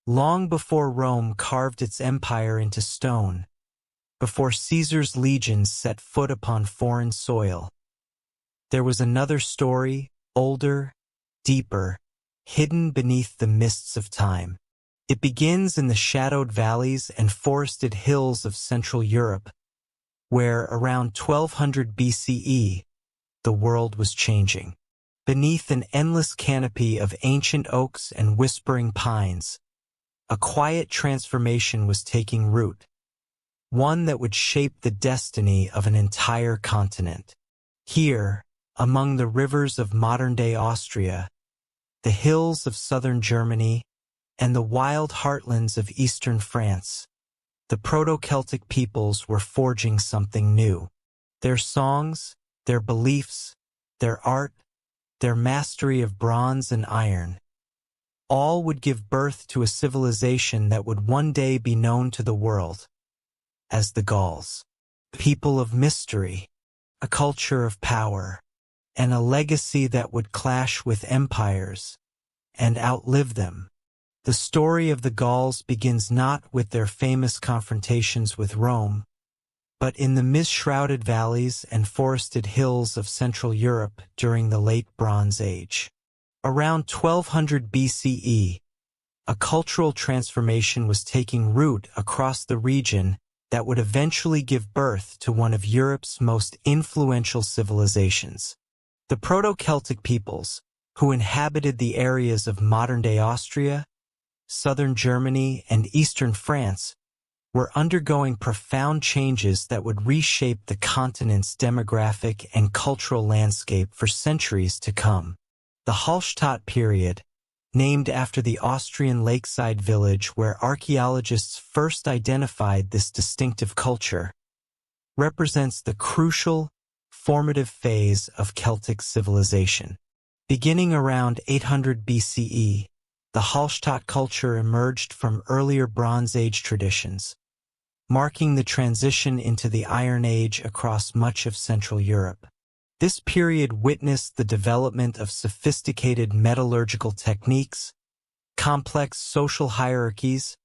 long before Rome carved its empire into stone, before Caesar's legions set foot upon foreign soil. There was another story, older, deeper, hidden beneath the mists of time. It begins in the shadowed valleys and forested hills of Central Europe, where, around 1200 BCE, the world was changing. Beneath an endless canopy of ancient oaks and whispering pines, a quiet transformation was taking root, one that would shape the destiny of an entire continent. Here, among the rivers of modern-day Austria, the hills of southern Germany, and the wild heartlands of eastern France, the Proto-Celtic peoples were forging something new. Their songs, their beliefs, their art, their mastery of bronze and iron, all would give birth to a civilization that would one day be known to the world as the Gauls. People of mystery, a culture of power, and a legacy that would clash with empires and outlive them. The story of the Gauls begins not with their famous confrontations with Rome, but in the mist-shrouded valleys and forested hills of Central Europe during the Late Bronze Age. Around 1200 BCE, a cultural transformation was taking root across the region that would eventually give birth to one of Europe's most influential civilizations. The Proto-Celtic peoples, who inhabited the areas of modern-day Austria, southern Germany, and eastern France, were undergoing profound changes that would reshape the continent's demographic and cultural landscape for centuries to come. The Hallstatt period, named after the Austrian lakeside village where archaeologists first identified this distinctive culture, represents the crucial, formative phase of Celtic civilization. Beginning around 800 BCE, the Hallstatt culture emerged from earlier Bronze Age traditions, marking the transition into the Iron Age across much of Central Europe. This period witnessed the development of sophisticated metallurgical techniques, complex social hierarchies,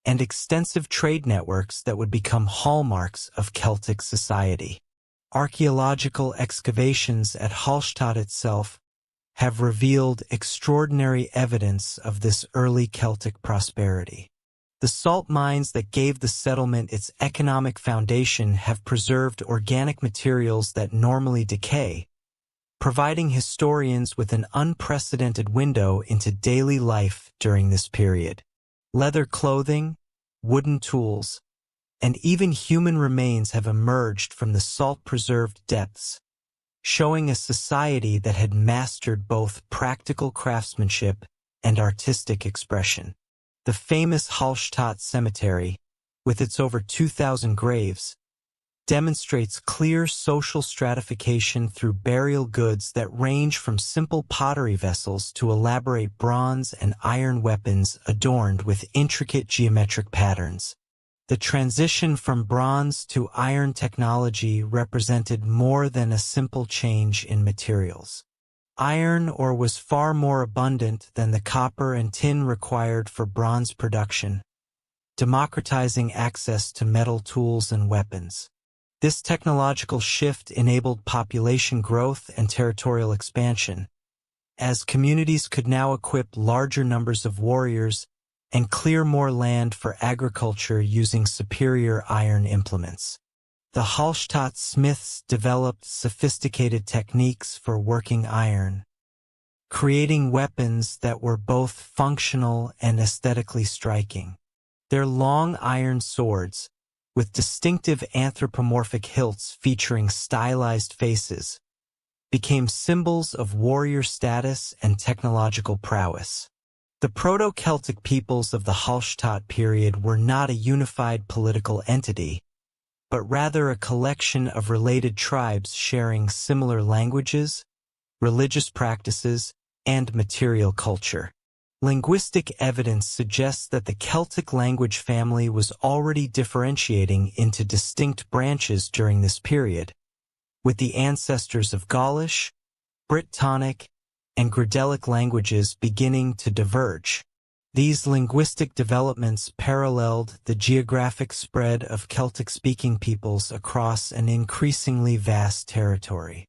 and extensive trade networks that would become hallmarks of Celtic society. Archaeological excavations at Hallstatt itself have revealed extraordinary evidence of this early Celtic prosperity. The salt mines that gave the settlement its economic foundation have preserved organic materials that normally decay, providing historians with an unprecedented window into daily life during this period. Leather clothing, wooden tools, and even human remains have emerged from the salt-preserved depths, showing a society that had mastered both practical craftsmanship and artistic expression. The famous Hallstatt cemetery, with its over 2,000 graves, demonstrates clear social stratification through burial goods that range from simple pottery vessels to elaborate bronze and iron weapons adorned with intricate geometric patterns. The transition from bronze to iron technology represented more than a simple change in materials. Iron ore was far more abundant than the copper and tin required for bronze production, democratizing access to metal tools and weapons. This technological shift enabled population growth and territorial expansion, as communities could now equip larger numbers of warriors and clear more land for agriculture using superior iron implements. The Hallstatt smiths developed sophisticated techniques for working iron, creating weapons that were both functional and aesthetically striking. Their long iron swords, with distinctive anthropomorphic hilts featuring stylized faces, became symbols of warrior status and technological prowess. The Proto-Celtic peoples of the Hallstatt period were not a unified political entity, but rather a collection of related tribes sharing similar languages, religious practices, and material culture. Linguistic evidence suggests that the Celtic language family was already differentiating into distinct branches during this period, with the ancestors of Gaulish, Brittonic, and Gridelic languages beginning to diverge. These linguistic developments paralleled the geographic spread of Celtic-speaking peoples across an increasingly vast territory.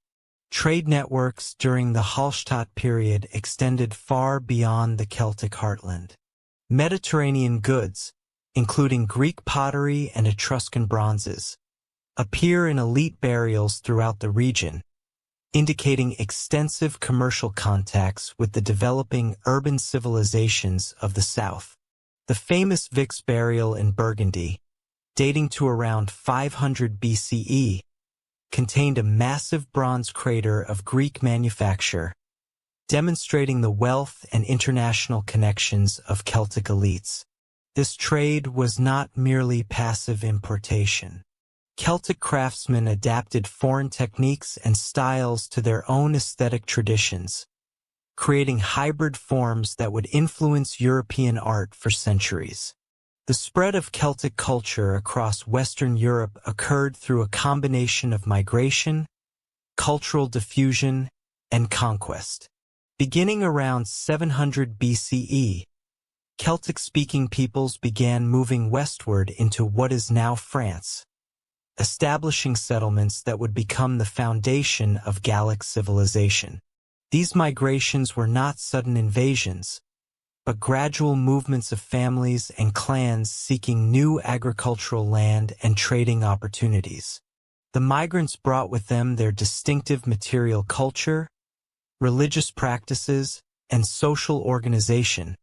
Trade networks during the Hallstatt period extended far beyond the Celtic heartland. Mediterranean goods, including Greek pottery and Etruscan bronzes, appear in elite burials throughout the region, indicating extensive commercial contacts with the developing urban civilizations of the south. The famous Vix burial in Burgundy, dating to around 500 BCE, contained a massive bronze crater of Greek manufacture, demonstrating the wealth and international connections of Celtic elites. This trade was not merely passive importation. Celtic craftsmen adapted foreign techniques and styles to their own aesthetic traditions, creating hybrid forms that would influence European art for centuries. The spread of Celtic culture across Western Europe occurred through a combination of migration, cultural diffusion, and conquest. Beginning around 700 BCE, Celtic-speaking peoples began moving westward into what is now France, establishing settlements that would become the foundation of Gallic civilization. These migrations were not sudden invasions, but gradual movements of families and clans seeking new agricultural land and trading opportunities. The migrants brought with them their distinctive material culture, religious practices, and social organization,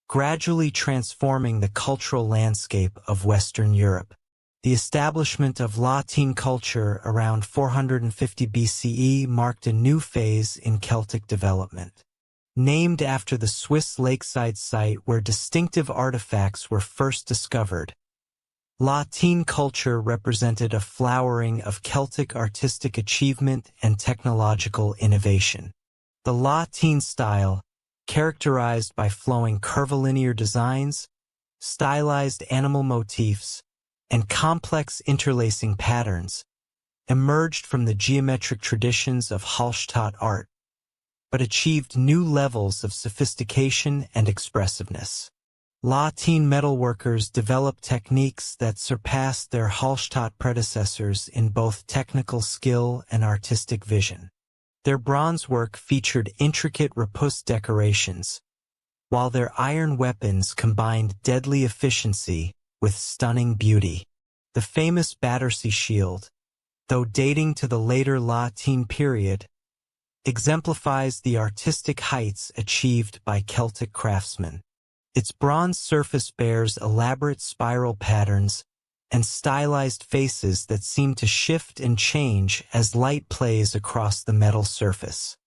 gradually transforming the cultural landscape of Western Europe. The establishment of Latin culture around 450 BCE marked a new phase in Celtic development. Named after the Swiss lakeside site where distinctive artifacts were first discovered, Latin culture represented a flowering of Celtic artistic achievement and technological innovation. The Latin style, characterized by flowing curvilinear designs, stylized animal motifs, and complex interlacing patterns, emerged from the geometric traditions of Hallstatt art, but achieved new levels of sophistication and expressiveness. Latin metalworkers developed techniques that surpassed their Hallstatt predecessors in both technical skill and artistic vision. Their bronze work featured intricate repoussed decorations, while their iron weapons combined deadly efficiency with stunning beauty. The famous Battersea shield, though dating to the later Latin period, exemplifies the artistic heights achieved by Celtic craftsmen. Its bronze surface bears elaborate spiral patterns and stylized faces that seem to shift and change as light plays across the metal surface.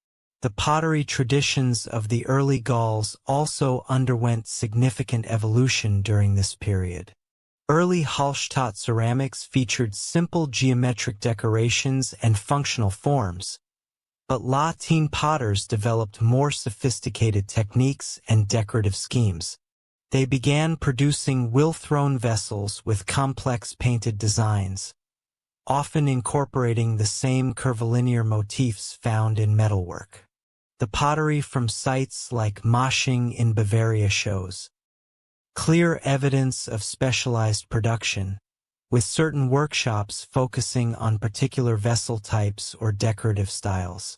The pottery traditions of the early Gauls also underwent significant evolution during this period. Early Hallstatt ceramics featured simple geometric decorations and functional forms, but Latin potters developed more sophisticated techniques and decorative schemes. They began producing wheel-thrown vessels with complex painted designs, often incorporating the same curvilinear motifs found in metalwork. The pottery from sites like Mosching in Bavaria shows clear evidence of specialized production, with certain workshops focusing on particular vessel types or decorative styles.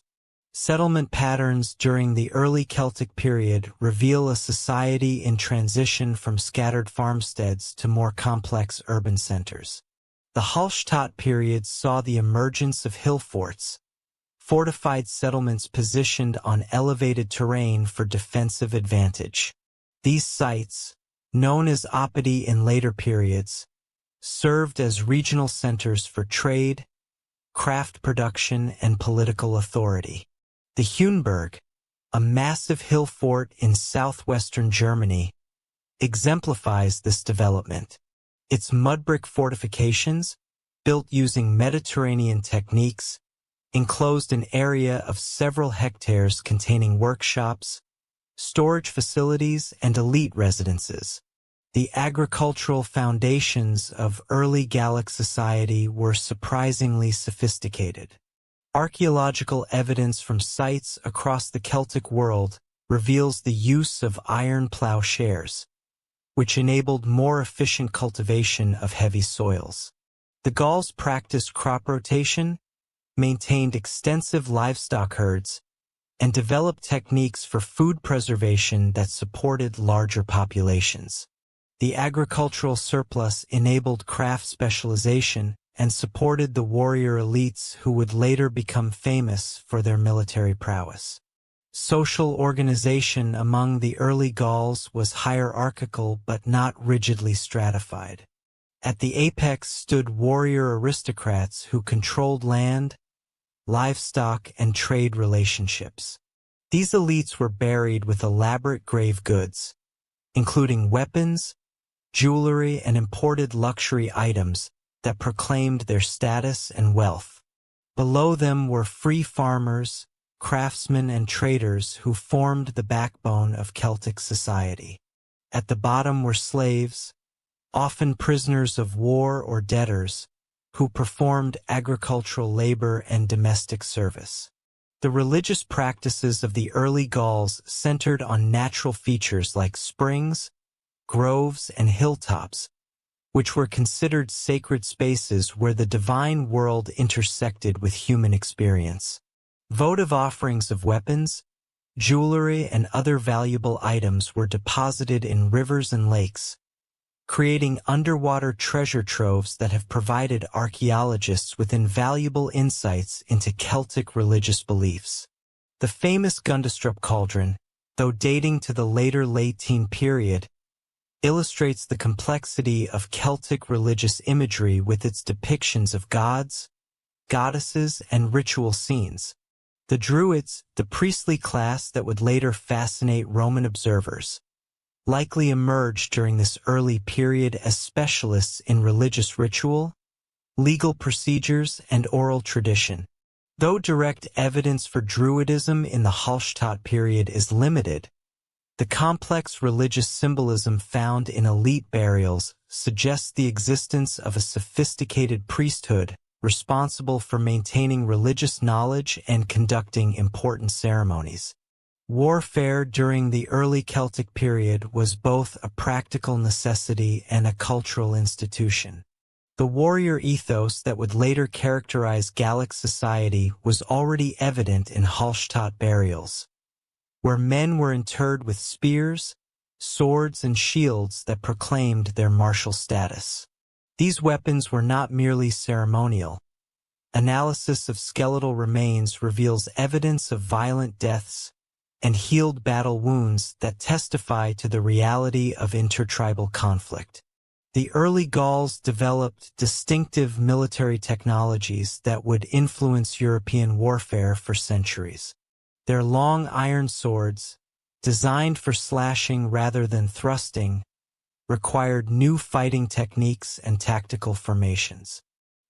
Settlement patterns during the early Celtic period reveal a society in transition from scattered farmsteads to more complex urban centers. The Hallstatt period saw the emergence of hill forts, fortified settlements positioned on elevated terrain for defensive advantage. These sites, known as oppidi in later periods, served as regional centers for trade, craft production, and political authority. The Huenberg, a massive hill fort in southwestern Germany, exemplifies this development. Its mud-brick fortifications, built using Mediterranean techniques, enclosed an area of several hectares containing workshops, storage facilities, and elite residences. The agricultural foundations of early Gallic society were surprisingly sophisticated. Archaeological evidence from sites across the Celtic world reveals the use of iron plowshares, which enabled more efficient cultivation of heavy soils. The Gauls practiced crop rotation, maintained extensive livestock herds, and developed techniques for food preservation that supported larger populations. The agricultural surplus enabled craft specialization and supported the warrior elites who would later become famous for their military prowess. Social organization among the early Gauls was hierarchical but not rigidly stratified. At the apex stood warrior aristocrats who controlled land, livestock, and trade relationships. These elites were buried with elaborate grave goods, including weapons, jewelry, and imported luxury items that proclaimed their status and wealth. Below them were free farmers, craftsmen, and traders who formed the backbone of Celtic society. At the bottom were slaves, often prisoners of war or debtors, who performed agricultural labor and domestic service. The religious practices of the early Gauls centered on natural features like springs, groves, and hilltops, which were considered sacred spaces where the divine world intersected with human experience. Votive offerings of weapons, jewelry, and other valuable items were deposited in rivers and lakes, creating underwater treasure troves that have provided archaeologists with invaluable insights into Celtic religious beliefs. The famous Gundestrup cauldron, though dating to the later Latine period, illustrates the complexity of Celtic religious imagery with its depictions of gods, goddesses, and ritual scenes. The Druids, the priestly class that would later fascinate Roman observers, likely emerged during this early period as specialists in religious ritual, legal procedures, and oral tradition. Though direct evidence for Druidism in the Hallstatt period is limited, the complex religious symbolism found in elite burials suggests the existence of a sophisticated priesthood responsible for maintaining religious knowledge and conducting important ceremonies. Warfare during the early Celtic period was both a practical necessity and a cultural institution. The warrior ethos that would later characterize Gallic society was already evident in Hallstatt burials, where men were interred with spears, swords, and shields that proclaimed their martial status. These weapons were not merely ceremonial. Analysis of skeletal remains reveals evidence of violent deaths and healed battle wounds that testify to the reality of intertribal conflict. The early Gauls developed distinctive military technologies that would influence European warfare for centuries. Their long iron swords, designed for slashing rather than thrusting, required new fighting techniques and tactical formations.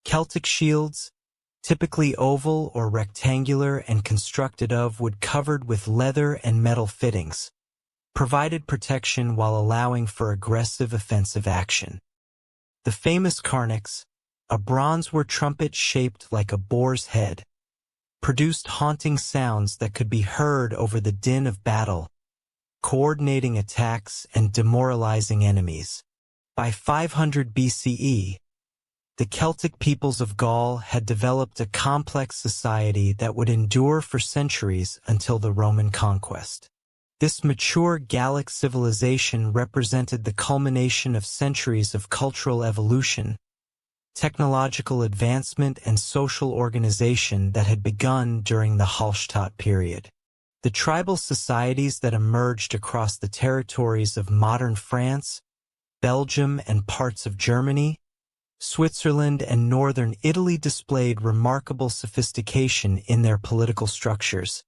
Celtic shields, typically oval or rectangular and constructed of wood covered with leather and metal fittings, provided protection while allowing for aggressive offensive action. The famous carnix, a bronzeware trumpet shaped like a boar's head, produced haunting sounds that could be heard over the din of battle, coordinating attacks and demoralizing enemies. By 500 BCE, the Celtic peoples of Gaul had developed a complex society that would endure for centuries until the Roman conquest. This mature Gallic civilization represented the culmination of centuries of cultural evolution, technological advancement, and social organization that had begun during the Hallstatt period. The tribal societies that emerged across the territories of modern France, Belgium, and parts of Germany, Switzerland, and northern Italy displayed remarkable sophistication in their political structures,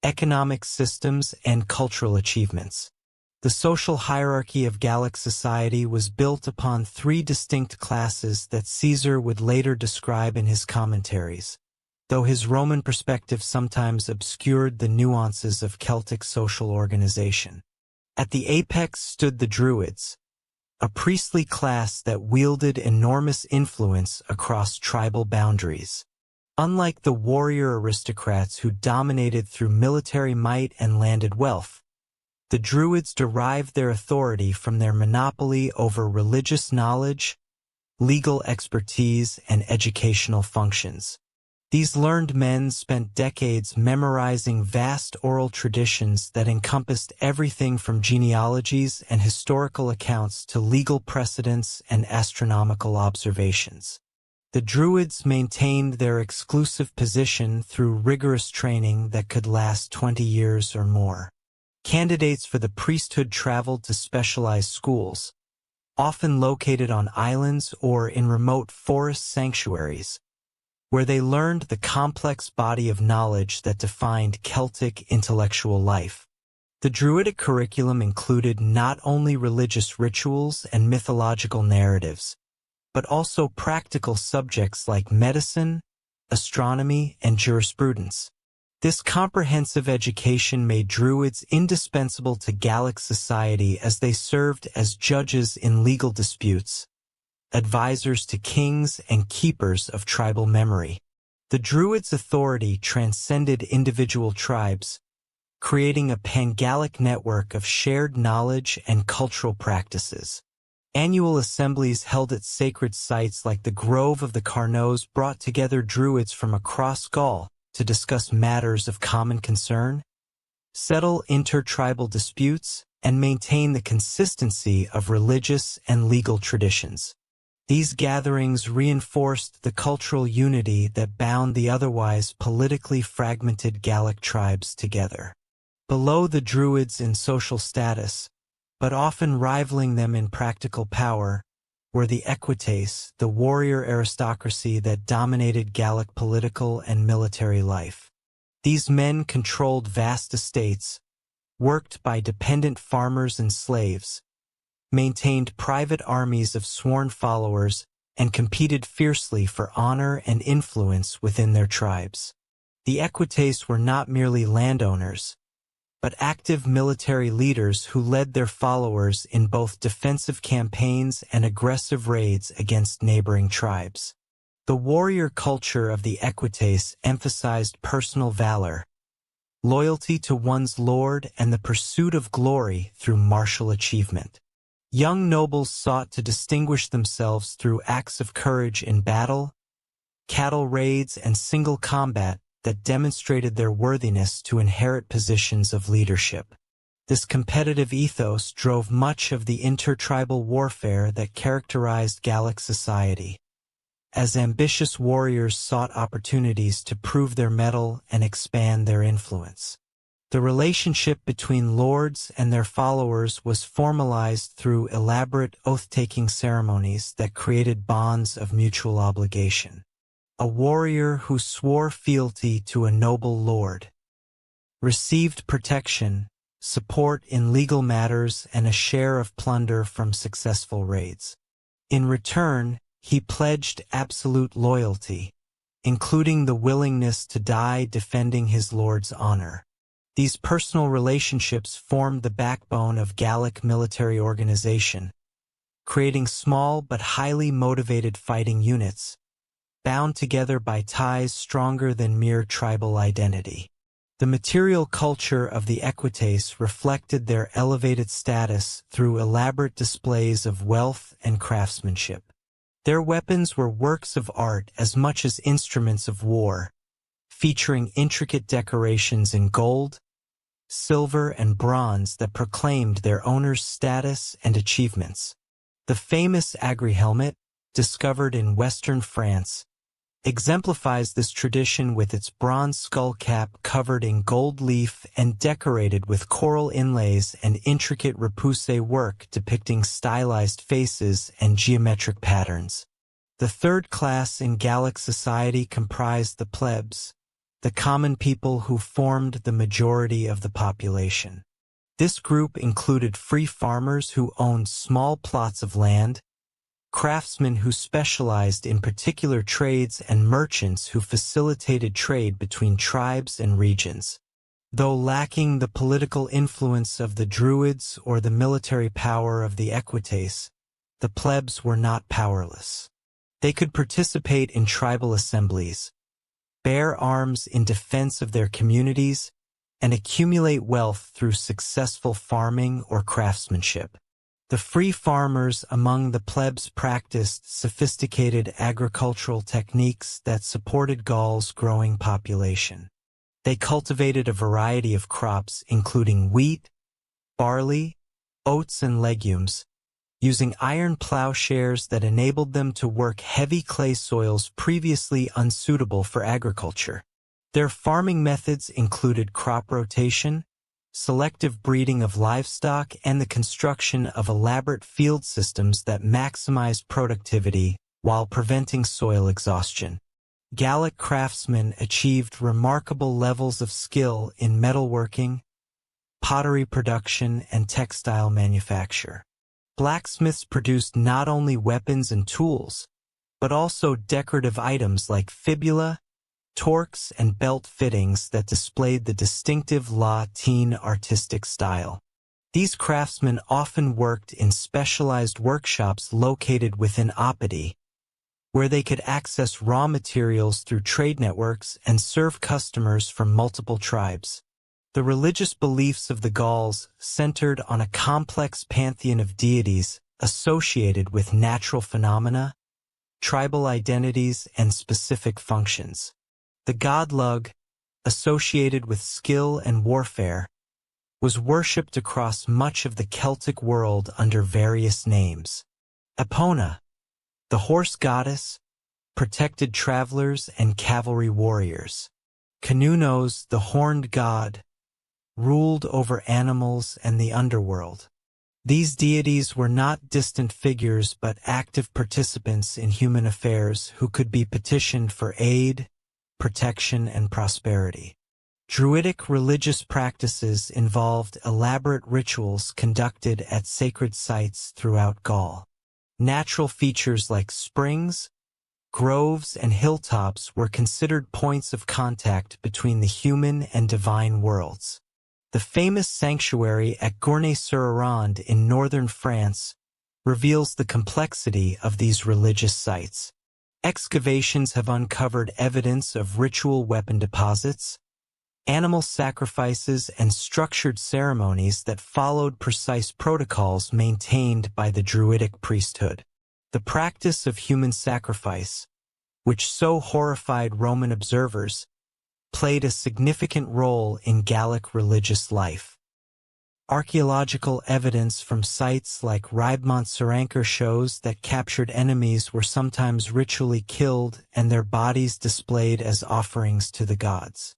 economic systems, and cultural achievements. The social hierarchy of Gallic society was built upon three distinct classes that Caesar would later describe in his commentaries, though his Roman perspective sometimes obscured the nuances of Celtic social organization. At the apex stood the Druids, a priestly class that wielded enormous influence across tribal boundaries. Unlike the warrior aristocrats who dominated through military might and landed wealth, The Druids derived their authority from their monopoly over religious knowledge, legal expertise, and educational functions. These learned men spent decades memorizing vast oral traditions that encompassed everything from genealogies and historical accounts to legal precedents and astronomical observations. The Druids maintained their exclusive position through rigorous training that could last 20 years or more. Candidates for the priesthood traveled to specialized schools, often located on islands or in remote forest sanctuaries, where they learned the complex body of knowledge that defined Celtic intellectual life. The Druidic curriculum included not only religious rituals and mythological narratives, but also practical subjects like medicine, astronomy, and jurisprudence. This comprehensive education made Druids indispensable to Gallic society as they served as judges in legal disputes, advisors to kings, and keepers of tribal memory. The Druids' authority transcended individual tribes, creating a pan-Gallic network of shared knowledge and cultural practices. Annual assemblies held at sacred sites like the Grove of the Carnows brought together Druids from across Gaul to discuss matters of common concern, settle intertribal disputes, and maintain the consistency of religious and legal traditions. These gatherings reinforced the cultural unity that bound the otherwise politically fragmented Gallic tribes together. Below the Druids in social status, but often rivaling them in practical power, were the Equites, the warrior aristocracy that dominated Gallic political and military life. These men controlled vast estates, worked by dependent farmers and slaves, maintained private armies of sworn followers, and competed fiercely for honor and influence within their tribes. The Equites were not merely landowners, but active military leaders who led their followers in both defensive campaigns and aggressive raids against neighboring tribes. The warrior culture of the Equites emphasized personal valor, loyalty to one's lord, and the pursuit of glory through martial achievement. Young nobles sought to distinguish themselves through acts of courage in battle, cattle raids, and single combat that demonstrated their worthiness to inherit positions of leadership. This competitive ethos drove much of the intertribal warfare that characterized Gallic society, as ambitious warriors sought opportunities to prove their mettle and expand their influence. The relationship between lords and their followers was formalized through elaborate oath-taking ceremonies that created bonds of mutual obligation. A warrior who swore fealty to a noble lord received protection, support in legal matters, and a share of plunder from successful raids. In return, he pledged absolute loyalty, including the willingness to die defending his lord's honor. These personal relationships formed the backbone of Gallic military organization, creating small but highly motivated fighting units, bound together by ties stronger than mere tribal identity. The material culture of the Equites reflected their elevated status through elaborate displays of wealth and craftsmanship. Their weapons were works of art as much as instruments of war, featuring intricate decorations in gold, silver, and bronze that proclaimed their owner's status and achievements. The famous Agri helmet, discovered in western France, exemplifies this tradition with its bronze skull cap covered in gold leaf and decorated with coral inlays and intricate repoussé work depicting stylized faces and geometric patterns. The third class in Gallic society comprised the plebs, the common people who formed the majority of the population. This group included free farmers who owned small plots of land, craftsmen who specialized in particular trades, and merchants who facilitated trade between tribes and regions. Though lacking the political influence of the Druids or the military power of the Equites, the plebs were not powerless. They could participate in tribal assemblies, bear arms in defense of their communities, and accumulate wealth through successful farming or craftsmanship. The free farmers among the plebs practiced sophisticated agricultural techniques that supported Gaul's growing population. They cultivated a variety of crops including wheat, barley, oats and legumes, using iron plowshares that enabled them to work heavy clay soils previously unsuitable for agriculture. Their farming methods included crop rotation, selective breeding of livestock, and the construction of elaborate field systems that maximized productivity while preventing soil exhaustion. Gallic craftsmen achieved remarkable levels of skill in metalworking, pottery production, and textile manufacture. Blacksmiths produced not only weapons and tools, but also decorative items like fibula, torques, and belt fittings that displayed the distinctive Latin artistic style. These craftsmen often worked in specialized workshops located within oppidi, where they could access raw materials through trade networks and serve customers from multiple tribes. The religious beliefs of the Gauls centered on a complex pantheon of deities associated with natural phenomena, tribal identities, and specific functions. The god Lug, associated with skill and warfare, was worshipped across much of the Celtic world under various names. Epona, the horse goddess, protected travelers and cavalry warriors. Canunos, the horned god, ruled over animals and the underworld. These deities were not distant figures but active participants in human affairs who could be petitioned for aid, protection, and prosperity. Druidic religious practices involved elaborate rituals conducted at sacred sites throughout Gaul. Natural features like springs, groves, and hilltops were considered points of contact between the human and divine worlds. The famous sanctuary at Gournay-sur-Arronde in northern France reveals the complexity of these religious sites. Excavations have uncovered evidence of ritual weapon deposits, animal sacrifices, and structured ceremonies that followed precise protocols maintained by the Druidic priesthood. The practice of human sacrifice, which so horrified Roman observers, played a significant role in Gallic religious life. Archaeological evidence from sites like Ribemontserencer shows that captured enemies were sometimes ritually killed and their bodies displayed as offerings to the gods.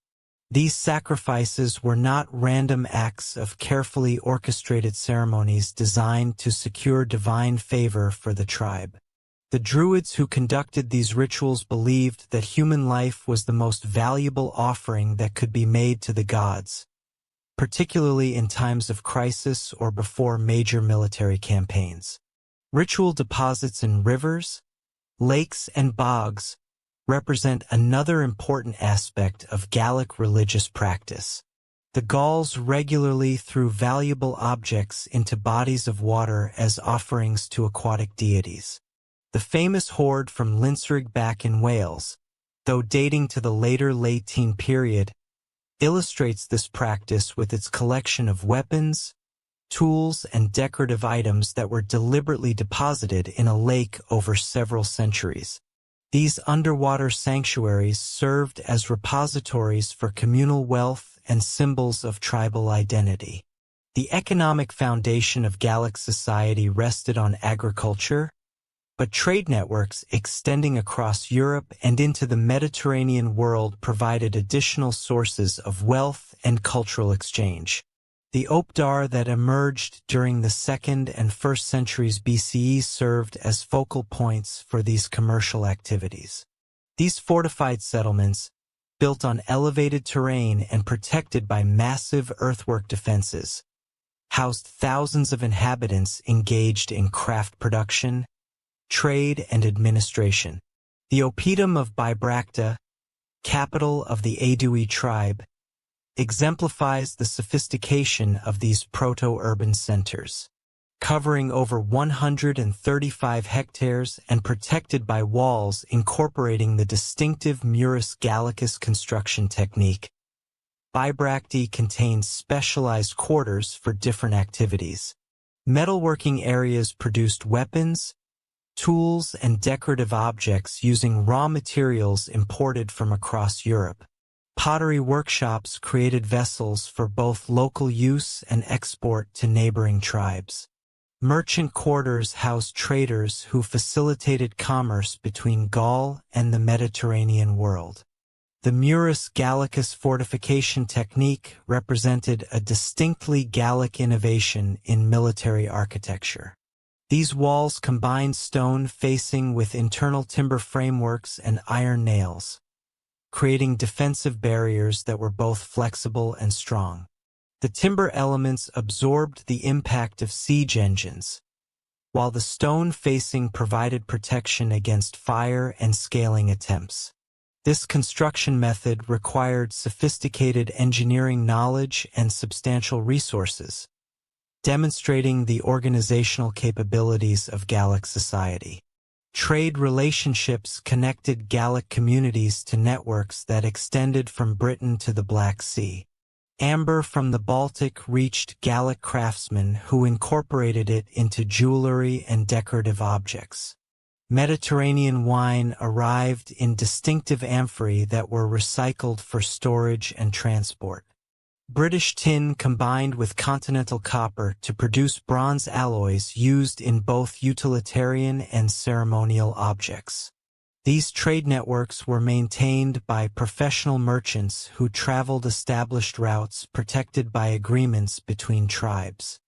These sacrifices were not random acts of carefully orchestrated ceremonies designed to secure divine favor for the tribe. The Druids who conducted these rituals believed that human life was the most valuable offering that could be made to the gods, particularly in times of crisis or before major military campaigns. Ritual deposits in rivers, lakes, and bogs represent another important aspect of Gallic religious practice. The Gauls regularly threw valuable objects into bodies of water as offerings to aquatic deities. The famous hoard from Lynserig in Wales, though dating to the later Latine period, illustrates this practice with its collection of weapons, tools, and decorative items that were deliberately deposited in a lake over several centuries. These underwater sanctuaries served as repositories for communal wealth and symbols of tribal identity. The economic foundation of Gallic society rested on agriculture, but trade networks extending across Europe and into the Mediterranean world provided additional sources of wealth and cultural exchange. The Opdar that emerged during the 2nd and 1st centuries BCE served as focal points for these commercial activities. These fortified settlements, built on elevated terrain and protected by massive earthwork defenses, housed thousands of inhabitants engaged in craft production, trade, and administration. The oppidum of Bibracta, capital of the Aedui tribe, exemplifies the sophistication of these proto-urban centers. Covering over 135 hectares and protected by walls incorporating the distinctive Murus Gallicus construction technique, Bibracte contained specialized quarters for different activities. Metalworking areas produced weapons, tools, and decorative objects using raw materials imported from across Europe. Pottery workshops created vessels for both local use and export to neighboring tribes. Merchant quarters housed traders who facilitated commerce between Gaul and the Mediterranean world. The Murus Gallicus fortification technique represented a distinctly Gallic innovation in military architecture. These walls combined stone facing with internal timber frameworks and iron nails, creating defensive barriers that were both flexible and strong. The timber elements absorbed the impact of siege engines, while the stone facing provided protection against fire and scaling attempts. This construction method required sophisticated engineering knowledge and substantial resources, demonstrating the organizational capabilities of Gallic society. Trade relationships connected Gallic communities to networks that extended from Britain to the Black Sea. Amber from the Baltic reached Gallic craftsmen who incorporated it into jewelry and decorative objects. Mediterranean wine arrived in distinctive amphorae that were recycled for storage and transport. British tin combined with continental copper to produce bronze alloys used in both utilitarian and ceremonial objects. These trade networks were maintained by professional merchants who traveled established routes protected by agreements between tribes.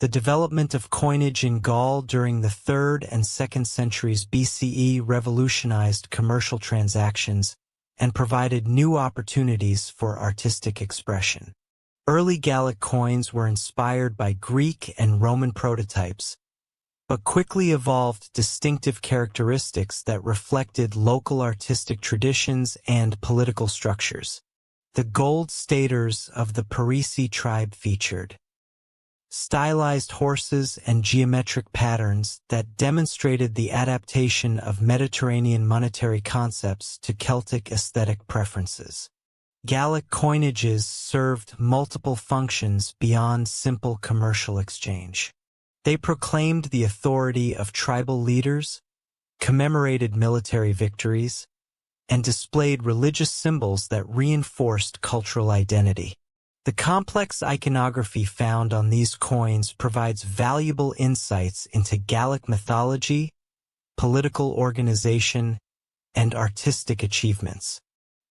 The development of coinage in Gaul during the 3rd and 2nd centuries BCE revolutionized commercial transactions and provided new opportunities for artistic expression. Early Gallic coins were inspired by Greek and Roman prototypes, but quickly evolved distinctive characteristics that reflected local artistic traditions and political structures. The gold staters of the Parisi tribe featured stylized horses and geometric patterns that demonstrated the adaptation of Mediterranean monetary concepts to Celtic aesthetic preferences. Gallic coinages served multiple functions beyond simple commercial exchange. They proclaimed the authority of tribal leaders, commemorated military victories, and displayed religious symbols that reinforced cultural identity. The complex iconography found on these coins provides valuable insights into Gallic mythology, political organization, and artistic achievements.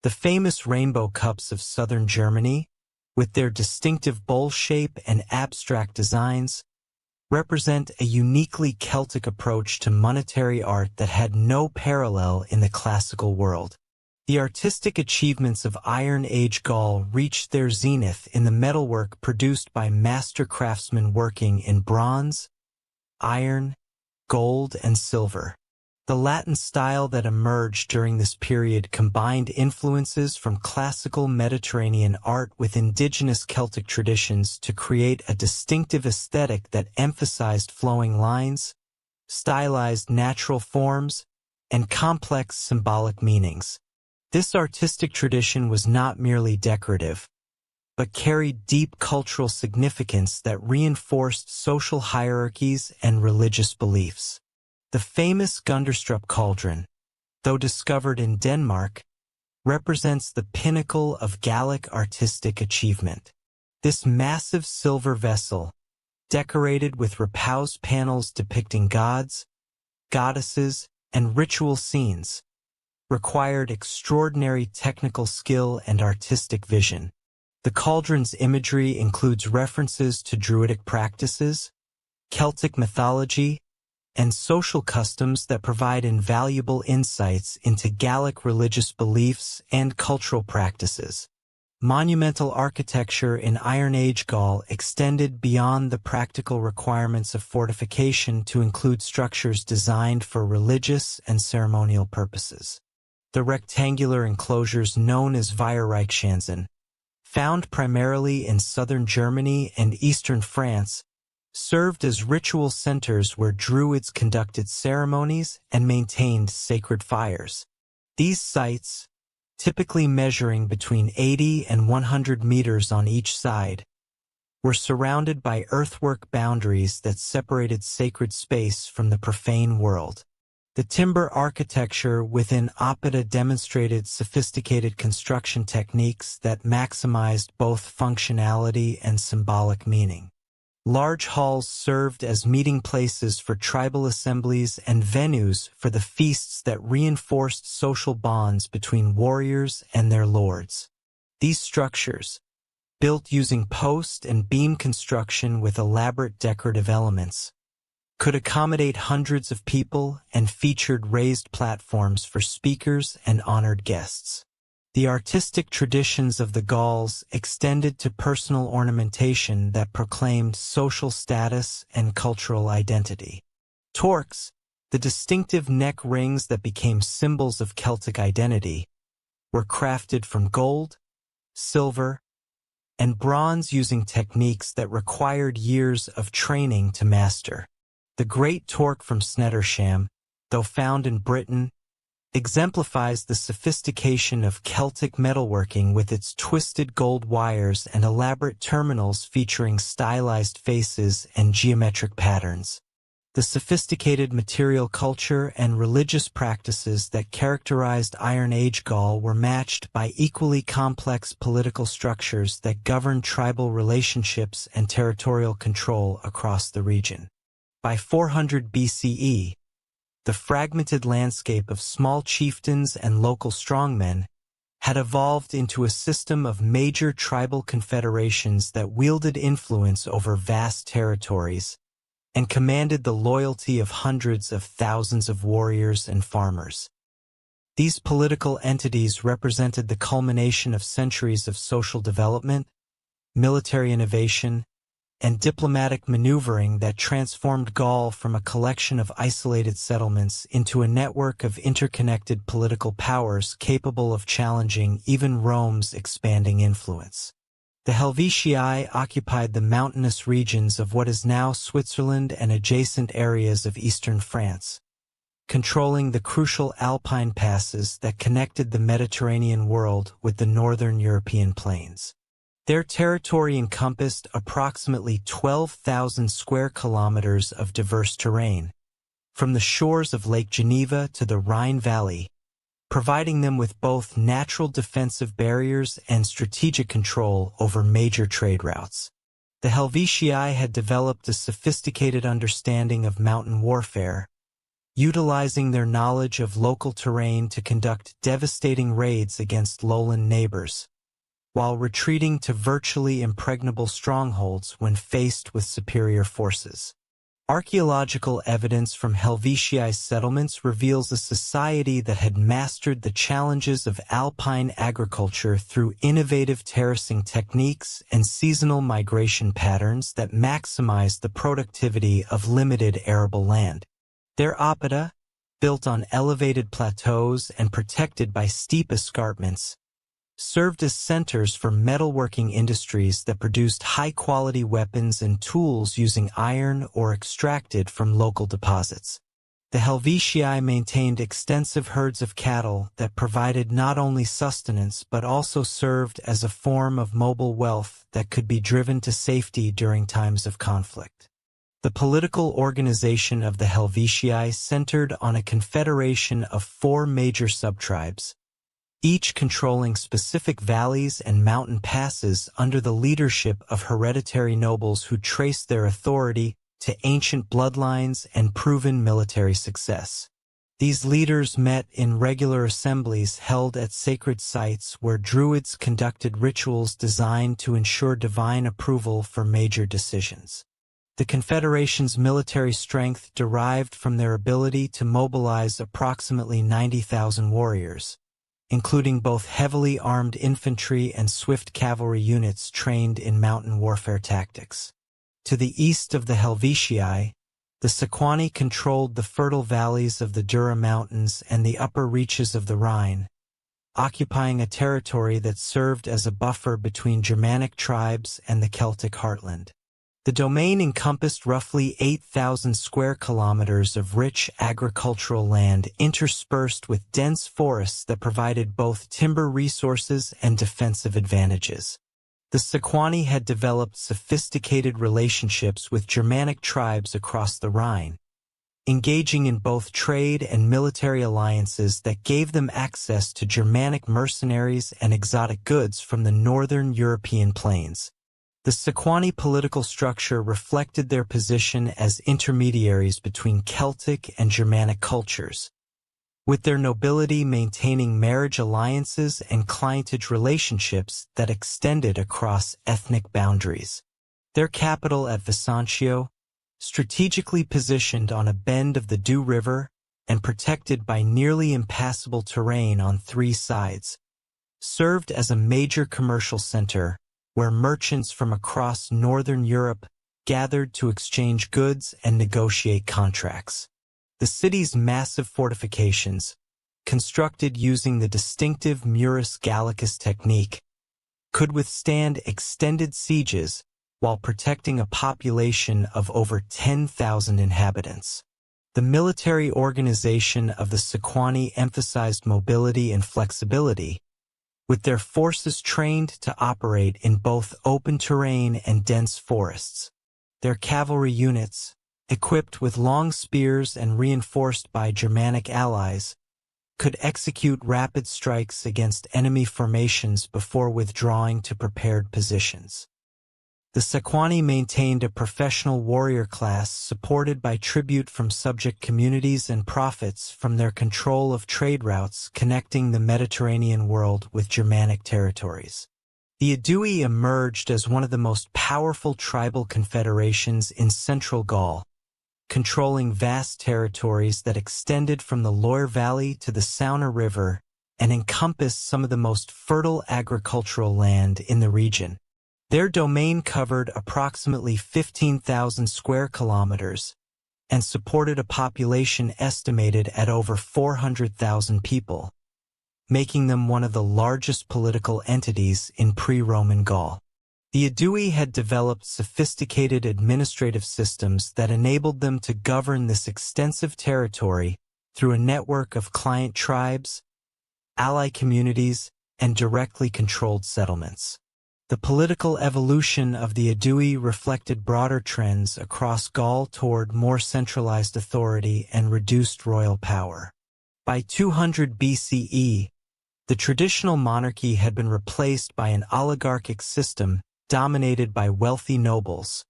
The famous rainbow cups of southern Germany, with their distinctive bowl shape and abstract designs, represent a uniquely Celtic approach to monetary art that had no parallel in the classical world. The artistic achievements of Iron Age Gaul reached their zenith in the metalwork produced by master craftsmen working in bronze, iron, gold, and silver. The Latin style that emerged during this period combined influences from classical Mediterranean art with indigenous Celtic traditions to create a distinctive aesthetic that emphasized flowing lines, stylized natural forms, and complex symbolic meanings. This artistic tradition was not merely decorative, but carried deep cultural significance that reinforced social hierarchies and religious beliefs. The famous Gunderstrup cauldron, though discovered in Denmark, represents the pinnacle of Gallic artistic achievement. This massive silver vessel, decorated with repoussed panels depicting gods, goddesses, and ritual scenes, required extraordinary technical skill and artistic vision. The cauldron's imagery includes references to Druidic practices, Celtic mythology, and social customs that provide invaluable insights into Gallic religious beliefs and cultural practices. Monumental architecture in Iron Age Gaul extended beyond the practical requirements of fortification to include structures designed for religious and ceremonial purposes. The rectangular enclosures known as Wehrreichschanzen, found primarily in southern Germany and eastern France, served as ritual centers where Druids conducted ceremonies and maintained sacred fires. These sites, typically measuring between 80 and 100 meters on each side, were surrounded by earthwork boundaries that separated sacred space from the profane world. The timber architecture within Oppida demonstrated sophisticated construction techniques that maximized both functionality and symbolic meaning. Large halls served as meeting places for tribal assemblies and venues for the feasts that reinforced social bonds between warriors and their lords. These structures, built using post and beam construction with elaborate decorative elements, could accommodate hundreds of people and featured raised platforms for speakers and honored guests. The artistic traditions of the Gauls extended to personal ornamentation that proclaimed social status and cultural identity. Torques, the distinctive neck rings that became symbols of Celtic identity, were crafted from gold, silver, and bronze using techniques that required years of training to master. The Great Torque from Snettisham, though found in Britain, exemplifies the sophistication of Celtic metalworking with its twisted gold wires and elaborate terminals featuring stylized faces and geometric patterns. The sophisticated material culture and religious practices that characterized Iron Age Gaul were matched by equally complex political structures that governed tribal relationships and territorial control across the region. By 400 BCE, the fragmented landscape of small chieftains and local strongmen had evolved into a system of major tribal confederations that wielded influence over vast territories and commanded the loyalty of hundreds of thousands of warriors and farmers. These political entities represented the culmination of centuries of social development, military innovation, and diplomatic maneuvering that transformed Gaul from a collection of isolated settlements into a network of interconnected political powers capable of challenging even Rome's expanding influence. The Helvetii occupied the mountainous regions of what is now Switzerland and adjacent areas of eastern France, controlling the crucial Alpine passes that connected the Mediterranean world with the northern European plains. Their territory encompassed approximately 12,000 square kilometers of diverse terrain, from the shores of Lake Geneva to the Rhine Valley, providing them with both natural defensive barriers and strategic control over major trade routes. The Helvetii had developed a sophisticated understanding of mountain warfare, utilizing their knowledge of local terrain to conduct devastating raids against lowland neighbors, while retreating to virtually impregnable strongholds when faced with superior forces. Archaeological evidence from Helvetii settlements reveals a society that had mastered the challenges of alpine agriculture through innovative terracing techniques and seasonal migration patterns that maximized the productivity of limited arable land. Their oppida, built on elevated plateaus and protected by steep escarpments, served as centers for metalworking industries that produced high-quality weapons and tools using iron or extracted from local deposits. The Helvetii maintained extensive herds of cattle that provided not only sustenance but also served as a form of mobile wealth that could be driven to safety during times of conflict. The political organization of the Helvetii centered on a confederation of 4 major subtribes, each controlling specific valleys and mountain passes under the leadership of hereditary nobles who traced their authority to ancient bloodlines and proven military success. These leaders met in regular assemblies held at sacred sites where druids conducted rituals designed to ensure divine approval for major decisions. The Confederation's military strength derived from their ability to mobilize approximately 90,000 warriors, including both heavily armed infantry and swift cavalry units trained in mountain warfare tactics. To the east of the Helvetii, the Sequani controlled the fertile valleys of the Jura Mountains and the upper reaches of the Rhine, occupying a territory that served as a buffer between Germanic tribes and the Celtic heartland. The domain encompassed roughly 8,000 square kilometers of rich agricultural land interspersed with dense forests that provided both timber resources and defensive advantages. The Sequani had developed sophisticated relationships with Germanic tribes across the Rhine, engaging in both trade and military alliances that gave them access to Germanic mercenaries and exotic goods from the northern European plains. The Sequani political structure reflected their position as intermediaries between Celtic and Germanic cultures, with their nobility maintaining marriage alliances and clientage relationships that extended across ethnic boundaries. Their capital at Vercingetorix, strategically positioned on a bend of the Doubs River and protected by nearly impassable terrain on three sides, served as a major commercial center where merchants from across northern Europe gathered to exchange goods and negotiate contracts. The city's massive fortifications, constructed using the distinctive Murus Gallicus technique, could withstand extended sieges while protecting a population of over 10,000 inhabitants. The military organization of the Sequani emphasized mobility and flexibility, with their forces trained to operate in both open terrain and dense forests. Their cavalry units, equipped with long spears and reinforced by Germanic allies, could execute rapid strikes against enemy formations before withdrawing to prepared positions. The Sequani maintained a professional warrior class supported by tribute from subject communities and profits from their control of trade routes connecting the Mediterranean world with Germanic territories. The Aedui emerged as one of the most powerful tribal confederations in central Gaul, controlling vast territories that extended from the Loire Valley to the Saône River and encompassed some of the most fertile agricultural land in the region. Their domain covered approximately 15,000 square kilometers and supported a population estimated at over 400,000 people, making them one of the largest political entities in pre-Roman Gaul. The Aedui had developed sophisticated administrative systems that enabled them to govern this extensive territory through a network of client tribes, ally communities, and directly controlled settlements. The political evolution of the Aedui reflected broader trends across Gaul toward more centralized authority and reduced royal power. By 200 BCE, the traditional monarchy had been replaced by an oligarchic system dominated by wealthy nobles,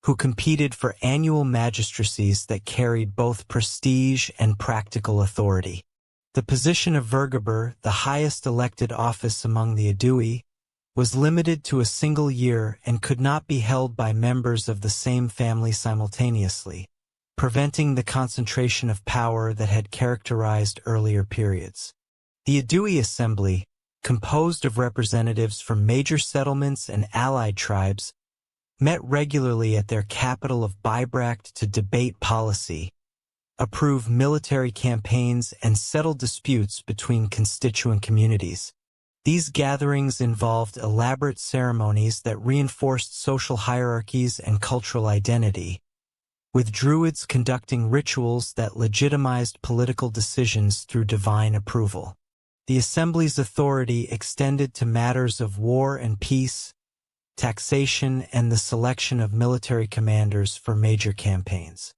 who competed for annual magistracies that carried both prestige and practical authority. The position of Vergaber, the highest elected office among the Aedui, was limited to a single year and could not be held by members of the same family simultaneously, preventing the concentration of power that had characterized earlier periods. The Aedui Assembly, composed of representatives from major settlements and allied tribes, met regularly at their capital of Bibracte to debate policy, approve military campaigns, and settle disputes between constituent communities. These gatherings involved elaborate ceremonies that reinforced social hierarchies and cultural identity, with druids conducting rituals that legitimized political decisions through divine approval. The assembly's authority extended to matters of war and peace, taxation, and the selection of military commanders for major campaigns.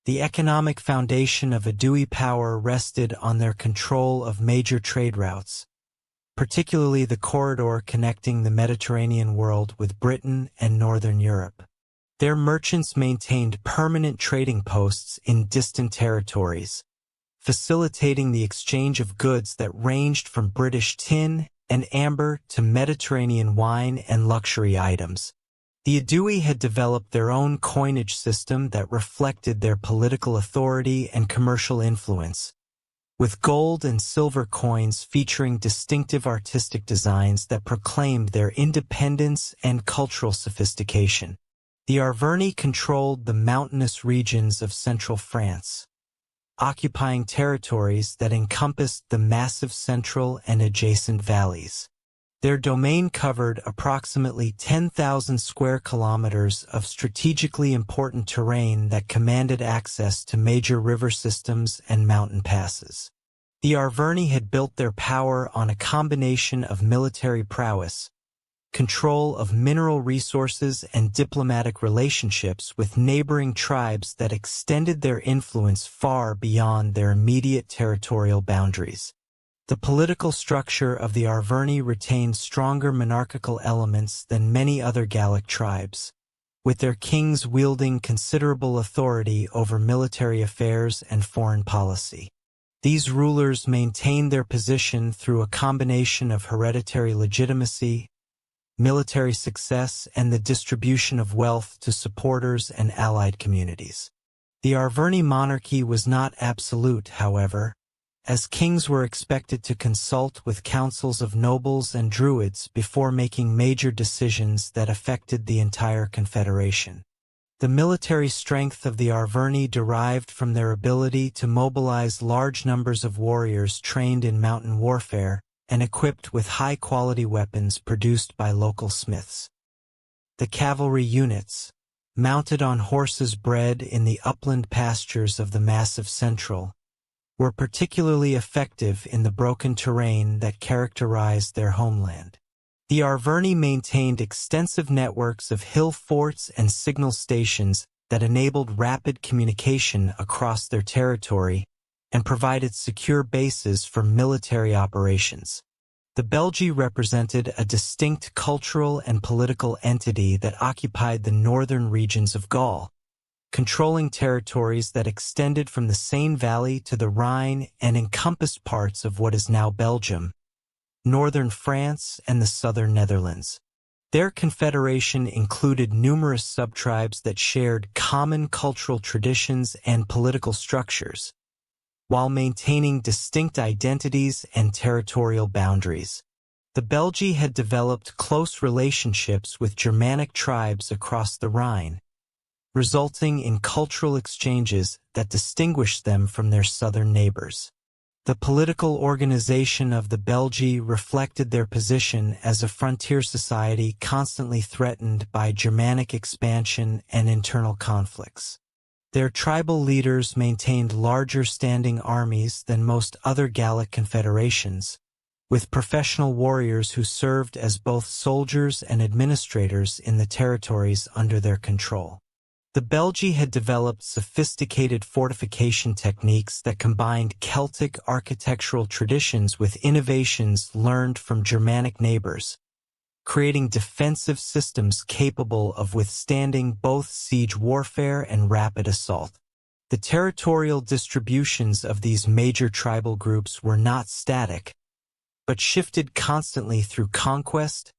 The economic foundation of Aedui power rested on their control of major trade routes, particularly the corridor connecting the Mediterranean world with Britain and Northern Europe. Their merchants maintained permanent trading posts in distant territories, facilitating the exchange of goods that ranged from British tin and amber to Mediterranean wine and luxury items. The Aedui had developed their own coinage system that reflected their political authority and commercial influence, with gold and silver coins featuring distinctive artistic designs that proclaimed their independence and cultural sophistication. The Arverni controlled the mountainous regions of central France, occupying territories that encompassed the massive central and adjacent valleys. Their domain covered approximately 10,000 square kilometers of strategically important terrain that commanded access to major river systems and mountain passes. The Arverni had built their power on a combination of military prowess, control of mineral resources, and diplomatic relationships with neighboring tribes that extended their influence far beyond their immediate territorial boundaries. The political structure of the Arverni retained stronger monarchical elements than many other Gallic tribes, with their kings wielding considerable authority over military affairs and foreign policy. These rulers maintained their position through a combination of hereditary legitimacy, military success, and the distribution of wealth to supporters and allied communities. The Arverni monarchy was not absolute, however, as kings were expected to consult with councils of nobles and druids before making major decisions that affected the entire confederation. The military strength of the Arverni derived from their ability to mobilize large numbers of warriors trained in mountain warfare and equipped with high-quality weapons produced by local smiths. The cavalry units, mounted on horses bred in the upland pastures of the Massif Central, were particularly effective in the broken terrain that characterized their homeland. The Arverni maintained extensive networks of hill forts and signal stations that enabled rapid communication across their territory and provided secure bases for military operations. The Belgae represented a distinct cultural and political entity that occupied the northern regions of Gaul, controlling territories that extended from the Seine Valley to the Rhine and encompassed parts of what is now Belgium, northern France, and the southern Netherlands. Their confederation included numerous subtribes that shared common cultural traditions and political structures, while maintaining distinct identities and territorial boundaries. The Belgae had developed close relationships with Germanic tribes across the Rhine, resulting in cultural exchanges that distinguished them from their southern neighbors. The political organization of the Belgae reflected their position as a frontier society constantly threatened by Germanic expansion and internal conflicts. Their tribal leaders maintained larger standing armies than most other Gallic confederations, with professional warriors who served as both soldiers and administrators in the territories under their control. The Belgae had developed sophisticated fortification techniques that combined Celtic architectural traditions with innovations learned from Germanic neighbors, creating defensive systems capable of withstanding both siege warfare and rapid assault. The territorial distributions of these major tribal groups were not static, but shifted constantly through conquest,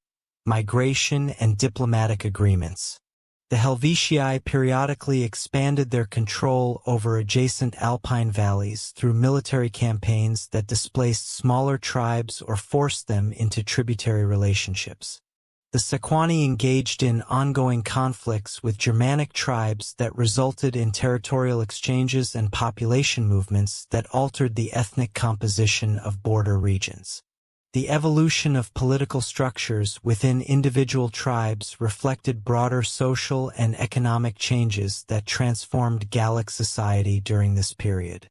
migration, and diplomatic agreements. The Helvetii periodically expanded their control over adjacent alpine valleys through military campaigns that displaced smaller tribes or forced them into tributary relationships. The Sequani engaged in ongoing conflicts with Germanic tribes that resulted in territorial exchanges and population movements that altered the ethnic composition of border regions. The evolution of political structures within individual tribes reflected broader social and economic changes that transformed Gallic society during this period.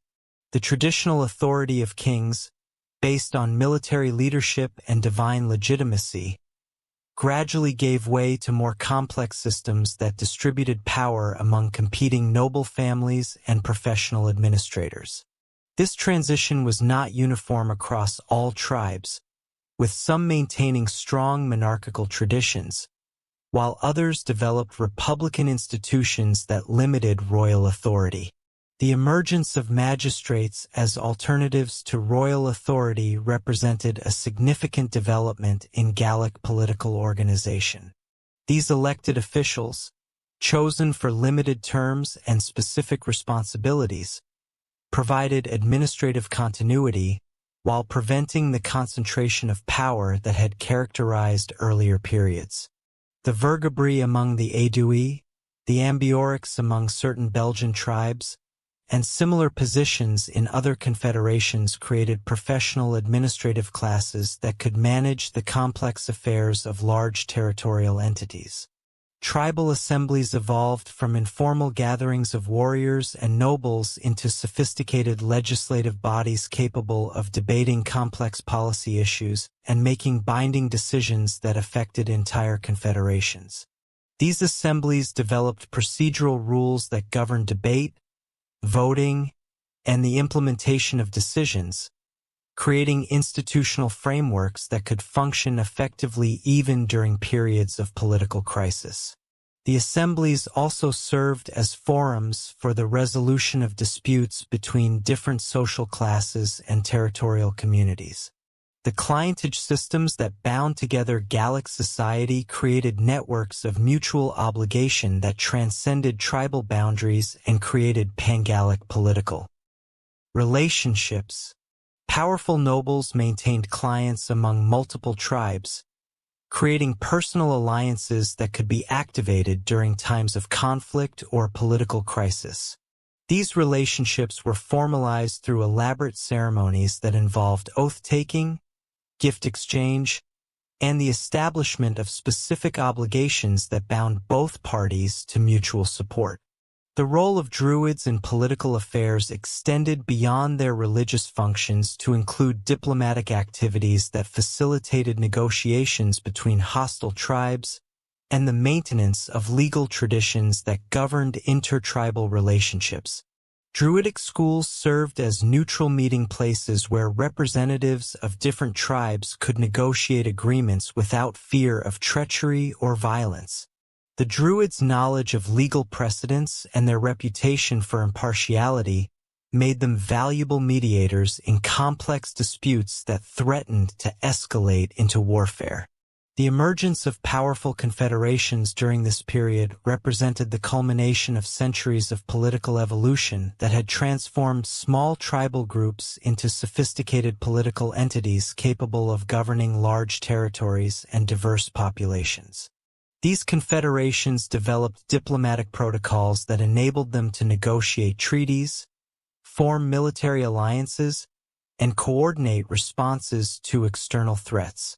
The traditional authority of kings, based on military leadership and divine legitimacy, gradually gave way to more complex systems that distributed power among competing noble families and professional administrators. This transition was not uniform across all tribes, with some maintaining strong monarchical traditions, while others developed republican institutions that limited royal authority. The emergence of magistrates as alternatives to royal authority represented a significant development in Gallic political organization. These elected officials, chosen for limited terms and specific responsibilities, provided administrative continuity while preventing the concentration of power that had characterized earlier periods. The Vergabri among the Aedui, the Ambiorix among certain Belgian tribes, and similar positions in other confederations created professional administrative classes that could manage the complex affairs of large territorial entities. Tribal assemblies evolved from informal gatherings of warriors and nobles into sophisticated legislative bodies capable of debating complex policy issues and making binding decisions that affected entire confederations. These assemblies developed procedural rules that governed debate, voting, and the implementation of decisions, creating institutional frameworks that could function effectively even during periods of political crisis. The assemblies also served as forums for the resolution of disputes between different social classes and territorial communities. The clientage systems that bound together Gallic society created networks of mutual obligation that transcended tribal boundaries and created pan-Gallic political relationships. Powerful nobles maintained clients among multiple tribes, creating personal alliances that could be activated during times of conflict or political crisis. These relationships were formalized through elaborate ceremonies that involved oath-taking, gift exchange, and the establishment of specific obligations that bound both parties to mutual support. The role of Druids in political affairs extended beyond their religious functions to include diplomatic activities that facilitated negotiations between hostile tribes and the maintenance of legal traditions that governed intertribal relationships. Druidic schools served as neutral meeting places where representatives of different tribes could negotiate agreements without fear of treachery or violence. The Druids' knowledge of legal precedents and their reputation for impartiality made them valuable mediators in complex disputes that threatened to escalate into warfare. The emergence of powerful confederations during this period represented the culmination of centuries of political evolution that had transformed small tribal groups into sophisticated political entities capable of governing large territories and diverse populations. These confederations developed diplomatic protocols that enabled them to negotiate treaties, form military alliances, and coordinate responses to external threats.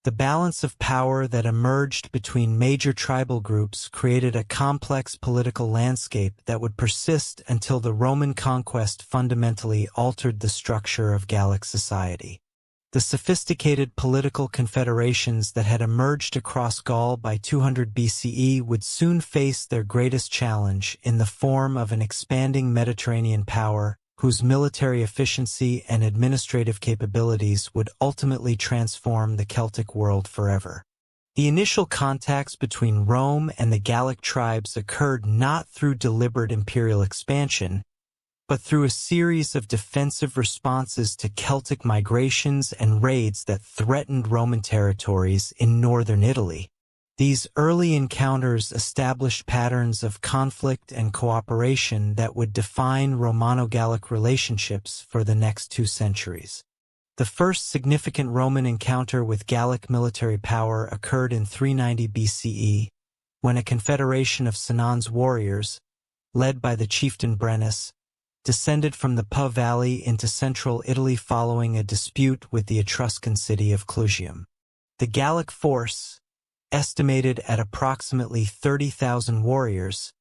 The balance of power that emerged between major tribal groups created a complex political landscape that would persist until the Roman conquest fundamentally altered the structure of Gallic society. The sophisticated political confederations that had emerged across Gaul by 200 BCE would soon face their greatest challenge in the form of an expanding Mediterranean power whose military efficiency and administrative capabilities would ultimately transform the Celtic world forever. The initial contacts between Rome and the Gallic tribes occurred not through deliberate imperial expansion, but through a series of defensive responses to Celtic migrations and raids that threatened Roman territories in northern Italy. These early encounters established patterns of conflict and cooperation that would define Romano-Gallic relationships for the next 2 centuries. The first significant Roman encounter with Gallic military power occurred in 390 BCE, when a confederation of Sinan's warriors, led by the chieftain Brennus, descended from the Po Valley into central Italy following a dispute with the Etruscan city of Clusium. The Gallic force, estimated at approximately 30,000 warriors,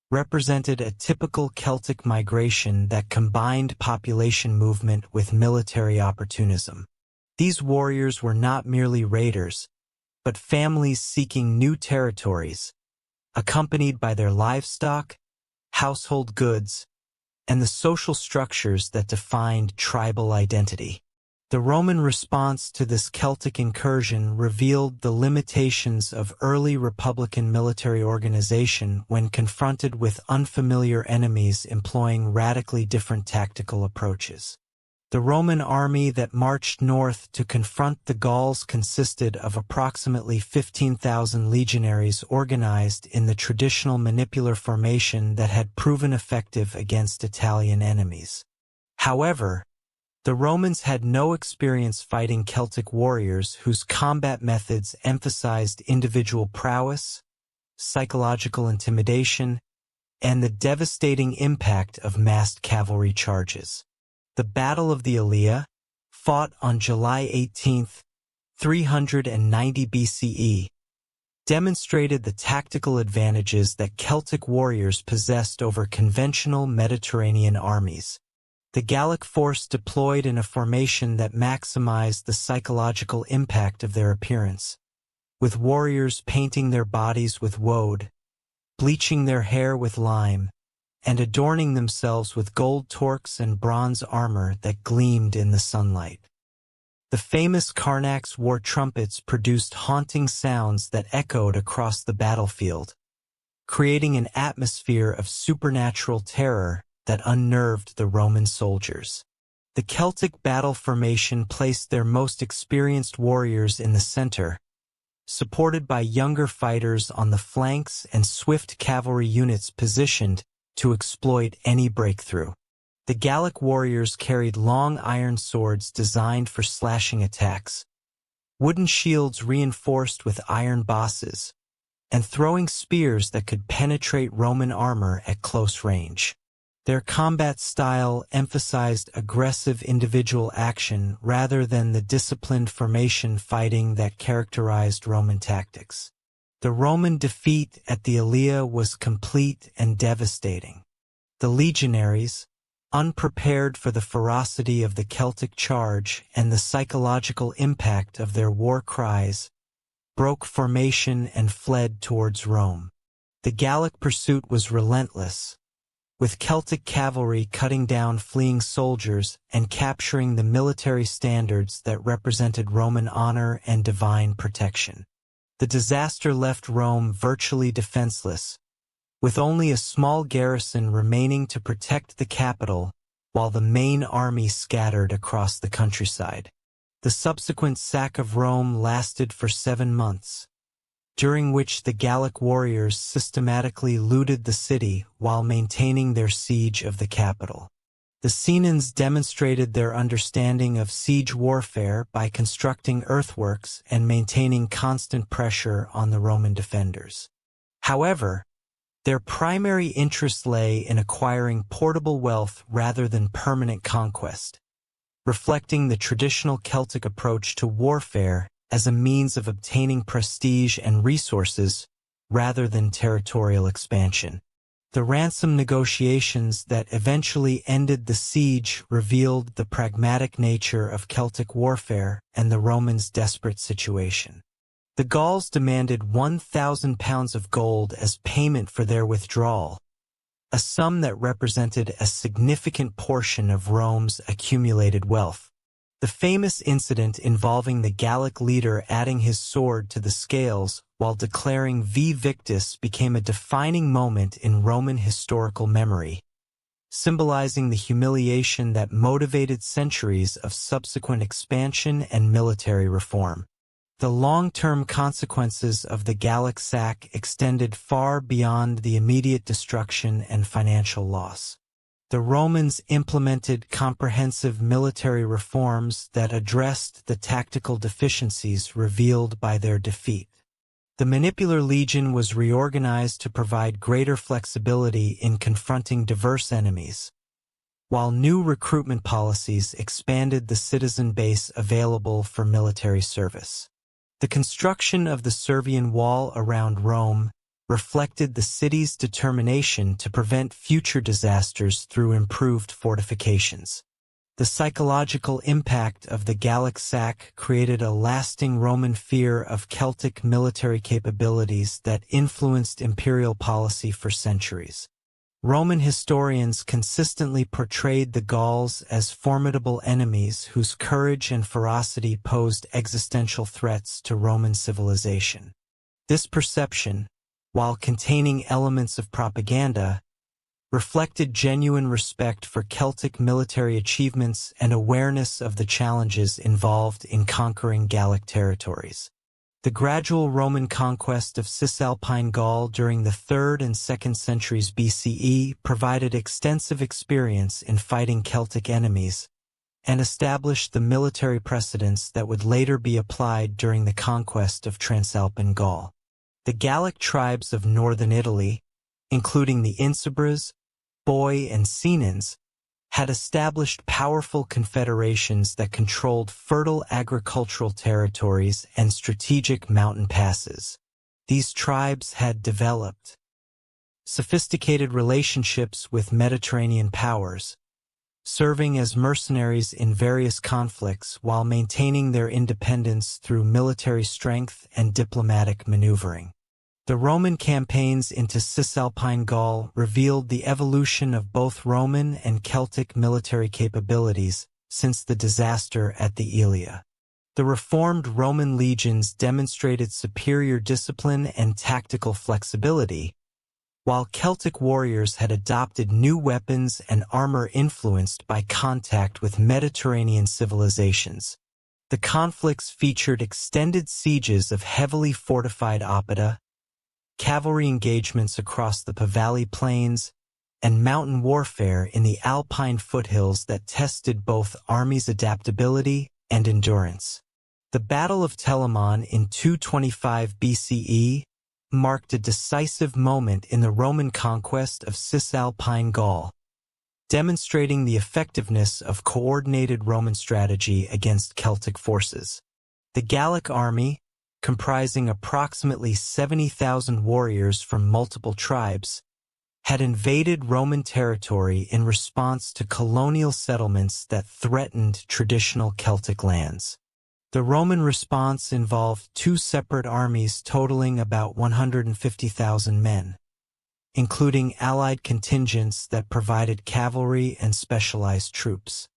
represented a typical Celtic migration that combined population movement with military opportunism. These warriors were not merely raiders, but families seeking new territories, accompanied by their livestock, household goods, and the social structures that defined tribal identity. The Roman response to this Celtic incursion revealed the limitations of early republican military organization when confronted with unfamiliar enemies employing radically different tactical approaches. The Roman army that marched north to confront the Gauls consisted of approximately 15,000 legionaries organized in the traditional manipular formation that had proven effective against Italian enemies. However, the Romans had no experience fighting Celtic warriors whose combat methods emphasized individual prowess, psychological intimidation, and the devastating impact of massed cavalry charges. The Battle of the Alesia, fought on July 18, 390 BCE, demonstrated the tactical advantages that Celtic warriors possessed over conventional Mediterranean armies. The Gallic force deployed in a formation that maximized the psychological impact of their appearance, with warriors painting their bodies with woad, bleaching their hair with lime, and adorning themselves with gold torques and bronze armor that gleamed in the sunlight. The famous Carnacs war trumpets produced haunting sounds that echoed across the battlefield, creating an atmosphere of supernatural terror that unnerved the Roman soldiers. The Celtic battle formation placed their most experienced warriors in the center, supported by younger fighters on the flanks and swift cavalry units positioned to exploit any breakthrough. The Gallic warriors carried long iron swords designed for slashing attacks, wooden shields reinforced with iron bosses, and throwing spears that could penetrate Roman armor at close range. Their combat style emphasized aggressive individual action rather than the disciplined formation fighting that characterized Roman tactics. The Roman defeat at the Alesia was complete and devastating. The legionaries, unprepared for the ferocity of the Celtic charge and the psychological impact of their war cries, broke formation and fled towards Rome. The Gallic pursuit was relentless, with Celtic cavalry cutting down fleeing soldiers and capturing the military standards that represented Roman honor and divine protection. The disaster left Rome virtually defenseless, with only a small garrison remaining to protect the capital while the main army scattered across the countryside. The subsequent sack of Rome lasted for 7 months, during which the Gallic warriors systematically looted the city while maintaining their siege of the capital. The Senans demonstrated their understanding of siege warfare by constructing earthworks and maintaining constant pressure on the Roman defenders. However, their primary interest lay in acquiring portable wealth rather than permanent conquest, reflecting the traditional Celtic approach to warfare as a means of obtaining prestige and resources rather than territorial expansion. The ransom negotiations that eventually ended the siege revealed the pragmatic nature of Celtic warfare and the Romans' desperate situation. The Gauls demanded 1,000 pounds of gold as payment for their withdrawal, a sum that represented a significant portion of Rome's accumulated wealth. The famous incident involving the Gallic leader adding his sword to the scales while declaring Vi Victis became a defining moment in Roman historical memory, symbolizing the humiliation that motivated centuries of subsequent expansion and military reform. The long-term consequences of the Gallic sack extended far beyond the immediate destruction and financial loss. The Romans implemented comprehensive military reforms that addressed the tactical deficiencies revealed by their defeat. The Manipular Legion was reorganized to provide greater flexibility in confronting diverse enemies, while new recruitment policies expanded the citizen base available for military service. The construction of the Servian Wall around Rome reflected the city's determination to prevent future disasters through improved fortifications. The psychological impact of the Gallic sack created a lasting Roman fear of Celtic military capabilities that influenced imperial policy for centuries. Roman historians consistently portrayed the Gauls as formidable enemies whose courage and ferocity posed existential threats to Roman civilization. This perception, while containing elements of propaganda, reflected genuine respect for Celtic military achievements and awareness of the challenges involved in conquering Gallic territories. The gradual Roman conquest of Cisalpine Gaul during the 3rd and 2nd centuries BCE provided extensive experience in fighting Celtic enemies and established the military precedents that would later be applied during the conquest of Transalpine Gaul. The Gallic tribes of northern Italy, including the Insubres, Boii, and Senans, had established powerful confederations that controlled fertile agricultural territories and strategic mountain passes. These tribes had developed sophisticated relationships with Mediterranean powers, serving as mercenaries in various conflicts while maintaining their independence through military strength and diplomatic maneuvering. The Roman campaigns into Cisalpine Gaul revealed the evolution of both Roman and Celtic military capabilities since the disaster at the Alesia. The reformed Roman legions demonstrated superior discipline and tactical flexibility, while Celtic warriors had adopted new weapons and armor influenced by contact with Mediterranean civilizations. The conflicts featured extended sieges of heavily fortified oppida, cavalry engagements across the Valley plains, and mountain warfare in the Alpine foothills that tested both armies' adaptability and endurance. The Battle of Telamon in 225 BCE marked a decisive moment in the Roman conquest of Cisalpine Gaul, demonstrating the effectiveness of coordinated Roman strategy against Celtic forces. The Gallic army, comprising approximately 70,000 warriors from multiple tribes, had invaded Roman territory in response to colonial settlements that threatened traditional Celtic lands. The Roman response involved two separate armies totaling about 150,000 men, including allied contingents that provided cavalry and specialized troops.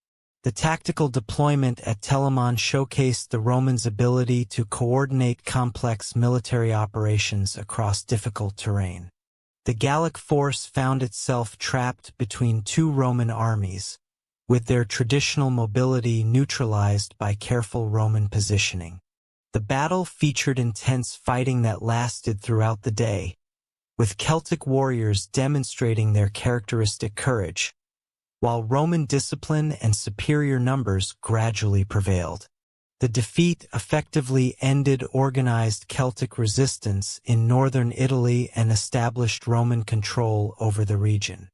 The tactical deployment at Telamon showcased the Romans' ability to coordinate complex military operations across difficult terrain. The Gallic force found itself trapped between two Roman armies, with their traditional mobility neutralized by careful Roman positioning. The battle featured intense fighting that lasted throughout the day, with Celtic warriors demonstrating their characteristic courage, while Roman discipline and superior numbers gradually prevailed. The defeat effectively ended organized Celtic resistance in northern Italy and established Roman control over the region.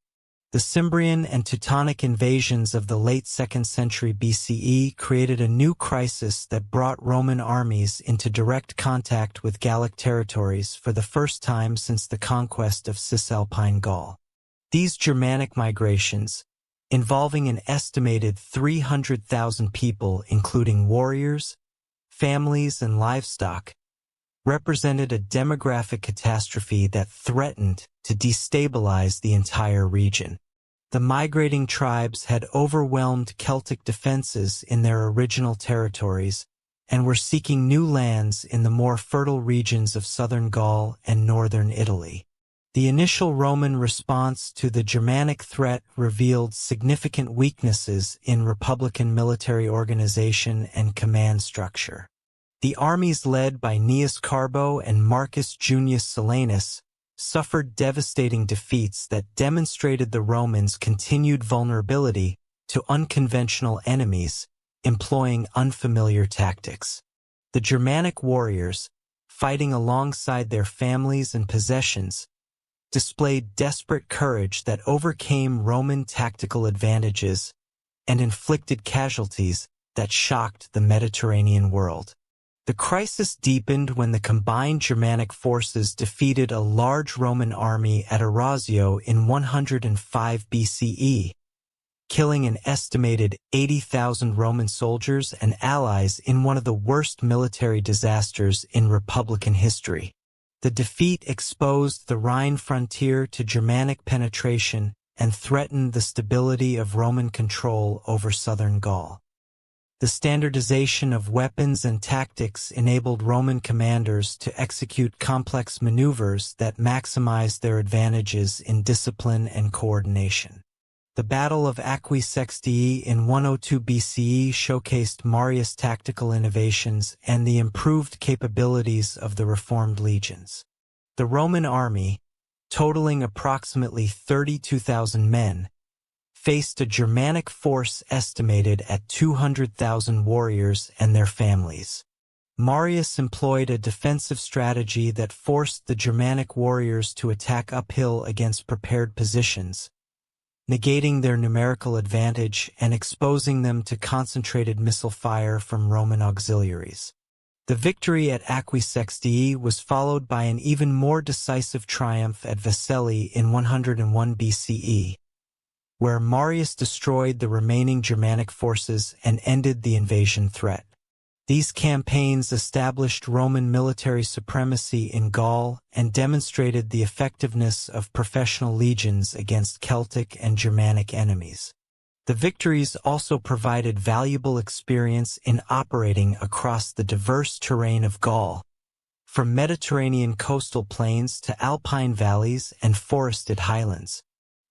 The Cimbrian and Teutonic invasions of the late 2nd century BCE created a new crisis that brought Roman armies into direct contact with Gallic territories for the first time since the conquest of Cisalpine Gaul. These Germanic migrations, involving an estimated 300,000 people including warriors, families, and livestock, represented a demographic catastrophe that threatened to destabilize the entire region. The migrating tribes had overwhelmed Celtic defenses in their original territories and were seeking new lands in the more fertile regions of southern Gaul and northern Italy. The initial Roman response to the Germanic threat revealed significant weaknesses in republican military organization and command structure. The armies led by Gnaeus Carbo and Marcus Junius Silanus suffered devastating defeats that demonstrated the Romans' continued vulnerability to unconventional enemies, employing unfamiliar tactics. The Germanic warriors, fighting alongside their families and possessions, displayed desperate courage that overcame Roman tactical advantages and inflicted casualties that shocked the Mediterranean world. The crisis deepened when the combined Germanic forces defeated a large Roman army at Orazio in 105 BCE, killing an estimated 80,000 Roman soldiers and allies in one of the worst military disasters in Republican history. The defeat exposed the Rhine frontier to Germanic penetration and threatened the stability of Roman control over southern Gaul. The standardization of weapons and tactics enabled Roman commanders to execute complex maneuvers that maximized their advantages in discipline and coordination. The Battle of Aquae Sextii in 102 BCE showcased Marius' tactical innovations and the improved capabilities of the reformed legions. The Roman army, totaling approximately 32,000 men, faced a Germanic force estimated at 200,000 warriors and their families. Marius employed a defensive strategy that forced the Germanic warriors to attack uphill against prepared positions, negating their numerical advantage and exposing them to concentrated missile fire from Roman auxiliaries. The victory at Aquae Sextii was followed by an even more decisive triumph at Vercelli in 101 BCE, where Marius destroyed the remaining Germanic forces and ended the invasion threat. These campaigns established Roman military supremacy in Gaul and demonstrated the effectiveness of professional legions against Celtic and Germanic enemies. The victories also provided valuable experience in operating across the diverse terrain of Gaul, from Mediterranean coastal plains to alpine valleys and forested highlands.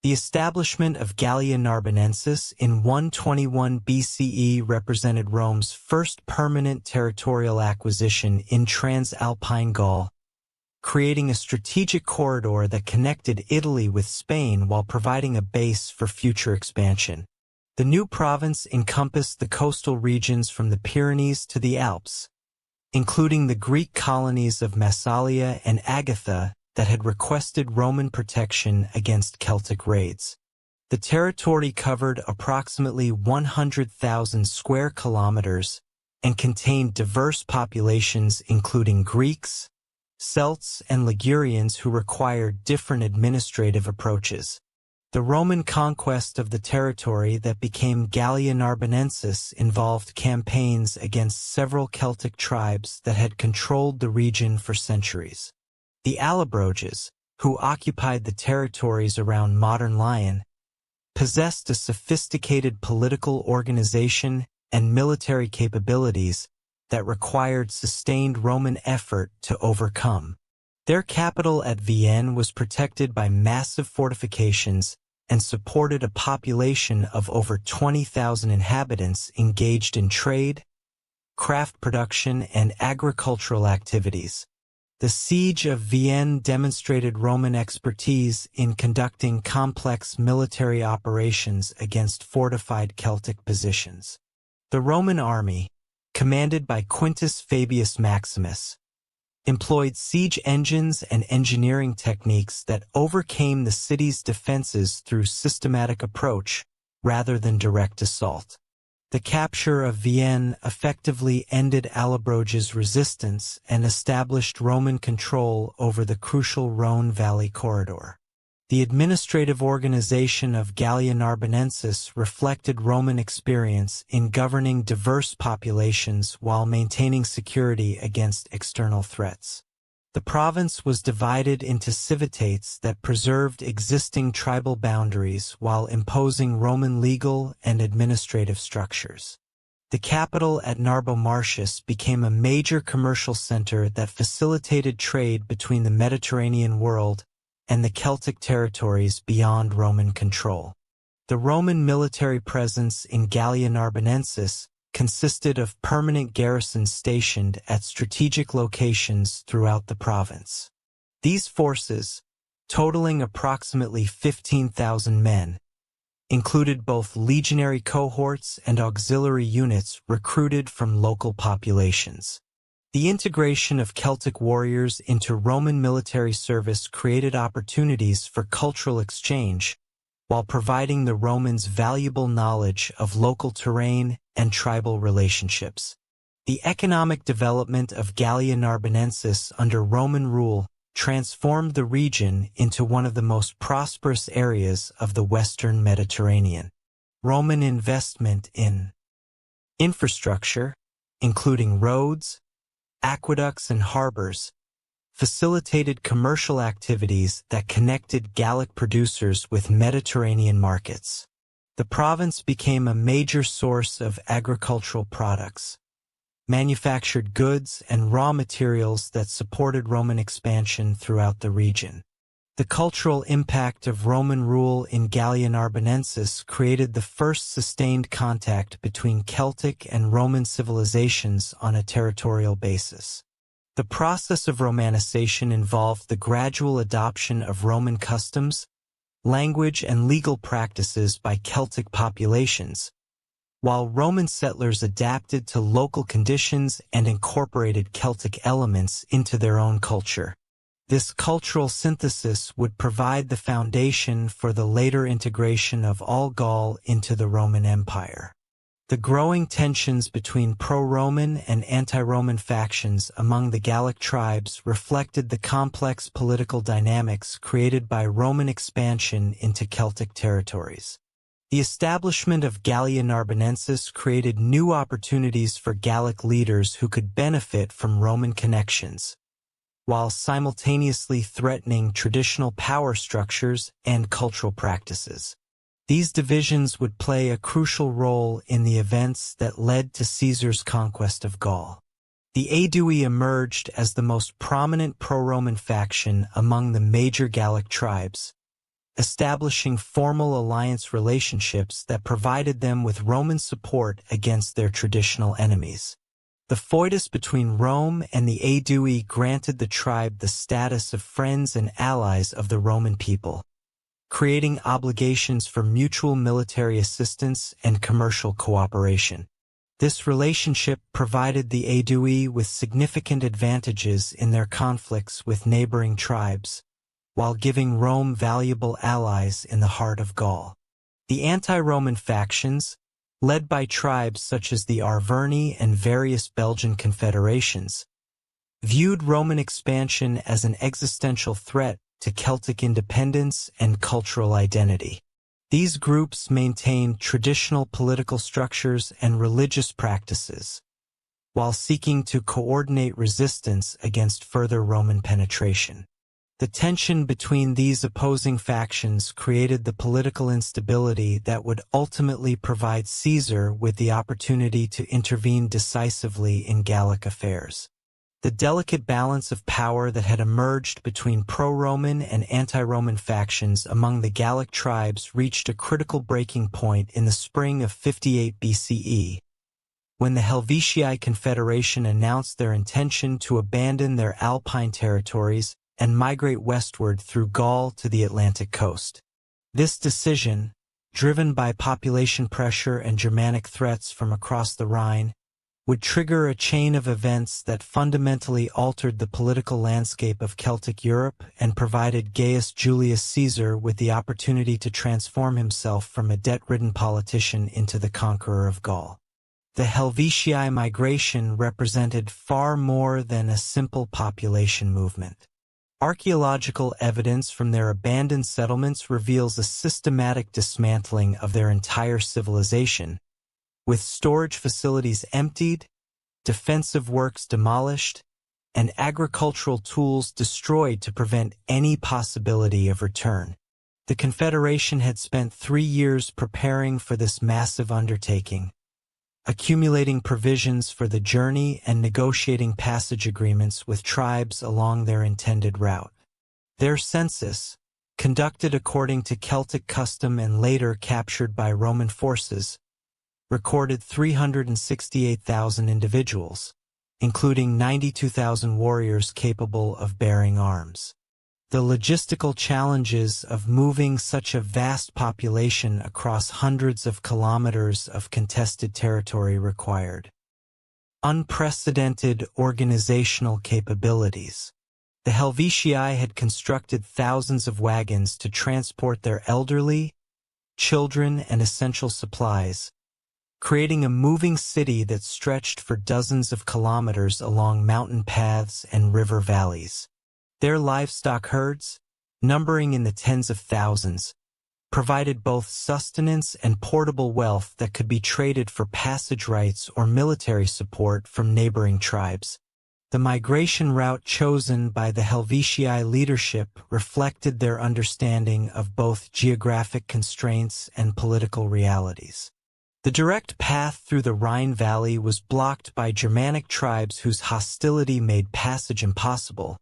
The establishment of Gallia Narbonensis in 121 BCE represented Rome's first permanent territorial acquisition in Transalpine Gaul, creating a strategic corridor that connected Italy with Spain while providing a base for future expansion. The new province encompassed the coastal regions from the Pyrenees to the Alps, including the Greek colonies of Massalia and Agatha that had requested Roman protection against Celtic raids. The territory covered approximately 100,000 square kilometers and contained diverse populations including Greeks, Celts, and Ligurians who required different administrative approaches. The Roman conquest of the territory that became Gallia Narbonensis involved campaigns against several Celtic tribes that had controlled the region for centuries. The Allobroges, who occupied the territories around modern Lyon, possessed a sophisticated political organization and military capabilities that required sustained Roman effort to overcome. Their capital at Vienne was protected by massive fortifications and supported a population of over 20,000 inhabitants engaged in trade, craft production, and agricultural activities. The siege of Vienne demonstrated Roman expertise in conducting complex military operations against fortified Celtic positions. The Roman army, commanded by Quintus Fabius Maximus, employed siege engines and engineering techniques that overcame the city's defenses through systematic approach rather than direct assault. The capture of Vienne effectively ended Allobroge's resistance and established Roman control over the crucial Rhone Valley corridor. The administrative organization of Gallia Narbonensis reflected Roman experience in governing diverse populations while maintaining security against external threats. The province was divided into civitates that preserved existing tribal boundaries while imposing Roman legal and administrative structures. The capital at Narbomartius became a major commercial center that facilitated trade between the Mediterranean world and the Celtic territories beyond Roman control. The Roman military presence in Gallia Narbonensis consisted of permanent garrisons stationed at strategic locations throughout the province. These forces, totaling approximately 15,000 men, included both legionary cohorts and auxiliary units recruited from local populations. The integration of Celtic warriors into Roman military service created opportunities for cultural exchange, while providing the Romans valuable knowledge of local terrain and tribal relationships. The economic development of Gallia Narbonensis under Roman rule transformed the region into one of the most prosperous areas of the Western Mediterranean. Roman investment in infrastructure, including roads, aqueducts, and harbors, facilitated commercial activities that connected Gallic producers with Mediterranean markets. The province became a major source of agricultural products, manufactured goods, and raw materials that supported Roman expansion throughout the region. The cultural impact of Roman rule in Gallia Narbonensis created the first sustained contact between Celtic and Roman civilizations on a territorial basis. The process of Romanization involved the gradual adoption of Roman customs, language, and legal practices by Celtic populations, while Roman settlers adapted to local conditions and incorporated Celtic elements into their own culture. This cultural synthesis would provide the foundation for the later integration of all Gaul into the Roman Empire. The growing tensions between pro-Roman and anti-Roman factions among the Gallic tribes reflected the complex political dynamics created by Roman expansion into Celtic territories. The establishment of Gallia Narbonensis created new opportunities for Gallic leaders who could benefit from Roman connections, while simultaneously threatening traditional power structures and cultural practices. These divisions would play a crucial role in the events that led to Caesar's conquest of Gaul. The Aedui emerged as the most prominent pro-Roman faction among the major Gallic tribes, establishing formal alliance relationships that provided them with Roman support against their traditional enemies. The foedus between Rome and the Aedui granted the tribe the status of friends and allies of the Roman people, creating obligations for mutual military assistance and commercial cooperation. This relationship provided the Aedui with significant advantages in their conflicts with neighboring tribes, while giving Rome valuable allies in the heart of Gaul. The anti-Roman factions, led by tribes such as the Arverni and various Belgian confederations, viewed Roman expansion as an existential threat to Celtic independence and cultural identity. These groups maintained traditional political structures and religious practices, while seeking to coordinate resistance against further Roman penetration. The tension between these opposing factions created the political instability that would ultimately provide Caesar with the opportunity to intervene decisively in Gallic affairs. The delicate balance of power that had emerged between pro-Roman and anti-Roman factions among the Gallic tribes reached a critical breaking point in the spring of 58 BCE, when the Helvetii Confederation announced their intention to abandon their Alpine territories and migrate westward through Gaul to the Atlantic coast. This decision, driven by population pressure and Germanic threats from across the Rhine, would trigger a chain of events that fundamentally altered the political landscape of Celtic Europe and provided Gaius Julius Caesar with the opportunity to transform himself from a debt-ridden politician into the conqueror of Gaul. The Helvetii migration represented far more than a simple population movement. Archaeological evidence from their abandoned settlements reveals a systematic dismantling of their entire civilization, with storage facilities emptied, defensive works demolished, and agricultural tools destroyed to prevent any possibility of return. The Confederation had spent 3 years preparing for this massive undertaking, accumulating provisions for the journey and negotiating passage agreements with tribes along their intended route. Their census, conducted according to Celtic custom and later captured by Roman forces, recorded 368,000 individuals, including 92,000 warriors capable of bearing arms. The logistical challenges of moving such a vast population across hundreds of kilometers of contested territory required unprecedented organizational capabilities. The Helvetii had constructed thousands of wagons to transport their elderly, children, and essential supplies, creating a moving city that stretched for dozens of kilometers along mountain paths and river valleys. Their livestock herds, numbering in the tens of thousands, provided both sustenance and portable wealth that could be traded for passage rights or military support from neighboring tribes. The migration route chosen by the Helvetii leadership reflected their understanding of both geographic constraints and political realities. The direct path through the Rhine Valley was blocked by Germanic tribes whose hostility made passage impossible,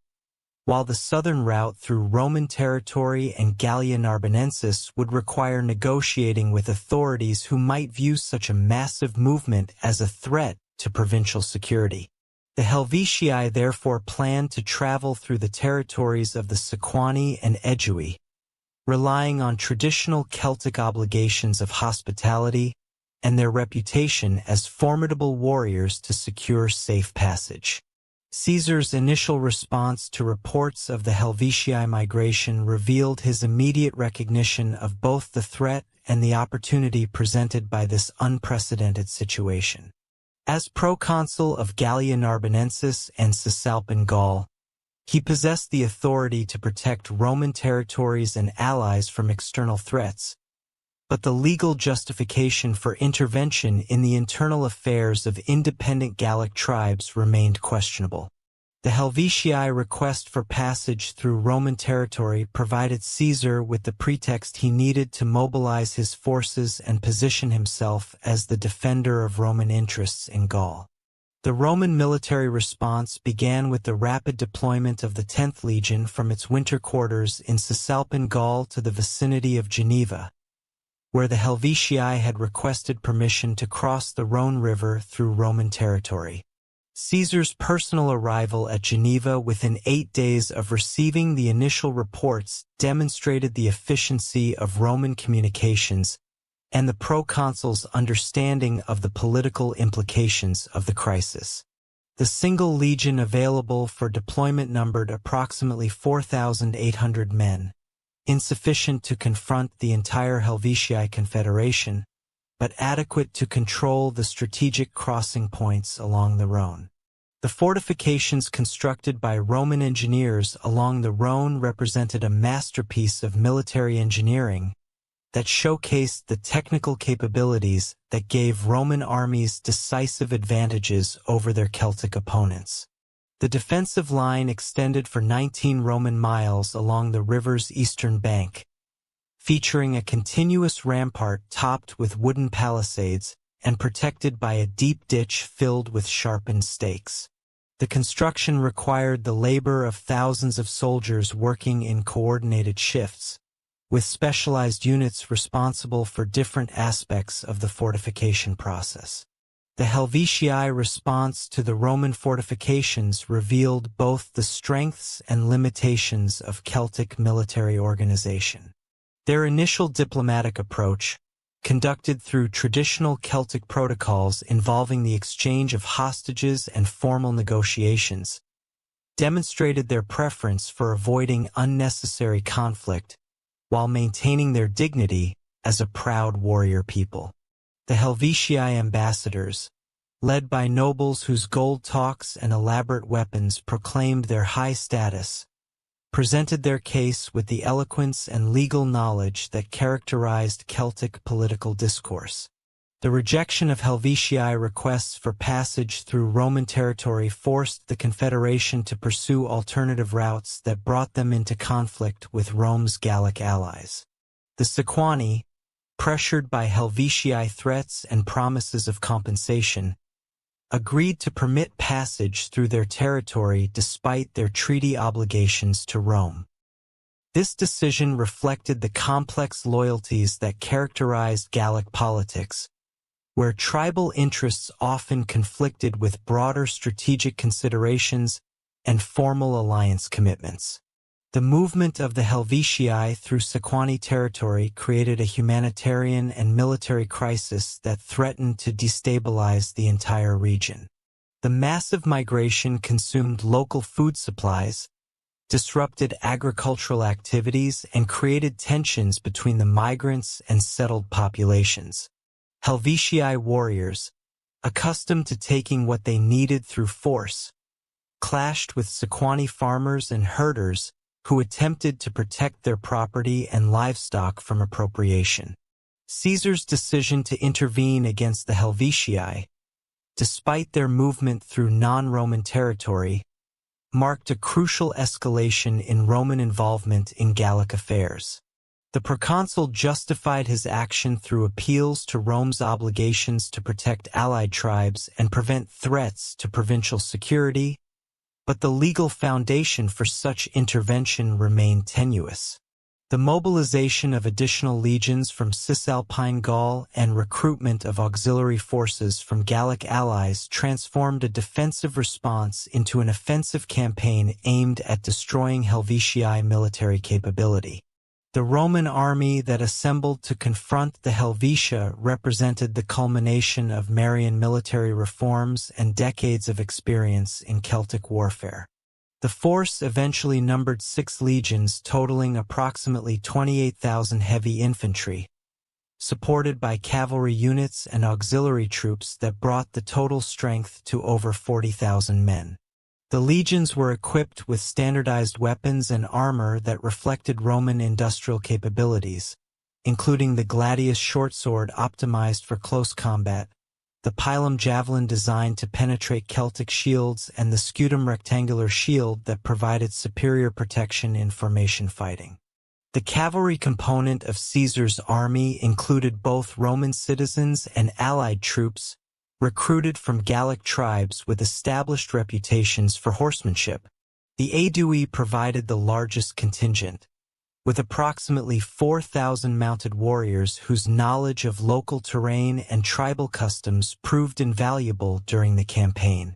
while the southern route through Roman territory and Gallia Narbonensis would require negotiating with authorities who might view such a massive movement as a threat to provincial security. The Helvetii therefore planned to travel through the territories of the Sequani and Aedui, relying on traditional Celtic obligations of hospitality, and their reputation as formidable warriors to secure safe passage. Caesar's initial response to reports of the Helvetii migration revealed his immediate recognition of both the threat and the opportunity presented by this unprecedented situation. As proconsul of Gallia Narbonensis and Cisalpine Gaul, he possessed the authority to protect Roman territories and allies from external threats, but the legal justification for intervention in the internal affairs of independent Gallic tribes remained questionable. The Helvetii request for passage through Roman territory provided Caesar with the pretext he needed to mobilize his forces and position himself as the defender of Roman interests in Gaul. The Roman military response began with the rapid deployment of the 10th Legion from its winter quarters in Cisalpine Gaul to the vicinity of Geneva, where the Helvetii had requested permission to cross the Rhone River through Roman territory. Caesar's personal arrival at Geneva within 8 days of receiving the initial reports demonstrated the efficiency of Roman communications and the proconsul's understanding of the political implications of the crisis. The single legion available for deployment numbered approximately 4,800 men, insufficient to confront the entire Helvetii Confederation, but adequate to control the strategic crossing points along the Rhone. The fortifications constructed by Roman engineers along the Rhone represented a masterpiece of military engineering that showcased the technical capabilities that gave Roman armies decisive advantages over their Celtic opponents. The defensive line extended for 19 Roman miles along the river's eastern bank, featuring a continuous rampart topped with wooden palisades and protected by a deep ditch filled with sharpened stakes. The construction required the labor of thousands of soldiers working in coordinated shifts, with specialized units responsible for different aspects of the fortification process. The Helvetii response to the Roman fortifications revealed both the strengths and limitations of Celtic military organization. Their initial diplomatic approach, conducted through traditional Celtic protocols involving the exchange of hostages and formal negotiations, demonstrated their preference for avoiding unnecessary conflict while maintaining their dignity as a proud warrior people. The Helvetii ambassadors, led by nobles whose gold talks and elaborate weapons proclaimed their high status, presented their case with the eloquence and legal knowledge that characterized Celtic political discourse. The rejection of Helvetii requests for passage through Roman territory forced the Confederation to pursue alternative routes that brought them into conflict with Rome's Gallic allies. The Sequani, pressured by Helvetii threats and promises of compensation, agreed to permit passage through their territory despite their treaty obligations to Rome. This decision reflected the complex loyalties that characterized Gallic politics, where tribal interests often conflicted with broader strategic considerations and formal alliance commitments. The movement of the Helvetii through Sequani territory created a humanitarian and military crisis that threatened to destabilize the entire region. The massive migration consumed local food supplies, disrupted agricultural activities, and created tensions between the migrants and settled populations. Helvetii warriors, accustomed to taking what they needed through force, clashed with Sequani farmers and herders who attempted to protect their property and livestock from appropriation. Caesar's decision to intervene against the Helvetii, despite their movement through non-Roman territory, marked a crucial escalation in Roman involvement in Gallic affairs. The proconsul justified his action through appeals to Rome's obligations to protect allied tribes and prevent threats to provincial security, but the legal foundation for such intervention remained tenuous. The mobilization of additional legions from Cisalpine Gaul and recruitment of auxiliary forces from Gallic allies transformed a defensive response into an offensive campaign aimed at destroying Helvetii military capability. The Roman army that assembled to confront the Helvetia represented the culmination of Marian military reforms and decades of experience in Celtic warfare. The force eventually numbered 6 legions totaling approximately 28,000 heavy infantry, supported by cavalry units and auxiliary troops that brought the total strength to over 40,000 men. The legions were equipped with standardized weapons and armor that reflected Roman industrial capabilities, including the gladius shortsword optimized for close combat, the pilum javelin designed to penetrate Celtic shields, and the scutum rectangular shield that provided superior protection in formation fighting. The cavalry component of Caesar's army included both Roman citizens and allied troops, recruited from Gallic tribes with established reputations for horsemanship. The Aedui provided the largest contingent, with approximately 4,000 mounted warriors whose knowledge of local terrain and tribal customs proved invaluable during the campaign.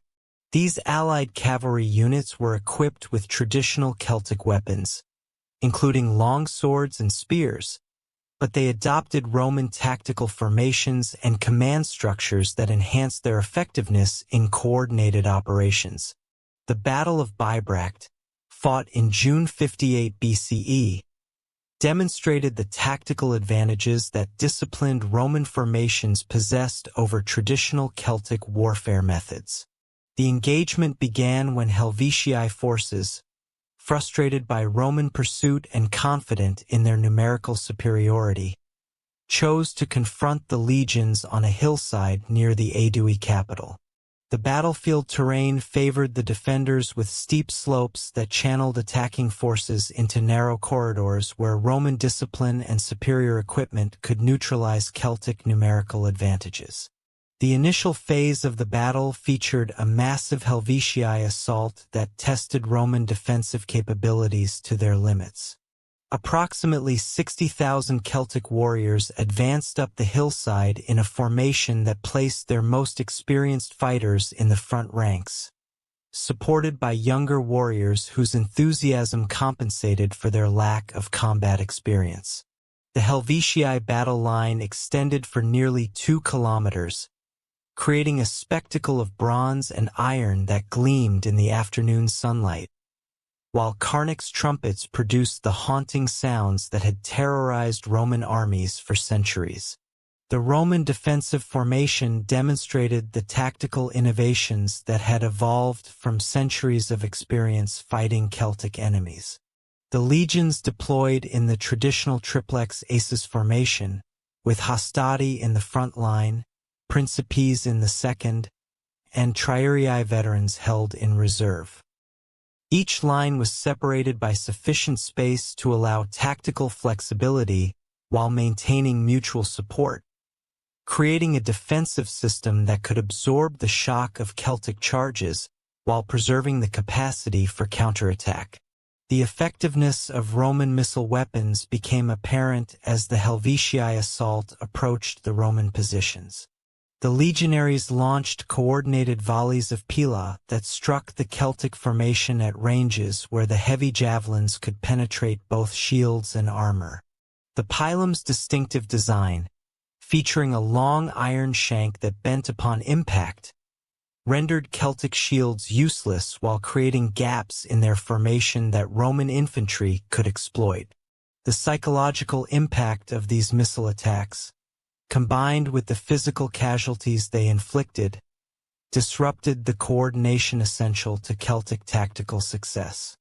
These allied cavalry units were equipped with traditional Celtic weapons, including long swords and spears, but they adopted Roman tactical formations and command structures that enhanced their effectiveness in coordinated operations. The Battle of Bibracte, fought in June 58 BCE, demonstrated the tactical advantages that disciplined Roman formations possessed over traditional Celtic warfare methods. The engagement began when Helvetii forces, frustrated by Roman pursuit and confident in their numerical superiority, chose to confront the legions on a hillside near the Aedui capital. The battlefield terrain favored the defenders with steep slopes that channeled attacking forces into narrow corridors where Roman discipline and superior equipment could neutralize Celtic numerical advantages. The initial phase of the battle featured a massive Helvetii assault that tested Roman defensive capabilities to their limits. Approximately 60,000 Celtic warriors advanced up the hillside in a formation that placed their most experienced fighters in the front ranks, supported by younger warriors whose enthusiasm compensated for their lack of combat experience. The Helvetii battle line extended for nearly 2 kilometers, creating a spectacle of bronze and iron that gleamed in the afternoon sunlight, while Carnacs trumpets produced the haunting sounds that had terrorized Roman armies for centuries. The Roman defensive formation demonstrated the tactical innovations that had evolved from centuries of experience fighting Celtic enemies. The legions deployed in the traditional triplex aces formation, with hostati in the front line, Principes in the second, and Triarii veterans held in reserve. Each line was separated by sufficient space to allow tactical flexibility while maintaining mutual support, creating a defensive system that could absorb the shock of Celtic charges while preserving the capacity for counterattack. The effectiveness of Roman missile weapons became apparent as the Helvetii assault approached the Roman positions. The legionaries launched coordinated volleys of pila that struck the Celtic formation at ranges where the heavy javelins could penetrate both shields and armor. The pilum's distinctive design, featuring a long iron shank that bent upon impact, rendered Celtic shields useless while creating gaps in their formation that Roman infantry could exploit. The psychological impact of these missile attacks, combined with the physical casualties they inflicted, disrupted the coordination essential to Celtic tactical success.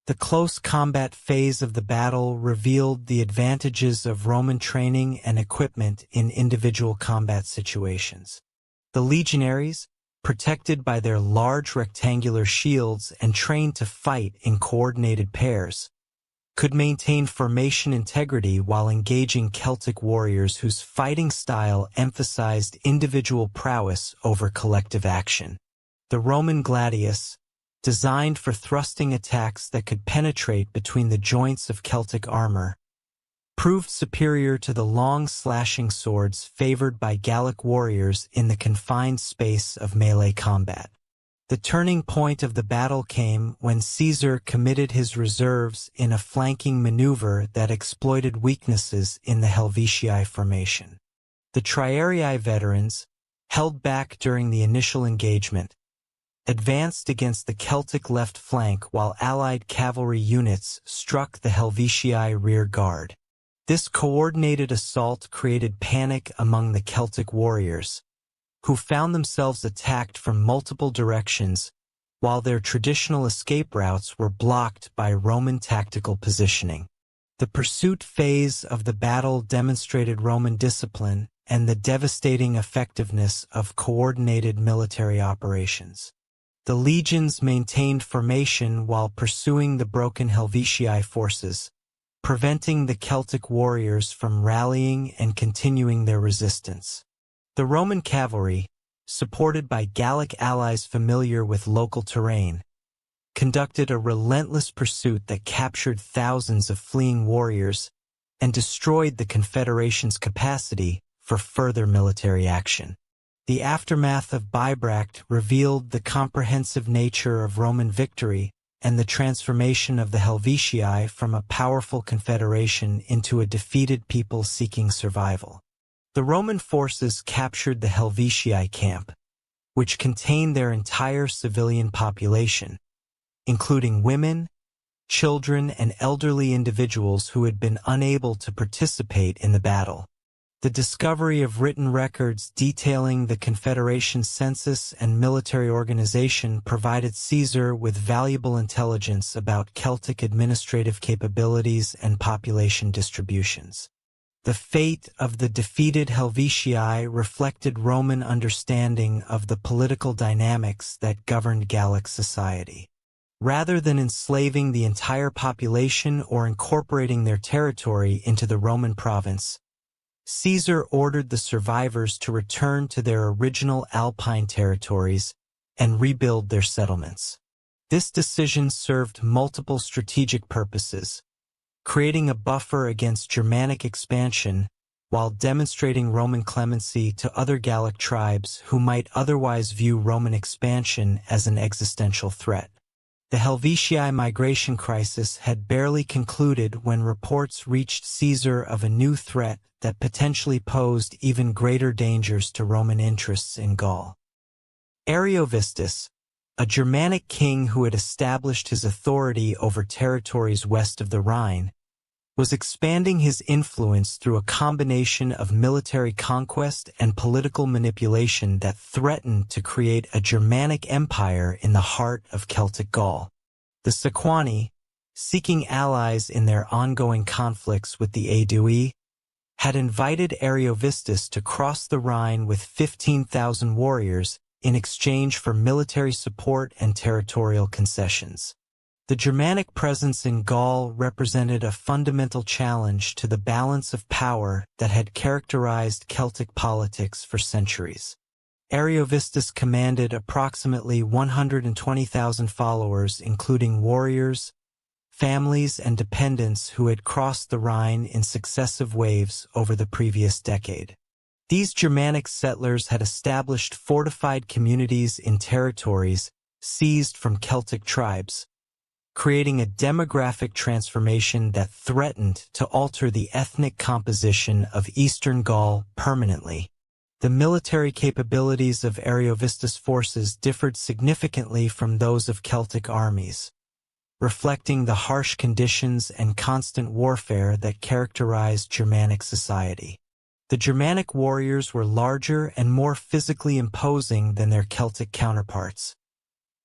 The close combat phase of the battle revealed the advantages of Roman training and equipment in individual combat situations. The legionaries, protected by their large rectangular shields and trained to fight in coordinated pairs, could maintain formation integrity while engaging Celtic warriors whose fighting style emphasized individual prowess over collective action. The Roman gladius, designed for thrusting attacks that could penetrate between the joints of Celtic armor, proved superior to the long slashing swords favored by Gallic warriors in the confined space of melee combat. The turning point of the battle came when Caesar committed his reserves in a flanking maneuver that exploited weaknesses in the Helvetii formation. The Triarii veterans, held back during the initial engagement, advanced against the Celtic left flank while allied cavalry units struck the Helvetii rear guard. This coordinated assault created panic among the Celtic warriors, who found themselves attacked from multiple directions, while their traditional escape routes were blocked by Roman tactical positioning. The pursuit phase of the battle demonstrated Roman discipline and the devastating effectiveness of coordinated military operations. The legions maintained formation while pursuing the broken Helvetii forces, preventing the Celtic warriors from rallying and continuing their resistance. The Roman cavalry, supported by Gallic allies familiar with local terrain, conducted a relentless pursuit that captured thousands of fleeing warriors and destroyed the Confederation's capacity for further military action. The aftermath of Bibracte revealed the comprehensive nature of Roman victory and the transformation of the Helvetii from a powerful confederation into a defeated people seeking survival. The Roman forces captured the Helvetii camp, which contained their entire civilian population, including women, children, and elderly individuals who had been unable to participate in the battle. The discovery of written records detailing the Confederation's census and military organization provided Caesar with valuable intelligence about Celtic administrative capabilities and population distributions. The fate of the defeated Helvetii reflected Roman understanding of the political dynamics that governed Gallic society. Rather than enslaving the entire population or incorporating their territory into the Roman province, Caesar ordered the survivors to return to their original Alpine territories and rebuild their settlements. This decision served multiple strategic purposes, creating a buffer against Germanic expansion while demonstrating Roman clemency to other Gallic tribes who might otherwise view Roman expansion as an existential threat. The Helvetii migration crisis had barely concluded when reports reached Caesar of a new threat that potentially posed even greater dangers to Roman interests in Gaul. Ariovistus, a Germanic king who had established his authority over territories west of the Rhine, was expanding his influence through a combination of military conquest and political manipulation that threatened to create a Germanic empire in the heart of Celtic Gaul. The Sequani, seeking allies in their ongoing conflicts with the Aedui, had invited Ariovistus to cross the Rhine with 15,000 warriors in exchange for military support and territorial concessions. The Germanic presence in Gaul represented a fundamental challenge to the balance of power that had characterized Celtic politics for centuries. Ariovistus commanded approximately 120,000 followers, including warriors, families, and dependents who had crossed the Rhine in successive waves over the previous decade. These Germanic settlers had established fortified communities in territories seized from Celtic tribes, creating a demographic transformation that threatened to alter the ethnic composition of Eastern Gaul permanently. The military capabilities of Ariovistus' forces differed significantly from those of Celtic armies, reflecting the harsh conditions and constant warfare that characterized Germanic society. The Germanic warriors were larger and more physically imposing than their Celtic counterparts,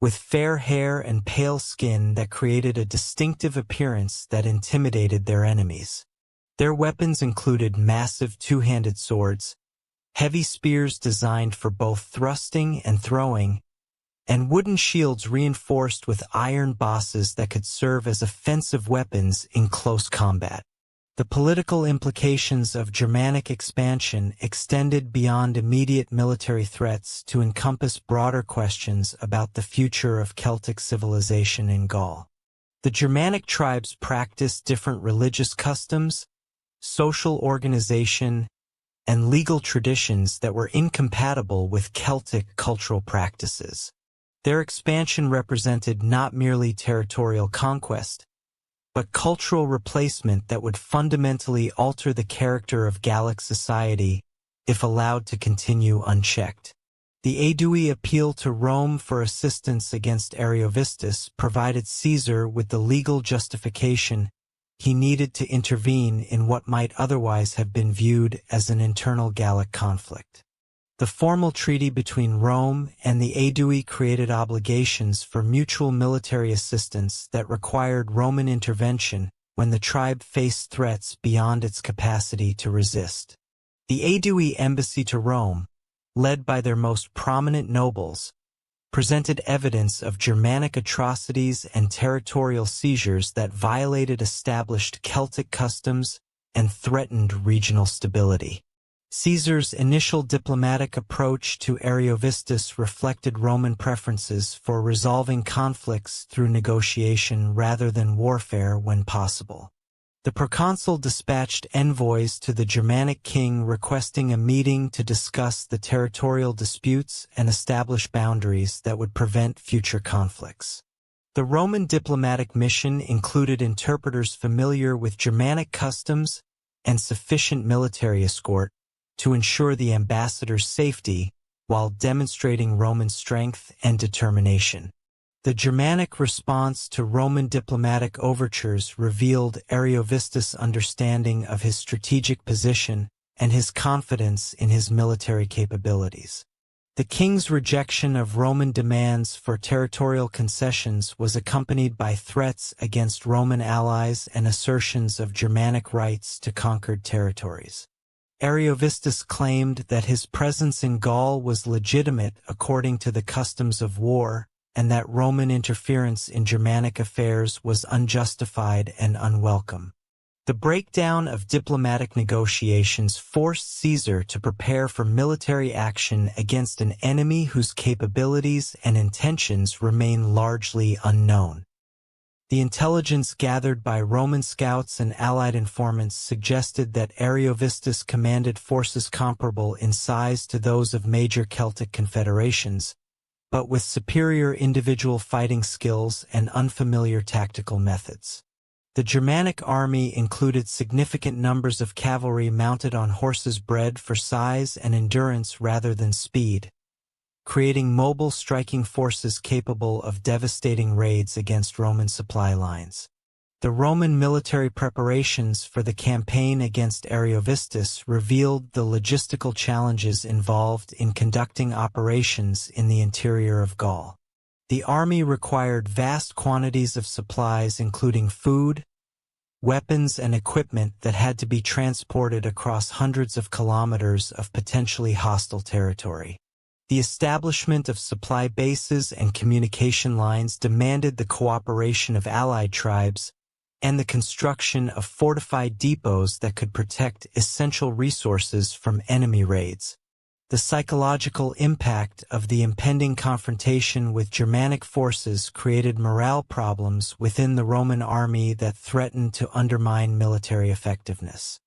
with fair hair and pale skin that created a distinctive appearance that intimidated their enemies. Their weapons included massive two-handed swords, heavy spears designed for both thrusting and throwing, and wooden shields reinforced with iron bosses that could serve as offensive weapons in close combat. The political implications of Germanic expansion extended beyond immediate military threats to encompass broader questions about the future of Celtic civilization in Gaul. The Germanic tribes practiced different religious customs, social organization, and legal traditions that were incompatible with Celtic cultural practices. Their expansion represented not merely territorial conquest, but cultural replacement that would fundamentally alter the character of Gallic society if allowed to continue unchecked. The Aedui appeal to Rome for assistance against Ariovistus provided Caesar with the legal justification he needed to intervene in what might otherwise have been viewed as an internal Gallic conflict. The formal treaty between Rome and the Aedui created obligations for mutual military assistance that required Roman intervention when the tribe faced threats beyond its capacity to resist. The Aedui embassy to Rome, led by their most prominent nobles, presented evidence of Germanic atrocities and territorial seizures that violated established Celtic customs and threatened regional stability. Caesar's initial diplomatic approach to Ariovistus reflected Roman preferences for resolving conflicts through negotiation rather than warfare when possible. The proconsul dispatched envoys to the Germanic king requesting a meeting to discuss the territorial disputes and establish boundaries that would prevent future conflicts. The Roman diplomatic mission included interpreters familiar with Germanic customs and sufficient military escort to ensure the ambassador's safety while demonstrating Roman strength and determination. The Germanic response to Roman diplomatic overtures revealed Ariovistus' understanding of his strategic position and his confidence in his military capabilities. The king's rejection of Roman demands for territorial concessions was accompanied by threats against Roman allies and assertions of Germanic rights to conquered territories. Ariovistus claimed that his presence in Gaul was legitimate according to the customs of war, and that Roman interference in Germanic affairs was unjustified and unwelcome. The breakdown of diplomatic negotiations forced Caesar to prepare for military action against an enemy whose capabilities and intentions remain largely unknown. The intelligence gathered by Roman scouts and allied informants suggested that Ariovistus commanded forces comparable in size to those of major Celtic confederations, but with superior individual fighting skills and unfamiliar tactical methods. The Germanic army included significant numbers of cavalry mounted on horses bred for size and endurance rather than speed, creating mobile striking forces capable of devastating raids against Roman supply lines. The Roman military preparations for the campaign against Ariovistus revealed the logistical challenges involved in conducting operations in the interior of Gaul. The army required vast quantities of supplies including food, weapons, and equipment that had to be transported across hundreds of kilometers of potentially hostile territory. The establishment of supply bases and communication lines demanded the cooperation of allied tribes and the construction of fortified depots that could protect essential resources from enemy raids. The psychological impact of the impending confrontation with Germanic forces created morale problems within the Roman army that threatened to undermine military effectiveness.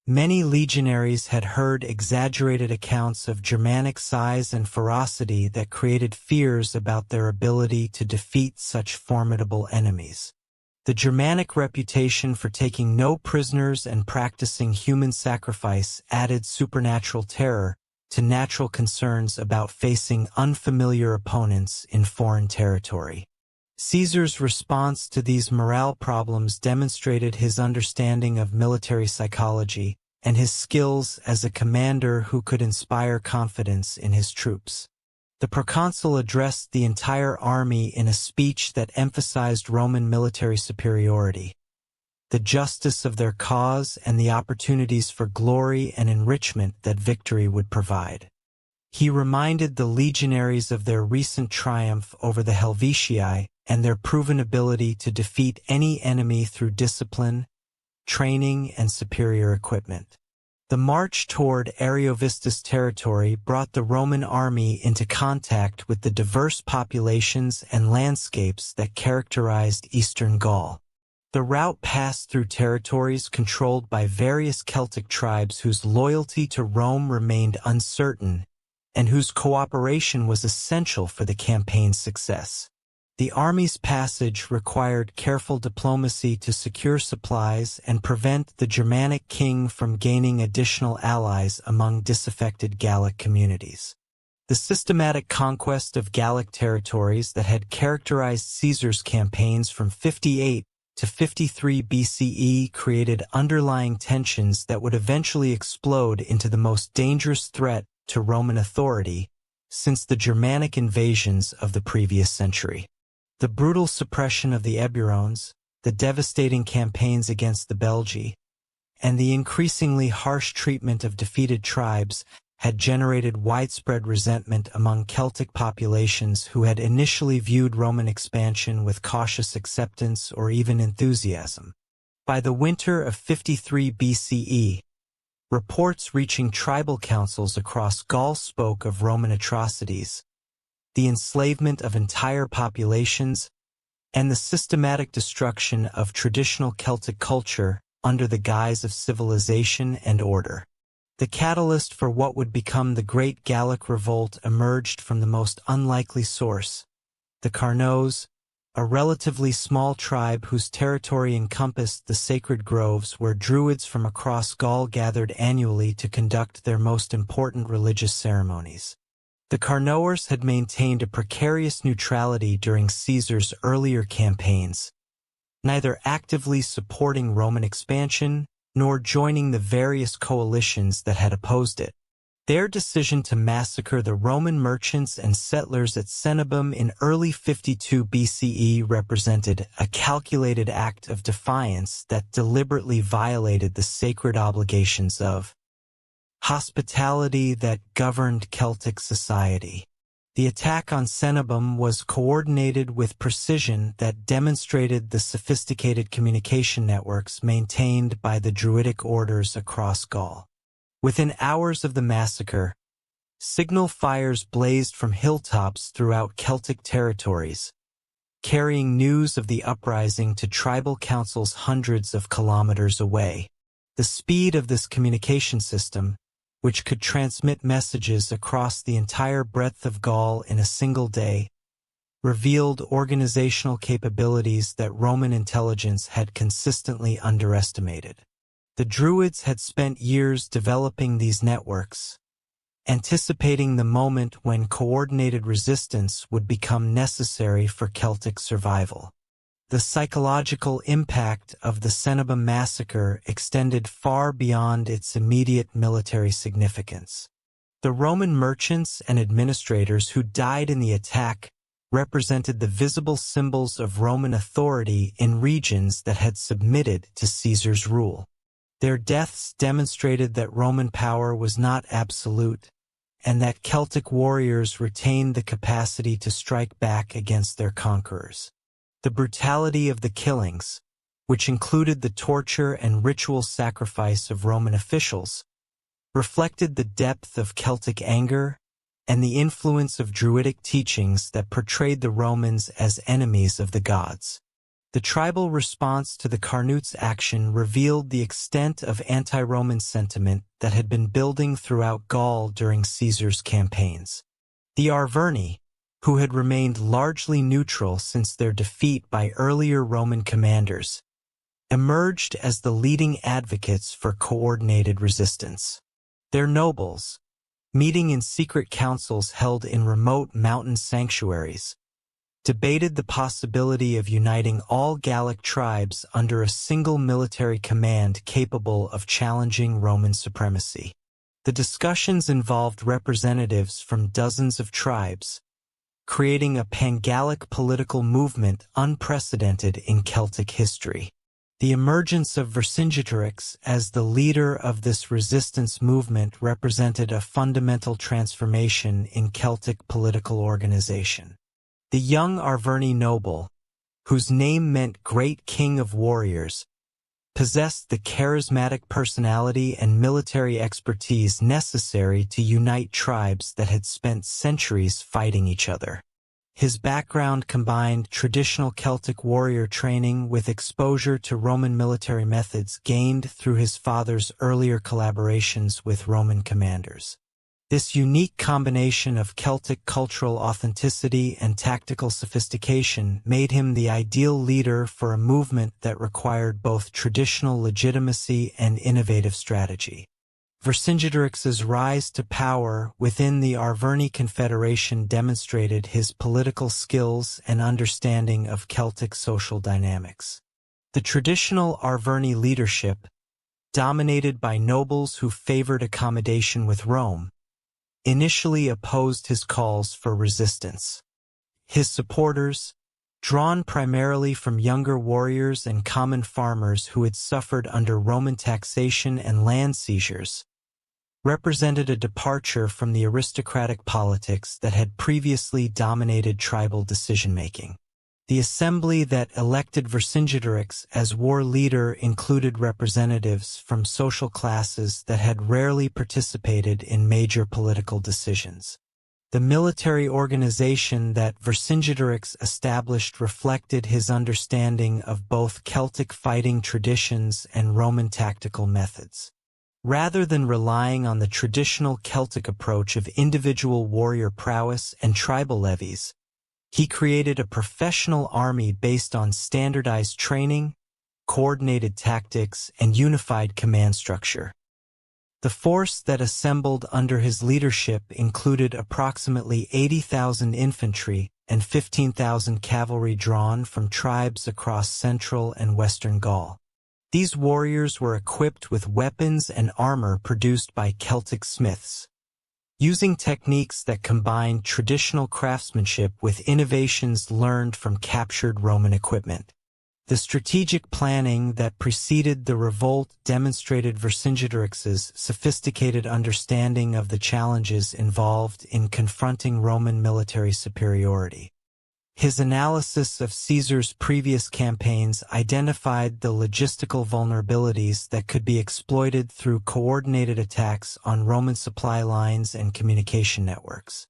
Many legionaries had heard exaggerated accounts of Germanic size and ferocity that created fears about their ability to defeat such formidable enemies. The Germanic reputation for taking no prisoners and practicing human sacrifice added supernatural terror to natural concerns about facing unfamiliar opponents in foreign territory. Caesar's response to these morale problems demonstrated his understanding of military psychology and his skills as a commander who could inspire confidence in his troops. The proconsul addressed the entire army in a speech that emphasized Roman military superiority, the justice of their cause, and the opportunities for glory and enrichment that victory would provide. He reminded the legionaries of their recent triumph over the Helvetii and their proven ability to defeat any enemy through discipline, training, and superior equipment. The march toward Ariovistus territory brought the Roman army into contact with the diverse populations and landscapes that characterized eastern Gaul. The route passed through territories controlled by various Celtic tribes whose loyalty to Rome remained uncertain, and whose cooperation was essential for the campaign's success. The army's passage required careful diplomacy to secure supplies and prevent the Germanic king from gaining additional allies among disaffected Gallic communities. The systematic conquest of Gallic territories that had characterized Caesar's campaigns from 58 to 53 BCE created underlying tensions that would eventually explode into the most dangerous threat to Roman authority since the Germanic invasions of the previous century. The brutal suppression of the Eburones, the devastating campaigns against the Belgae, and the increasingly harsh treatment of defeated tribes had generated widespread resentment among Celtic populations who had initially viewed Roman expansion with cautious acceptance or even enthusiasm. By the winter of 53 BCE, reports reaching tribal councils across Gaul spoke of Roman atrocities, the enslavement of entire populations, and the systematic destruction of traditional Celtic culture under the guise of civilization and order. The catalyst for what would become the Great Gallic Revolt emerged from the most unlikely source, the Carnaux, a relatively small tribe whose territory encompassed the sacred groves where Druids from across Gaul gathered annually to conduct their most important religious ceremonies. The Carnauers had maintained a precarious neutrality during Caesar's earlier campaigns, neither actively supporting Roman expansion nor joining the various coalitions that had opposed it. Their decision to massacre the Roman merchants and settlers at Cenabum in early 52 BCE represented a calculated act of defiance that deliberately violated the sacred obligations of hospitality that governed Celtic society. The attack on Cenabum was coordinated with precision that demonstrated the sophisticated communication networks maintained by the Druidic orders across Gaul. Within hours of the massacre, signal fires blazed from hilltops throughout Celtic territories, carrying news of the uprising to tribal councils hundreds of kilometers away. The speed of this communication system, which could transmit messages across the entire breadth of Gaul in a single day, revealed organizational capabilities that Roman intelligence had consistently underestimated. The Druids had spent years developing these networks, anticipating the moment when coordinated resistance would become necessary for Celtic survival. The psychological impact of the Cenabum massacre extended far beyond its immediate military significance. The Roman merchants and administrators who died in the attack represented the visible symbols of Roman authority in regions that had submitted to Caesar's rule. Their deaths demonstrated that Roman power was not absolute, and that Celtic warriors retained the capacity to strike back against their conquerors. The brutality of the killings, which included the torture and ritual sacrifice of Roman officials, reflected the depth of Celtic anger and the influence of Druidic teachings that portrayed the Romans as enemies of the gods. The tribal response to the Carnutes action revealed the extent of anti-Roman sentiment that had been building throughout Gaul during Caesar's campaigns. The Arverni, who had remained largely neutral since their defeat by earlier Roman commanders, emerged as the leading advocates for coordinated resistance. Their nobles, meeting in secret councils held in remote mountain sanctuaries, debated the possibility of uniting all Gallic tribes under a single military command capable of challenging Roman supremacy. The discussions involved representatives from dozens of tribes, creating a pan-Gallic political movement unprecedented in Celtic history. The emergence of Vercingetorix as the leader of this resistance movement represented a fundamental transformation in Celtic political organization. The young Arverni noble, whose name meant Great King of Warriors, possessed the charismatic personality and military expertise necessary to unite tribes that had spent centuries fighting each other. His background combined traditional Celtic warrior training with exposure to Roman military methods gained through his father's earlier collaborations with Roman commanders. This unique combination of Celtic cultural authenticity and tactical sophistication made him the ideal leader for a movement that required both traditional legitimacy and innovative strategy. Vercingetorix's rise to power within the Arverni Confederation demonstrated his political skills and understanding of Celtic social dynamics. The traditional Arverni leadership, dominated by nobles who favored accommodation with Rome, initially opposed his calls for resistance. His supporters, drawn primarily from younger warriors and common farmers who had suffered under Roman taxation and land seizures, represented a departure from the aristocratic politics that had previously dominated tribal decision-making. The assembly that elected Vercingetorix as war leader included representatives from social classes that had rarely participated in major political decisions. The military organization that Vercingetorix established reflected his understanding of both Celtic fighting traditions and Roman tactical methods. Rather than relying on the traditional Celtic approach of individual warrior prowess and tribal levies, he created a professional army based on standardized training, coordinated tactics, and unified command structure. The force that assembled under his leadership included approximately 80,000 infantry and 15,000 cavalry drawn from tribes across central and western Gaul. These warriors were equipped with weapons and armor produced by Celtic smiths, using techniques that combined traditional craftsmanship with innovations learned from captured Roman equipment. The strategic planning that preceded the revolt demonstrated Vercingetorix's sophisticated understanding of the challenges involved in confronting Roman military superiority. His analysis of Caesar's previous campaigns identified the logistical vulnerabilities that could be exploited through coordinated attacks on Roman supply lines and communication networks.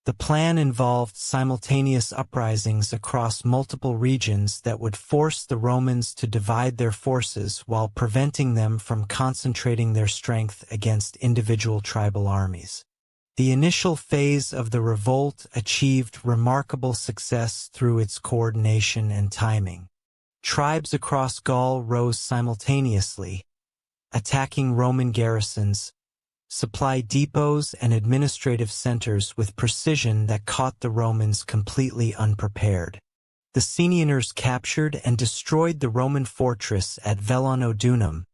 The plan involved simultaneous uprisings across multiple regions that would force the Romans to divide their forces while preventing them from concentrating their strength against individual tribal armies. The initial phase of the revolt achieved remarkable success through its coordination and timing. Tribes across Gaul rose simultaneously, attacking Roman garrisons, supply depots, and administrative centers with precision that caught the Romans completely unprepared. The Senianers captured and destroyed the Roman fortress at Velonodunum,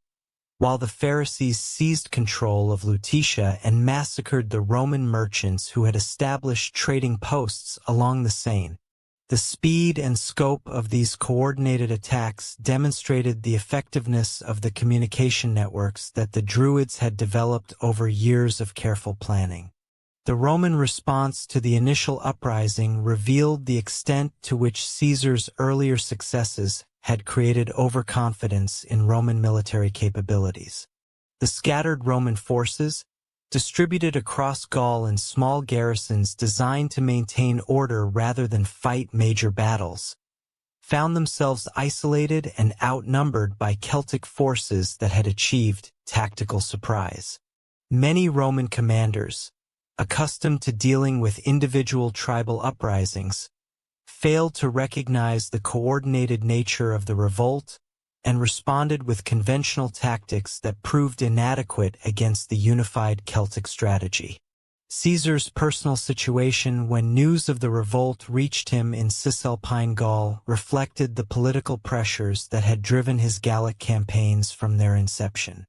while the Pharisees seized control of Lutetia and massacred the Roman merchants who had established trading posts along the Seine. The speed and scope of these coordinated attacks demonstrated the effectiveness of the communication networks that the Druids had developed over years of careful planning. The Roman response to the initial uprising revealed the extent to which Caesar's earlier successes had created overconfidence in Roman military capabilities. The scattered Roman forces, distributed across Gaul in small garrisons designed to maintain order rather than fight major battles, found themselves isolated and outnumbered by Celtic forces that had achieved tactical surprise. Many Roman commanders, accustomed to dealing with individual tribal uprisings, failed to recognize the coordinated nature of the revolt and responded with conventional tactics that proved inadequate against the unified Celtic strategy. Caesar's personal situation when news of the revolt reached him in Cisalpine Gaul reflected the political pressures that had driven his Gallic campaigns from their inception.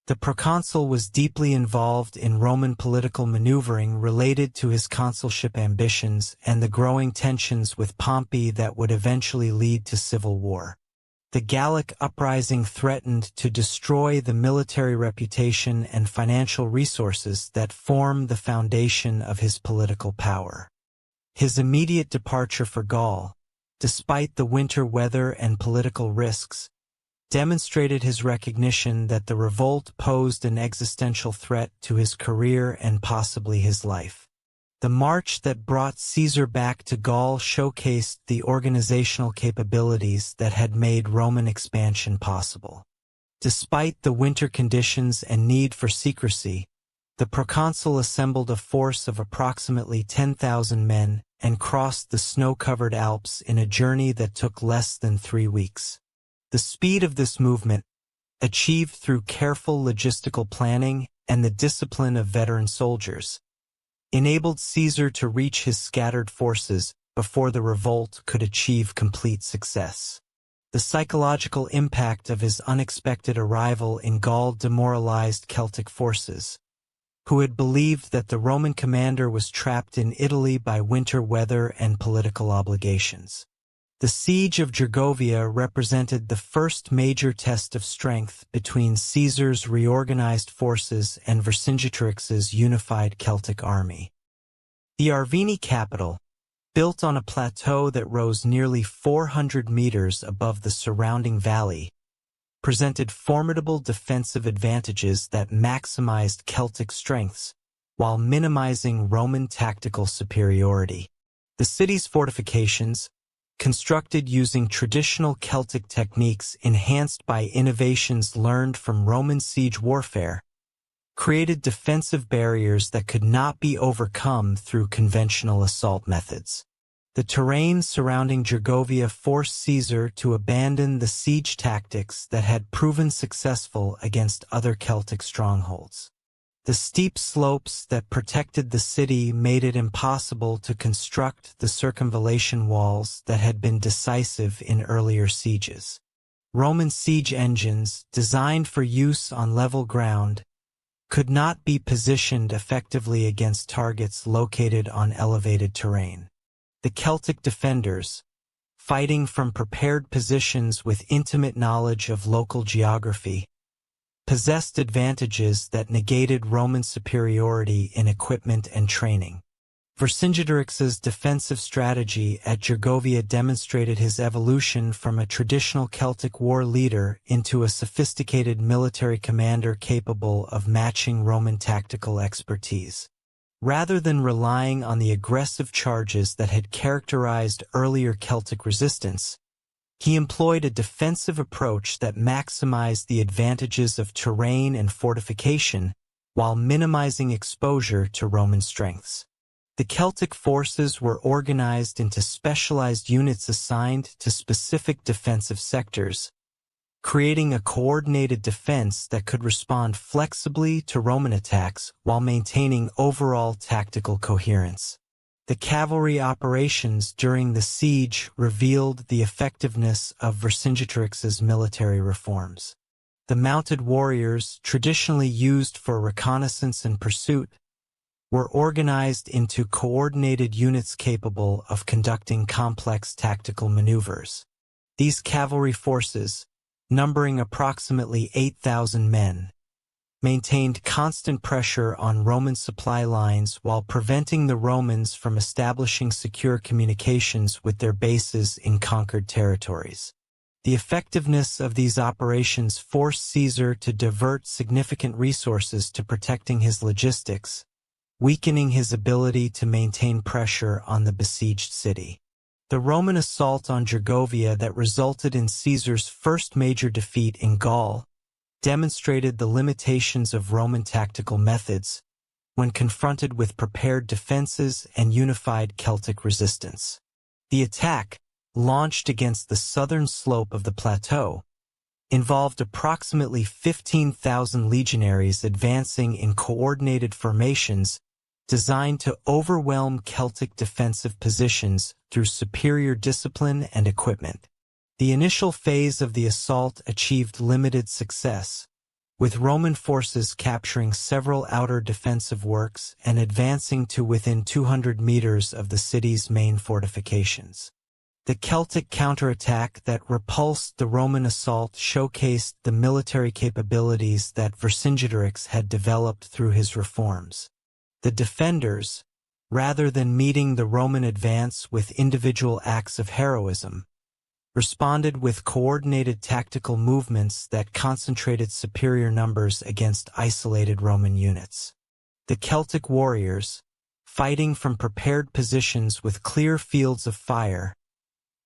The proconsul was deeply involved in Roman political maneuvering related to his consulship ambitions and the growing tensions with Pompey that would eventually lead to civil war. The Gallic uprising threatened to destroy the military reputation and financial resources that formed the foundation of his political power. His immediate departure for Gaul, despite the winter weather and political risks, demonstrated his recognition that the revolt posed an existential threat to his career and possibly his life. The march that brought Caesar back to Gaul showcased the organizational capabilities that had made Roman expansion possible. Despite the winter conditions and need for secrecy, The proconsul assembled a force of approximately 10,000 men and crossed the snow-covered Alps in a journey that took less than 3 weeks. The speed of this movement, achieved through careful logistical planning and the discipline of veteran soldiers, enabled Caesar to reach his scattered forces before the revolt could achieve complete success. The psychological impact of his unexpected arrival in Gaul demoralized Celtic forces, who had believed that the Roman commander was trapped in Italy by winter weather and political obligations. The siege of Gergovia represented the first major test of strength between Caesar's reorganized forces and Vercingetorix's unified Celtic army. The Arvini capital, built on a plateau that rose nearly 400 meters above the surrounding valley, presented formidable defensive advantages that maximized Celtic strengths while minimizing Roman tactical superiority. The city's fortifications, constructed using traditional Celtic techniques enhanced by innovations learned from Roman siege warfare, created defensive barriers that could not be overcome through conventional assault methods. The terrain surrounding Gergovia forced Caesar to abandon the siege tactics that had proven successful against other Celtic strongholds. The steep slopes that protected the city made it impossible to construct the circumvallation walls that had been decisive in earlier sieges. Roman siege engines, designed for use on level ground, could not be positioned effectively against targets located on elevated terrain. The Celtic defenders, fighting from prepared positions with intimate knowledge of local geography, possessed advantages that negated Roman superiority in equipment and training. Vercingetorix's defensive strategy at Gergovia demonstrated his evolution from a traditional Celtic war leader into a sophisticated military commander capable of matching Roman tactical expertise. Rather than relying on the aggressive charges that had characterized earlier Celtic resistance, he employed a defensive approach that maximized the advantages of terrain and fortification while minimizing exposure to Roman strengths. The Celtic forces were organized into specialized units assigned to specific defensive sectors, creating a coordinated defense that could respond flexibly to Roman attacks while maintaining overall tactical coherence. The cavalry operations during the siege revealed the effectiveness of Vercingetorix's military reforms. The mounted warriors, traditionally used for reconnaissance and pursuit, were organized into coordinated units capable of conducting complex tactical maneuvers. These cavalry forces, numbering approximately 8,000 men, maintained constant pressure on Roman supply lines while preventing the Romans from establishing secure communications with their bases in conquered territories. The effectiveness of these operations forced Caesar to divert significant resources to protecting his logistics, weakening his ability to maintain pressure on the besieged city. The Roman assault on Gergovia that resulted in Caesar's first major defeat in Gaul demonstrated the limitations of Roman tactical methods when confronted with prepared defenses and unified Celtic resistance. The attack, launched against the southern slope of the plateau, involved approximately 15,000 legionaries advancing in coordinated formations designed to overwhelm Celtic defensive positions through superior discipline and equipment. The initial phase of the assault achieved limited success, with Roman forces capturing several outer defensive works and advancing to within 200 meters of the city's main fortifications. The Celtic counterattack that repulsed the Roman assault showcased the military capabilities that Vercingetorix had developed through his reforms. The defenders, rather than meeting the Roman advance with individual acts of heroism, responded with coordinated tactical movements that concentrated superior numbers against isolated Roman units. The Celtic warriors, fighting from prepared positions with clear fields of fire,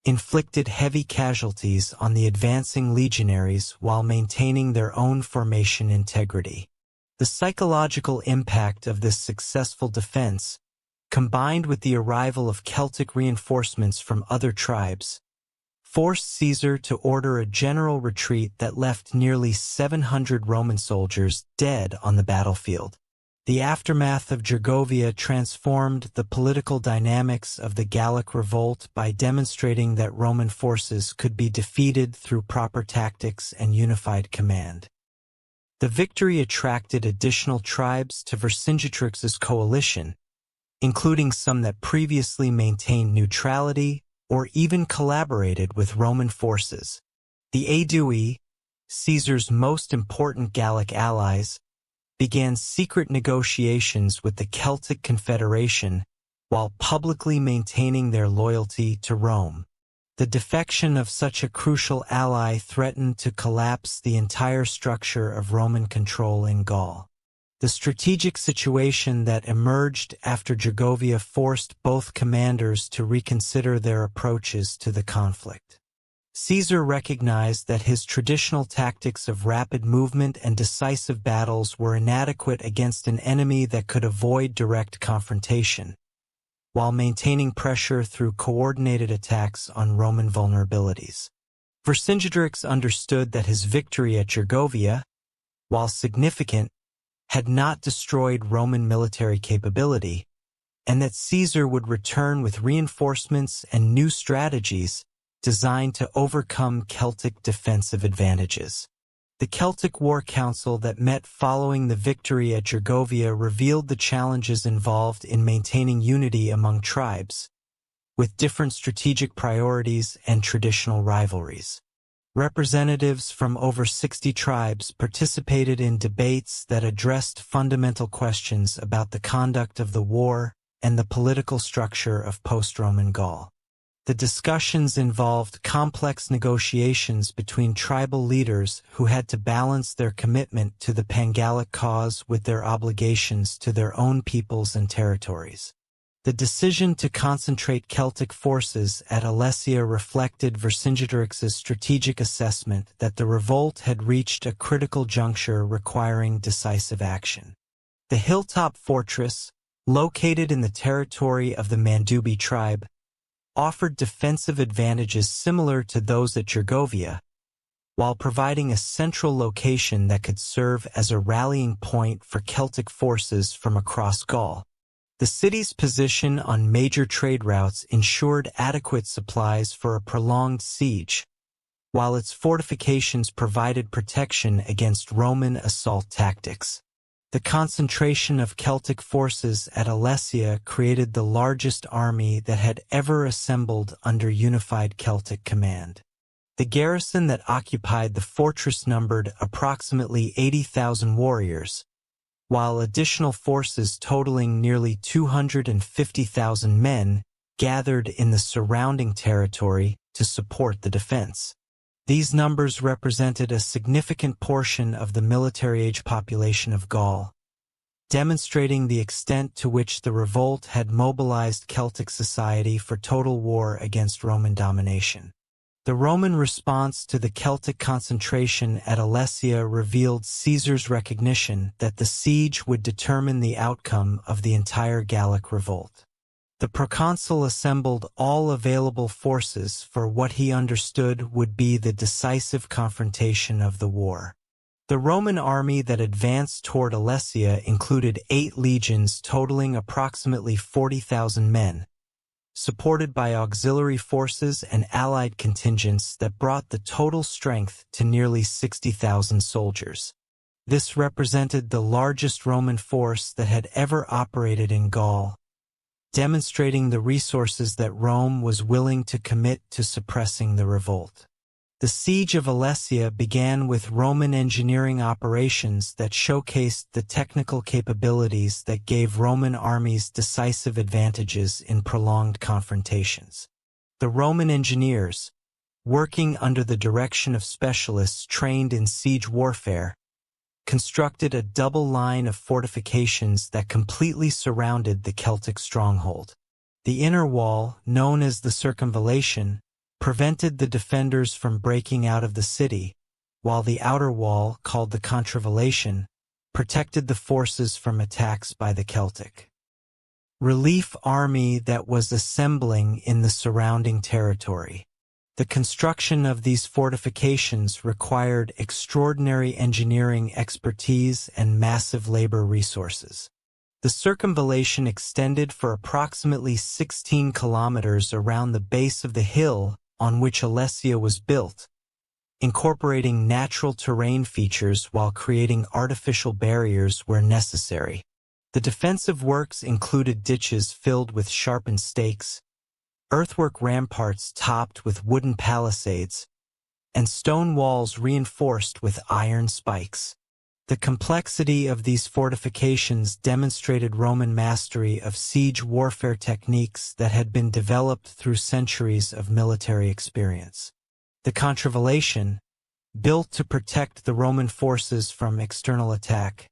inflicted heavy casualties on the advancing legionaries while maintaining their own formation integrity. The psychological impact of this successful defense, combined with the arrival of Celtic reinforcements from other tribes, forced Caesar to order a general retreat that left nearly 700 Roman soldiers dead on the battlefield. The aftermath of Gergovia transformed the political dynamics of the Gallic revolt by demonstrating that Roman forces could be defeated through proper tactics and unified command. The victory attracted additional tribes to Vercingetorix's coalition, including some that previously maintained neutrality or even collaborated with Roman forces. The Aedui, Caesar's most important Gallic allies, began secret negotiations with the Celtic Confederation while publicly maintaining their loyalty to Rome. The defection of such a crucial ally threatened to collapse the entire structure of Roman control in Gaul. The strategic situation that emerged after Gergovia forced both commanders to reconsider their approaches to the conflict. Caesar recognized that his traditional tactics of rapid movement and decisive battles were inadequate against an enemy that could avoid direct confrontation, while maintaining pressure through coordinated attacks on Roman vulnerabilities. Vercingetorix understood that his victory at Gergovia, while significant, had not destroyed Roman military capability, and that Caesar would return with reinforcements and new strategies designed to overcome Celtic defensive advantages. The Celtic War Council that met following the victory at Gergovia revealed the challenges involved in maintaining unity among tribes, with different strategic priorities and traditional rivalries. Representatives from over 60 tribes participated in debates that addressed fundamental questions about the conduct of the war and the political structure of post-Roman Gaul. The discussions involved complex negotiations between tribal leaders who had to balance their commitment to the Pan-Gallic cause with their obligations to their own peoples and territories. The decision to concentrate Celtic forces at Alesia reflected Vercingetorix's strategic assessment that the revolt had reached a critical juncture requiring decisive action. The hilltop fortress, located in the territory of the Mandubi tribe, offered defensive advantages similar to those at Gergovia, while providing a central location that could serve as a rallying point for Celtic forces from across Gaul. The city's position on major trade routes ensured adequate supplies for a prolonged siege, while its fortifications provided protection against Roman assault tactics. The concentration of Celtic forces at Alesia created the largest army that had ever assembled under unified Celtic command. The garrison that occupied the fortress numbered approximately 80,000 warriors, while additional forces totaling nearly 250,000 men gathered in the surrounding territory to support the defense. These numbers represented a significant portion of the military-age population of Gaul, demonstrating the extent to which the revolt had mobilized Celtic society for total war against Roman domination. The Roman response to the Celtic concentration at Alesia revealed Caesar's recognition that the siege would determine the outcome of the entire Gallic revolt. The proconsul assembled all available forces for what he understood would be the decisive confrontation of the war. The Roman army that advanced toward Alesia included 8 legions totaling approximately 40,000 men, supported by auxiliary forces and allied contingents that brought the total strength to nearly 60,000 soldiers. This represented the largest Roman force that had ever operated in Gaul, demonstrating the resources that Rome was willing to commit to suppressing the revolt. The siege of Alesia began with Roman engineering operations that showcased the technical capabilities that gave Roman armies decisive advantages in prolonged confrontations. The Roman engineers, working under the direction of specialists trained in siege warfare, constructed a double line of fortifications that completely surrounded the Celtic stronghold. The inner wall, known as the circumvallation, prevented the defenders from breaking out of the city, while the outer wall, called the contravallation, protected the forces from attacks by the Celtic relief army that was assembling in the surrounding territory. The construction of these fortifications required extraordinary engineering expertise and massive labor resources. The circumvallation extended for approximately 16 kilometers around the base of the hill on which Alesia was built, incorporating natural terrain features while creating artificial barriers where necessary. The defensive works included ditches filled with sharpened stakes, earthwork ramparts topped with wooden palisades, and stone walls reinforced with iron spikes. The complexity of these fortifications demonstrated Roman mastery of siege warfare techniques that had been developed through centuries of military experience. The contravallation, built to protect the Roman forces from external attack,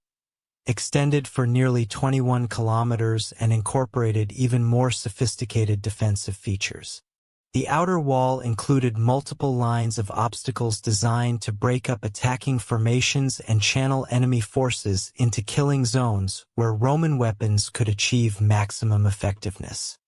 extended for nearly 21 kilometers and incorporated even more sophisticated defensive features. The outer wall included multiple lines of obstacles designed to break up attacking formations and channel enemy forces into killing zones where Roman weapons could achieve maximum effectiveness.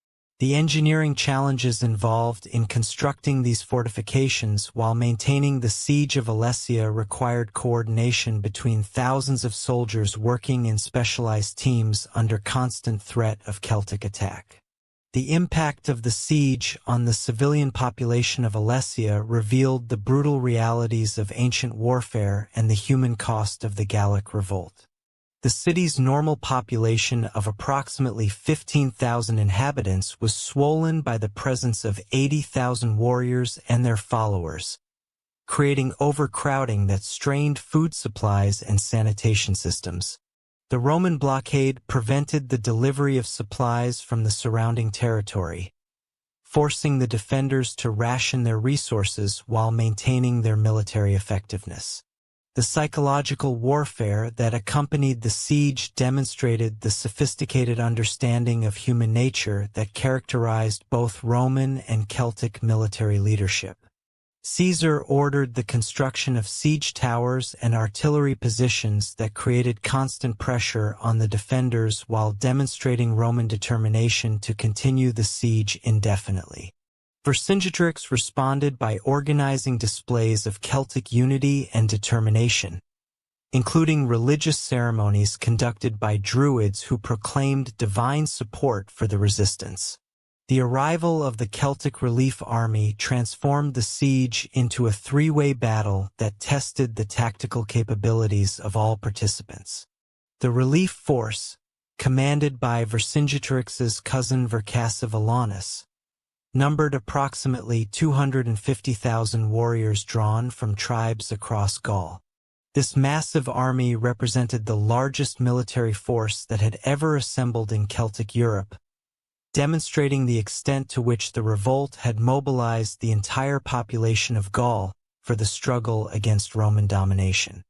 The engineering challenges involved in constructing these fortifications while maintaining the siege of Alesia required coordination between thousands of soldiers working in specialized teams under constant threat of Celtic attack. The impact of the siege on the civilian population of Alesia revealed the brutal realities of ancient warfare and the human cost of the Gallic revolt. The city's normal population of approximately 15,000 inhabitants was swollen by the presence of 80,000 warriors and their followers, creating overcrowding that strained food supplies and sanitation systems. The Roman blockade prevented the delivery of supplies from the surrounding territory, forcing the defenders to ration their resources while maintaining their military effectiveness. The psychological warfare that accompanied the siege demonstrated the sophisticated understanding of human nature that characterized both Roman and Celtic military leadership. Caesar ordered the construction of siege towers and artillery positions that created constant pressure on the defenders while demonstrating Roman determination to continue the siege indefinitely. Vercingetorix responded by organizing displays of Celtic unity and determination, including religious ceremonies conducted by Druids who proclaimed divine support for the resistance. The arrival of the Celtic relief army transformed the siege into a three-way battle that tested the tactical capabilities of all participants. The relief force, commanded by Vercingetorix's cousin Vercingetorix, numbered approximately 250,000 warriors drawn from tribes across Gaul. This massive army represented the largest military force that had ever assembled in Celtic Europe, demonstrating the extent to which the revolt had mobilized the entire population of Gaul for the struggle against Roman domination.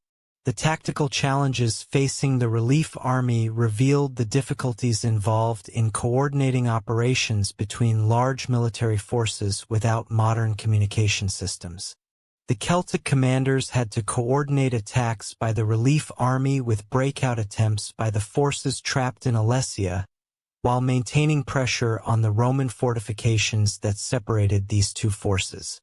The tactical challenges facing the relief army revealed the difficulties involved in coordinating operations between large military forces without modern communication systems. The Celtic commanders had to coordinate attacks by the relief army with breakout attempts by the forces trapped in Alesia, while maintaining pressure on the Roman fortifications that separated these two forces.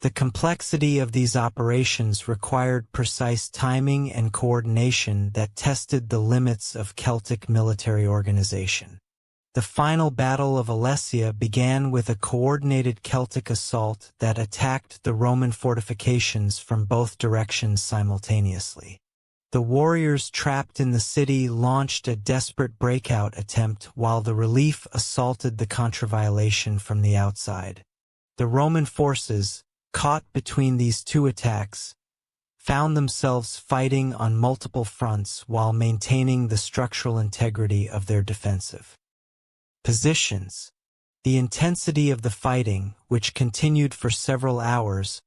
The complexity of these operations required precise timing and coordination that tested the limits of Celtic military organization. The final Battle of Alesia began with a coordinated Celtic assault that attacked the Roman fortifications from both directions simultaneously. The warriors trapped in the city launched a desperate breakout attempt while the relief assaulted the contravallation from the outside. The Roman forces, caught between these two attacks, found themselves fighting on multiple fronts while maintaining the structural integrity of their defensive positions. The intensity of the fighting, which continued for several hours,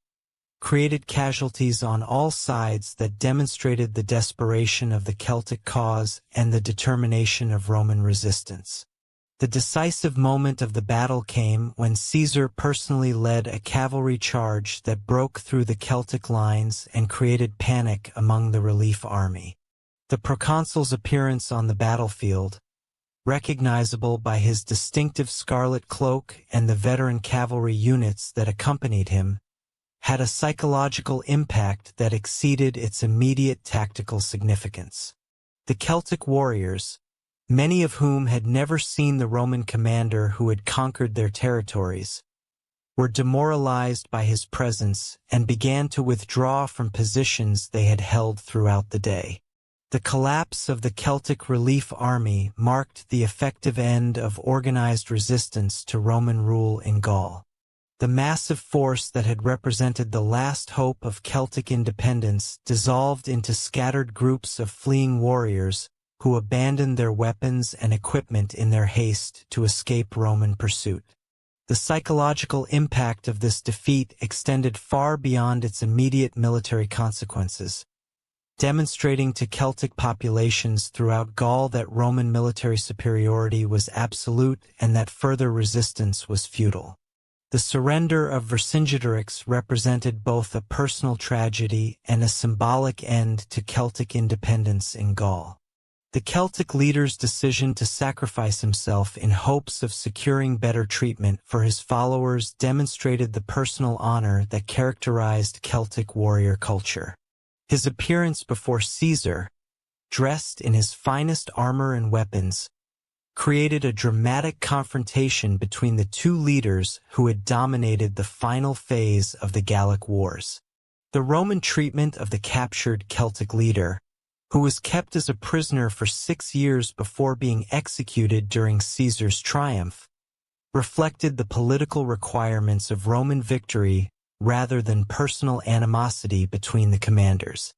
created casualties on all sides that demonstrated the desperation of the Celtic cause and the determination of Roman resistance. The decisive moment of the battle came when Caesar personally led a cavalry charge that broke through the Celtic lines and created panic among the relief army. The proconsul's appearance on the battlefield, recognizable by his distinctive scarlet cloak and the veteran cavalry units that accompanied him, had a psychological impact that exceeded its immediate tactical significance. The Celtic warriors, many of whom had never seen the Roman commander who had conquered their territories, were demoralized by his presence and began to withdraw from positions they had held throughout the day. The collapse of the Celtic relief army marked the effective end of organized resistance to Roman rule in Gaul. The massive force that had represented the last hope of Celtic independence dissolved into scattered groups of fleeing warriors who abandoned their weapons and equipment in their haste to escape Roman pursuit. The psychological impact of this defeat extended far beyond its immediate military consequences, demonstrating to Celtic populations throughout Gaul that Roman military superiority was absolute and that further resistance was futile. The surrender of Vercingetorix represented both a personal tragedy and a symbolic end to Celtic independence in Gaul. The Celtic leader's decision to sacrifice himself in hopes of securing better treatment for his followers demonstrated the personal honor that characterized Celtic warrior culture. His appearance before Caesar, dressed in his finest armor and weapons, created a dramatic confrontation between the two leaders who had dominated the final phase of the Gallic Wars. The Roman treatment of the captured Celtic leader, who was kept as a prisoner for 6 years before being executed during Caesar's triumph, reflected the political requirements of Roman victory rather than personal animosity between the commanders.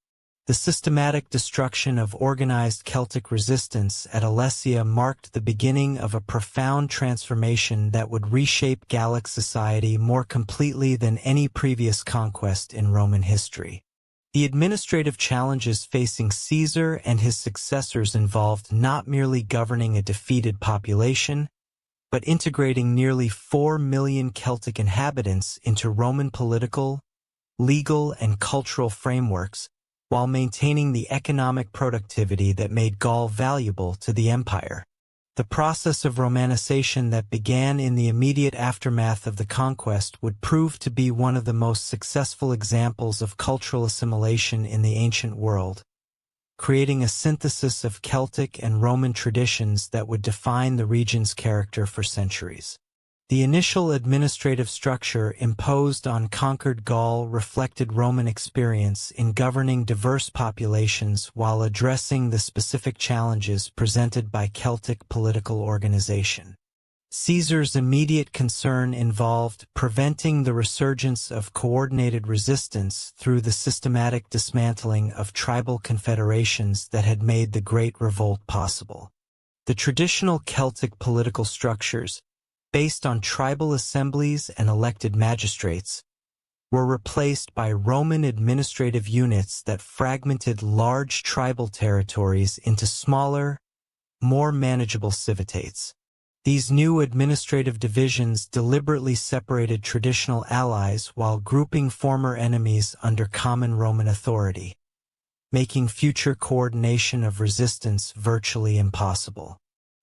The systematic destruction of organized Celtic resistance at Alesia marked the beginning of a profound transformation that would reshape Gallic society more completely than any previous conquest in Roman history. The administrative challenges facing Caesar and his successors involved not merely governing a defeated population, but integrating nearly 4 million Celtic inhabitants into Roman political, legal, and cultural frameworks, while maintaining the economic productivity that made Gaul valuable to the empire. The process of Romanization that began in the immediate aftermath of the conquest would prove to be one of the most successful examples of cultural assimilation in the ancient world, creating a synthesis of Celtic and Roman traditions that would define the region's character for centuries. The initial administrative structure imposed on conquered Gaul reflected Roman experience in governing diverse populations while addressing the specific challenges presented by Celtic political organization. Caesar's immediate concern involved preventing the resurgence of coordinated resistance through the systematic dismantling of tribal confederations that had made the Great Revolt possible. The traditional Celtic political structures, based on tribal assemblies and elected magistrates, were replaced by Roman administrative units that fragmented large tribal territories into smaller, more manageable civitates. These new administrative divisions deliberately separated traditional allies while grouping former enemies under common Roman authority, making future coordination of resistance virtually impossible.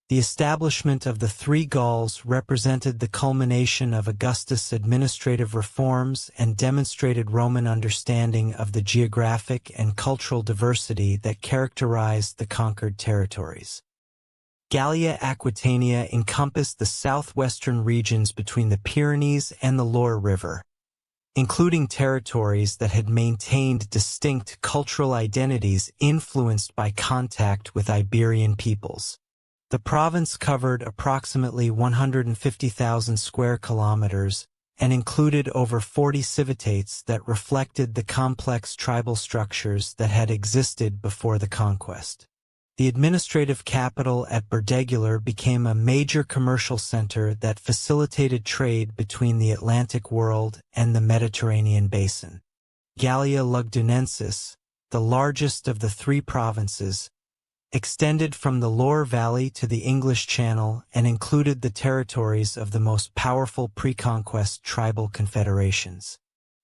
The establishment of the three Gauls represented the culmination of Augustus' administrative reforms and demonstrated Roman understanding of the geographic and cultural diversity that characterized the conquered territories. Gallia Aquitania encompassed the southwestern regions between the Pyrenees and the Loire River, including territories that had maintained distinct cultural identities influenced by contact with Iberian peoples. The province covered approximately 150,000 square kilometers and included over 40 civitates that reflected the complex tribal structures that had existed before the conquest. The administrative capital at Berdegular became a major commercial center that facilitated trade between the Atlantic world and the Mediterranean basin. Gallia Lugdunensis, the largest of the three provinces, extended from the Loire Valley to the English Channel and included the territories of the most powerful pre-conquest tribal confederations.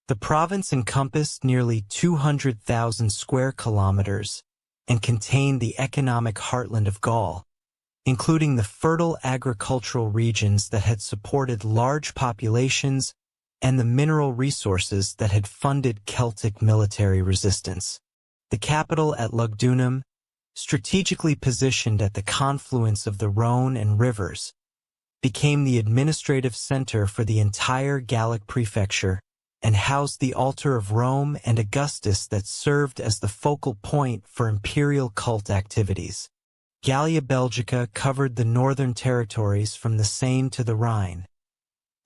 The province encompassed nearly 200,000 square kilometers and contained the economic heartland of Gaul, including the fertile agricultural regions that had supported large populations and the mineral resources that had funded Celtic military resistance. The capital at Lugdunum, strategically positioned at the confluence of the Rhone and rivers, became the administrative center for the entire Gallic prefecture and housed the altar of Rome and Augustus that served as the focal point for imperial cult activities. Gallia Belgica covered the northern territories from the Seine to the Rhine,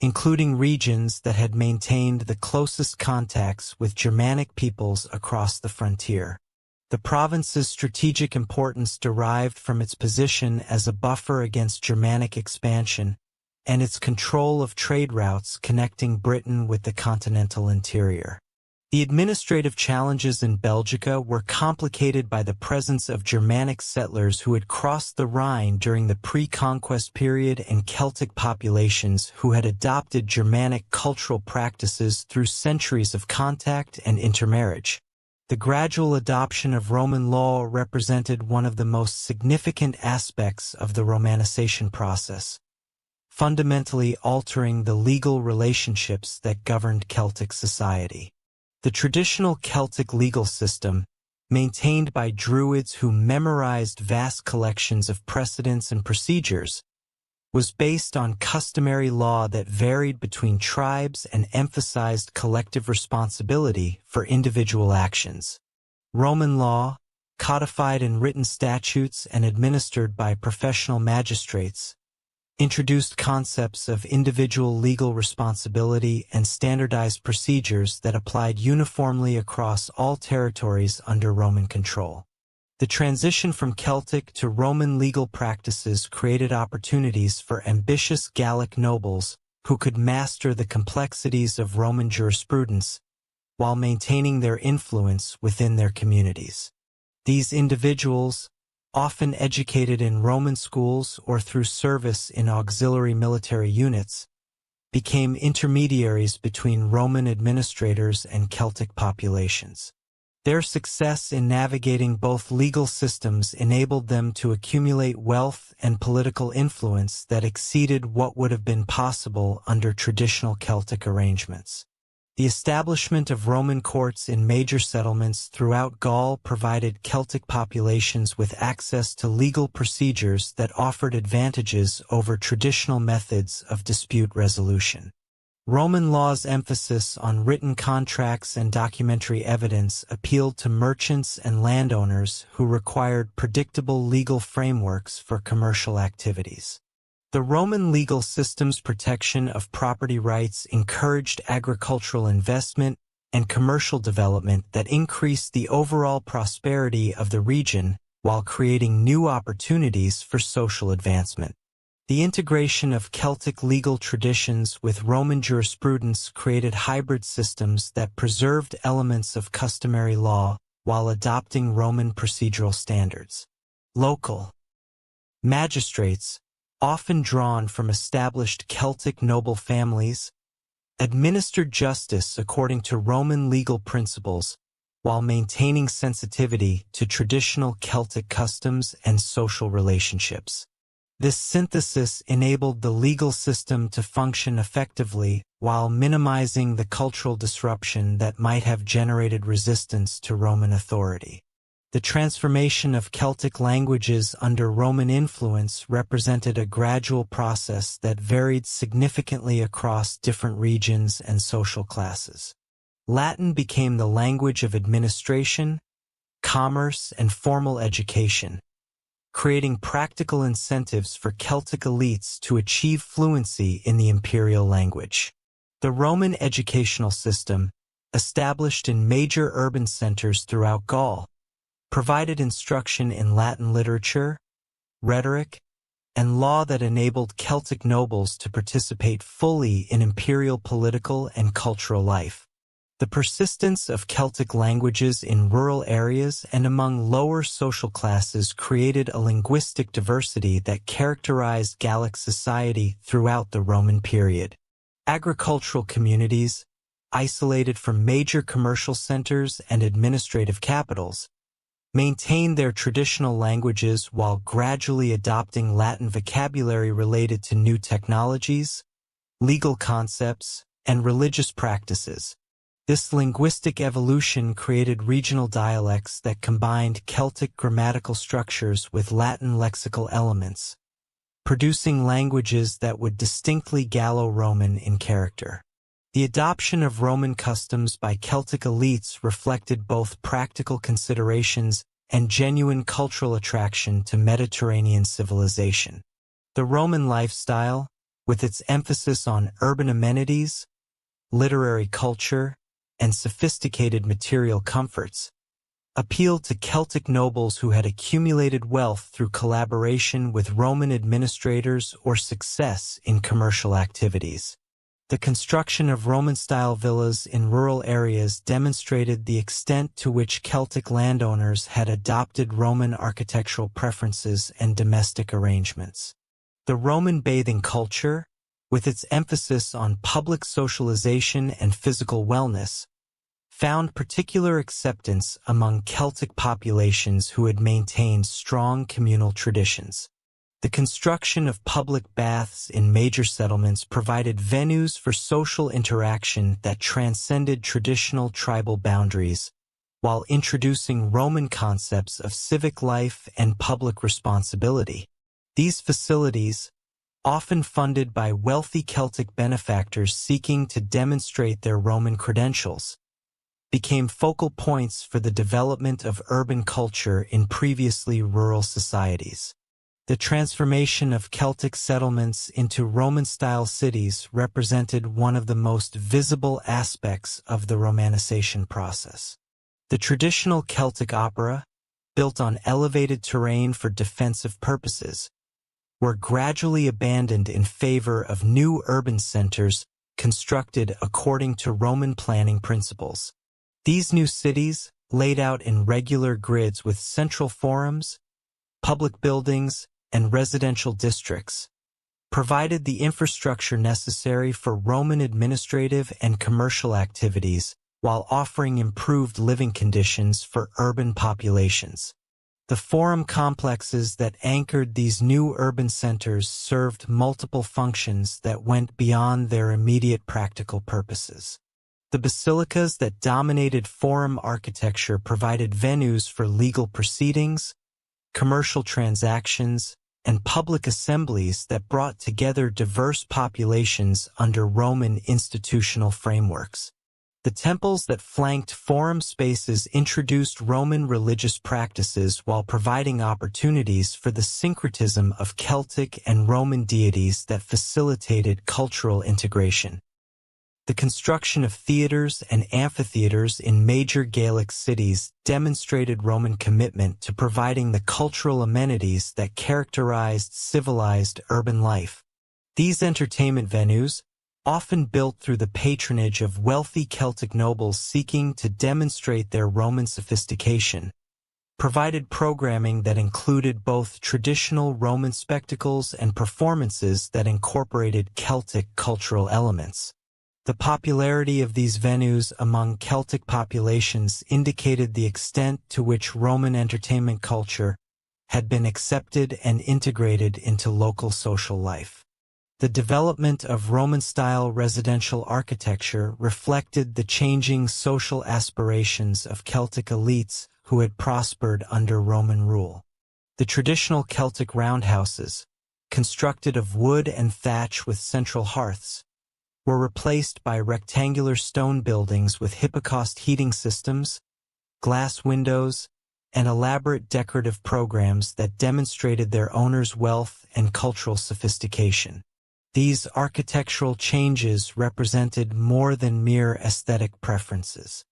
including regions that had maintained the closest contacts with Germanic peoples across the frontier. The province's strategic importance derived from its position as a buffer against Germanic expansion and its control of trade routes connecting Britain with the continental interior. The administrative challenges in Belgica were complicated by the presence of Germanic settlers who had crossed the Rhine during the pre-conquest period and Celtic populations who had adopted Germanic cultural practices through centuries of contact and intermarriage. The gradual adoption of Roman law represented one of the most significant aspects of the Romanization process, fundamentally altering the legal relationships that governed Celtic society. The traditional Celtic legal system, maintained by Druids who memorized vast collections of precedents and procedures, was based on customary law that varied between tribes and emphasized collective responsibility for individual actions. Roman law, codified in written statutes and administered by professional magistrates, introduced concepts of individual legal responsibility and standardized procedures that applied uniformly across all territories under Roman control. The transition from Celtic to Roman legal practices created opportunities for ambitious Gallic nobles who could master the complexities of Roman jurisprudence while maintaining their influence within their communities. These individuals, often educated in Roman schools or through service in auxiliary military units, became intermediaries between Roman administrators and Celtic populations. Their success in navigating both legal systems enabled them to accumulate wealth and political influence that exceeded what would have been possible under traditional Celtic arrangements. The establishment of Roman courts in major settlements throughout Gaul provided Celtic populations with access to legal procedures that offered advantages over traditional methods of dispute resolution. Roman law's emphasis on written contracts and documentary evidence appealed to merchants and landowners who required predictable legal frameworks for commercial activities. The Roman legal system's protection of property rights encouraged agricultural investment and commercial development that increased the overall prosperity of the region while creating new opportunities for social advancement. The integration of Celtic legal traditions with Roman jurisprudence created hybrid systems that preserved elements of customary law while adopting Roman procedural standards. Local magistrates, often drawn from established Celtic noble families, administered justice according to Roman legal principles while maintaining sensitivity to traditional Celtic customs and social relationships. This synthesis enabled the legal system to function effectively while minimizing the cultural disruption that might have generated resistance to Roman authority. The transformation of Celtic languages under Roman influence represented a gradual process that varied significantly across different regions and social classes. Latin became the language of administration, commerce, and formal education, creating practical incentives for Celtic elites to achieve fluency in the imperial language. The Roman educational system, established in major urban centers throughout Gaul, provided instruction in Latin literature, rhetoric, and law that enabled Celtic nobles to participate fully in imperial political and cultural life. The persistence of Celtic languages in rural areas and among lower social classes created a linguistic diversity that characterized Gallic society throughout the Roman period. Agricultural communities, isolated from major commercial centers and administrative capitals, maintained their traditional languages while gradually adopting Latin vocabulary related to new technologies, legal concepts, and religious practices. This linguistic evolution created regional dialects that combined Celtic grammatical structures with Latin lexical elements, producing languages that would distinctly Gallo-Roman in character. The adoption of Roman customs by Celtic elites reflected both practical considerations and genuine cultural attraction to Mediterranean civilization. The Roman lifestyle, with its emphasis on urban amenities, literary culture, and sophisticated material comforts, appealed to Celtic nobles who had accumulated wealth through collaboration with Roman administrators or success in commercial activities. The construction of Roman-style villas in rural areas demonstrated the extent to which Celtic landowners had adopted Roman architectural preferences and domestic arrangements. The Roman bathing culture, with its emphasis on public socialization and physical wellness, found particular acceptance among Celtic populations who had maintained strong communal traditions. The construction of public baths in major settlements provided venues for social interaction that transcended traditional tribal boundaries, while introducing Roman concepts of civic life and public responsibility. These facilities, often funded by wealthy Celtic benefactors seeking to demonstrate their Roman credentials, became focal points for the development of urban culture in previously rural societies. The transformation of Celtic settlements into Roman-style cities represented one of the most visible aspects of the Romanization process. The traditional Celtic opera, built on elevated terrain for defensive purposes, were gradually abandoned in favor of new urban centers constructed according to Roman planning principles. These new cities, laid out in regular grids with central forums, public buildings, and residential districts, provided the infrastructure necessary for Roman administrative and commercial activities while offering improved living conditions for urban populations. The forum complexes that anchored these new urban centers served multiple functions that went beyond their immediate practical purposes. The basilicas that dominated forum architecture provided venues for legal proceedings, commercial transactions, and public assemblies that brought together diverse populations under Roman institutional frameworks. The temples that flanked forum spaces introduced Roman religious practices while providing opportunities for the syncretism of Celtic and Roman deities that facilitated cultural integration. The construction of theaters and amphitheaters in major Gaelic cities demonstrated Roman commitment to providing the cultural amenities that characterized civilized urban life. These entertainment venues, often built through the patronage of wealthy Celtic nobles seeking to demonstrate their Roman sophistication, provided programming that included both traditional Roman spectacles and performances that incorporated Celtic cultural elements. The popularity of these venues among Celtic populations indicated the extent to which Roman entertainment culture had been accepted and integrated into local social life. The development of Roman-style residential architecture reflected the changing social aspirations of Celtic elites who had prospered under Roman rule. The traditional Celtic roundhouses, constructed of wood and thatch with central hearths, were replaced by rectangular stone buildings with hypocaust heating systems, glass windows, and elaborate decorative programs that demonstrated their owners' wealth and cultural sophistication. These architectural changes represented more than mere aesthetic preferences.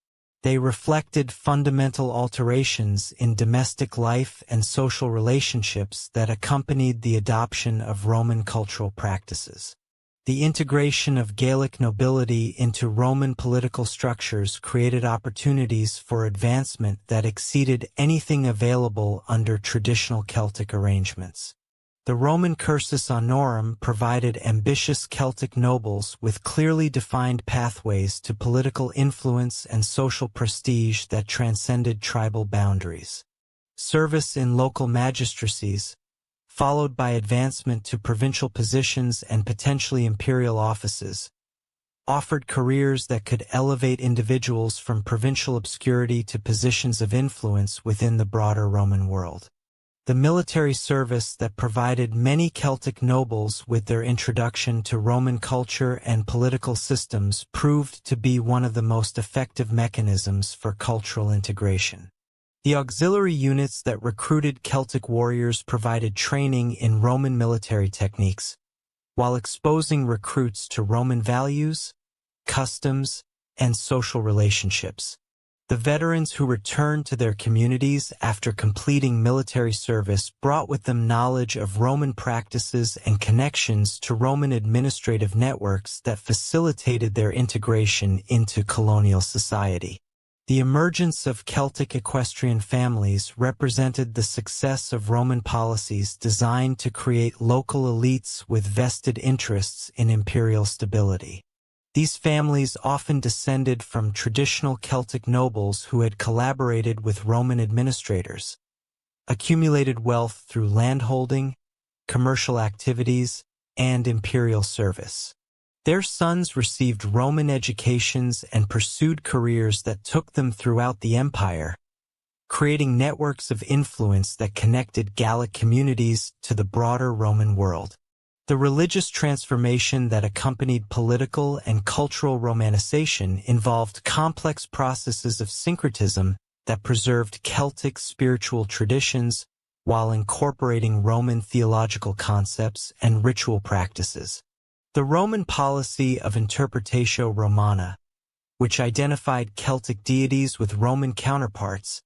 They reflected fundamental alterations in domestic life and social relationships that accompanied the adoption of Roman cultural practices. The integration of Gaelic nobility into Roman political structures created opportunities for advancement that exceeded anything available under traditional Celtic arrangements. The Roman cursus honorum provided ambitious Celtic nobles with clearly defined pathways to political influence and social prestige that transcended tribal boundaries. service in local magistracies, followed by advancement to provincial positions and potentially imperial offices, offered careers that could elevate individuals from provincial obscurity to positions of influence within the broader Roman world. The military service that provided many Celtic nobles with their introduction to Roman culture and political systems proved to be one of the most effective mechanisms for cultural integration. The auxiliary units that recruited Celtic warriors provided training in Roman military techniques, while exposing recruits to Roman values, customs, and social relationships. The veterans who returned to their communities after completing military service brought with them knowledge of Roman practices and connections to Roman administrative networks that facilitated their integration into colonial society. The emergence of Celtic equestrian families represented the success of Roman policies designed to create local elites with vested interests in imperial stability. These families often descended from traditional Celtic nobles who had collaborated with Roman administrators, accumulated wealth through landholding, commercial activities, and imperial service. Their sons received Roman educations and pursued careers that took them throughout the empire, creating networks of influence that connected Gallic communities to the broader Roman world. The religious transformation that accompanied political and cultural Romanization involved complex processes of syncretism that preserved Celtic spiritual traditions while incorporating Roman theological concepts and ritual practices. The Roman policy of Interpretatio Romana, which identified Celtic deities with Roman counterparts,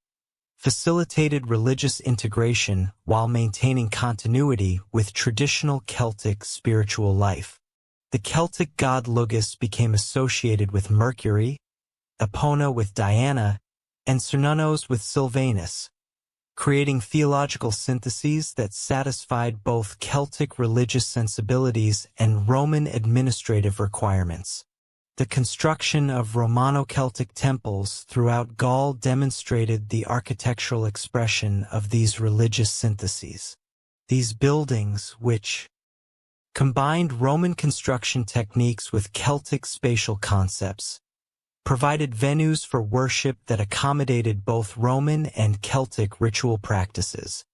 facilitated religious integration while maintaining continuity with traditional Celtic spiritual life. The Celtic god Lugus became associated with Mercury, Epona with Diana, and Cernunnos with Silvanus, creating theological syntheses that satisfied both Celtic religious sensibilities and Roman administrative requirements. The construction of Romano-Celtic temples throughout Gaul demonstrated the architectural expression of these religious syntheses. These buildings, which combined Roman construction techniques with Celtic spatial concepts, provided venues for worship that accommodated both Roman and Celtic ritual practices.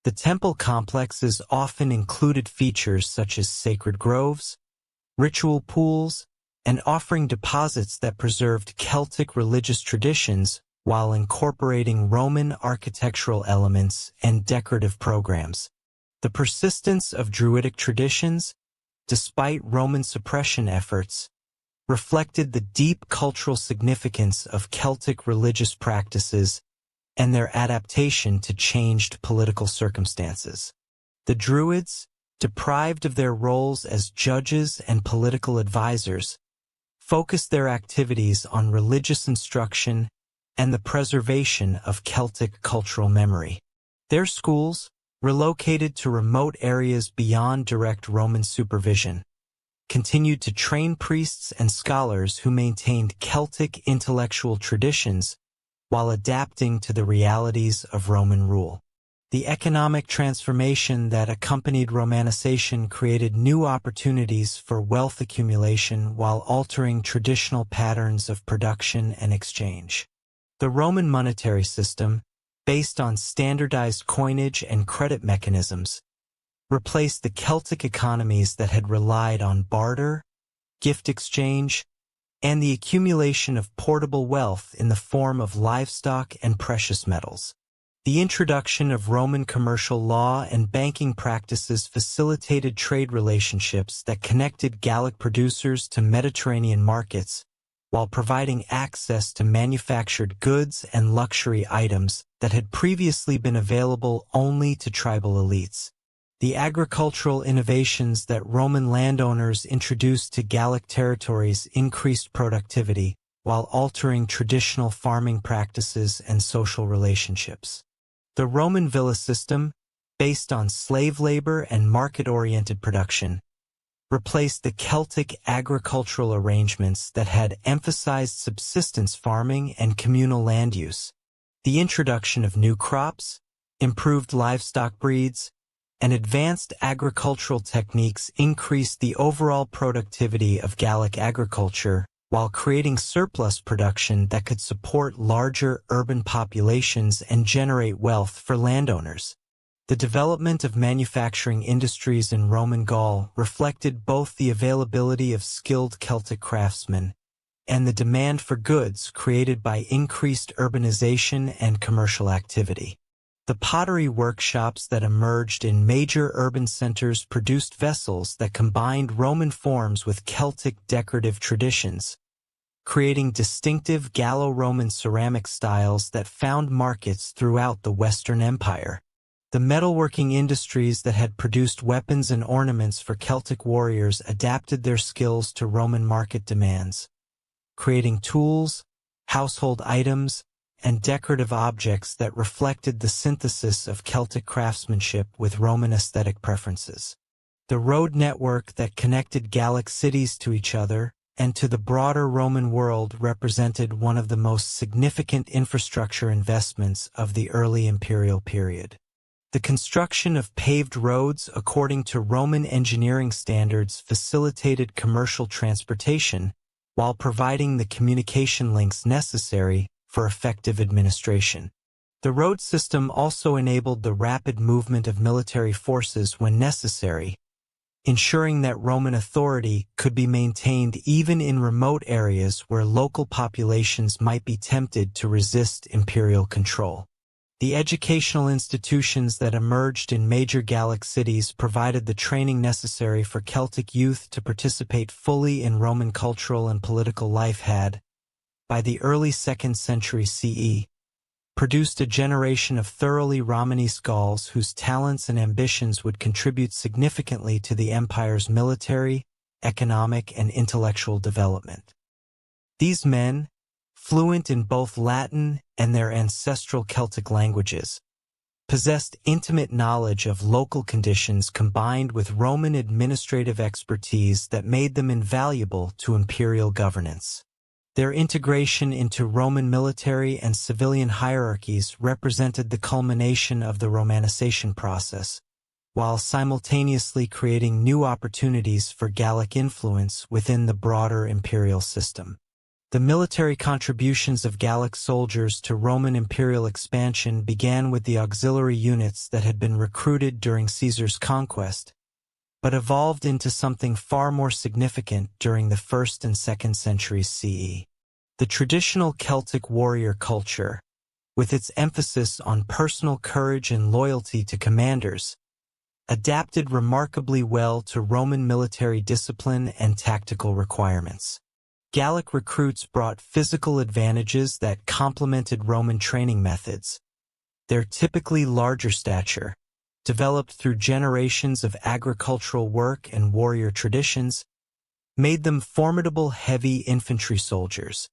The temple complexes often included features such as sacred groves, ritual pools, and offering deposits that preserved Celtic religious traditions while incorporating Roman architectural elements and decorative programs. The persistence of Druidic traditions, despite Roman suppression efforts, reflected the deep cultural significance of Celtic religious practices and their adaptation to changed political circumstances. The Druids, deprived of their roles as judges and political advisors, focused their activities on religious instruction and the preservation of Celtic cultural memory. Their schools, relocated to remote areas beyond direct Roman supervision, continued to train priests and scholars who maintained Celtic intellectual traditions while adapting to the realities of Roman rule. The economic transformation that accompanied Romanization created new opportunities for wealth accumulation while altering traditional patterns of production and exchange. The Roman monetary system, based on standardized coinage and credit mechanisms, replaced the Celtic economies that had relied on barter, gift exchange, and the accumulation of portable wealth in the form of livestock and precious metals. The introduction of Roman commercial law and banking practices facilitated trade relationships that connected Gallic producers to Mediterranean markets, while providing access to manufactured goods and luxury items that had previously been available only to tribal elites. The agricultural innovations that Roman landowners introduced to Gallic territories increased productivity, while altering traditional farming practices and social relationships. The Roman villa system, based on slave labor and market-oriented production, replaced the Celtic agricultural arrangements that had emphasized subsistence farming and communal land use. The introduction of new crops, improved livestock breeds, and advanced agricultural techniques increased the overall productivity of Gallic agriculture while creating surplus production that could support larger urban populations and generate wealth for landowners. The development of manufacturing industries in Roman Gaul reflected both the availability of skilled Celtic craftsmen and the demand for goods created by increased urbanization and commercial activity. The pottery workshops that emerged in major urban centers produced vessels that combined Roman forms with Celtic decorative traditions, creating distinctive Gallo-Roman ceramic styles that found markets throughout the Western Empire. The metalworking industries that had produced weapons and ornaments for Celtic warriors adapted their skills to Roman market demands, creating tools, household items, and decorative objects that reflected the synthesis of Celtic craftsmanship with Roman aesthetic preferences. The road network that connected Gallic cities to each other and to the broader Roman world represented one of the most significant infrastructure investments of the early imperial period. The construction of paved roads according to Roman engineering standards facilitated commercial transportation while providing the communication links necessary for effective administration. The road system also enabled the rapid movement of military forces when necessary, ensuring that Roman authority could be maintained even in remote areas where local populations might be tempted to resist imperial control. The educational institutions that emerged in major Gallic cities provided the training necessary for Celtic youth to participate fully in Roman cultural and political life had, by the early 2nd century CE, produced a generation of thoroughly Romanist Gauls whose talents and ambitions would contribute significantly to the empire's military, economic, and intellectual development. These men, fluent in both Latin and their ancestral Celtic languages, possessed intimate knowledge of local conditions combined with Roman administrative expertise that made them invaluable to imperial governance. Their integration into Roman military and civilian hierarchies represented the culmination of the Romanization process, while simultaneously creating new opportunities for Gallic influence within the broader imperial system. The military contributions of Gallic soldiers to Roman imperial expansion began with the auxiliary units that had been recruited during Caesar's conquest, but evolved into something far more significant during the 1st and 2nd centuries CE. The traditional Celtic warrior culture, with its emphasis on personal courage and loyalty to commanders, adapted remarkably well to Roman military discipline and tactical requirements. Gallic recruits brought physical advantages that complemented Roman training methods. Their typically larger stature, developed through generations of agricultural work and warrior traditions, made them formidable heavy infantry soldiers,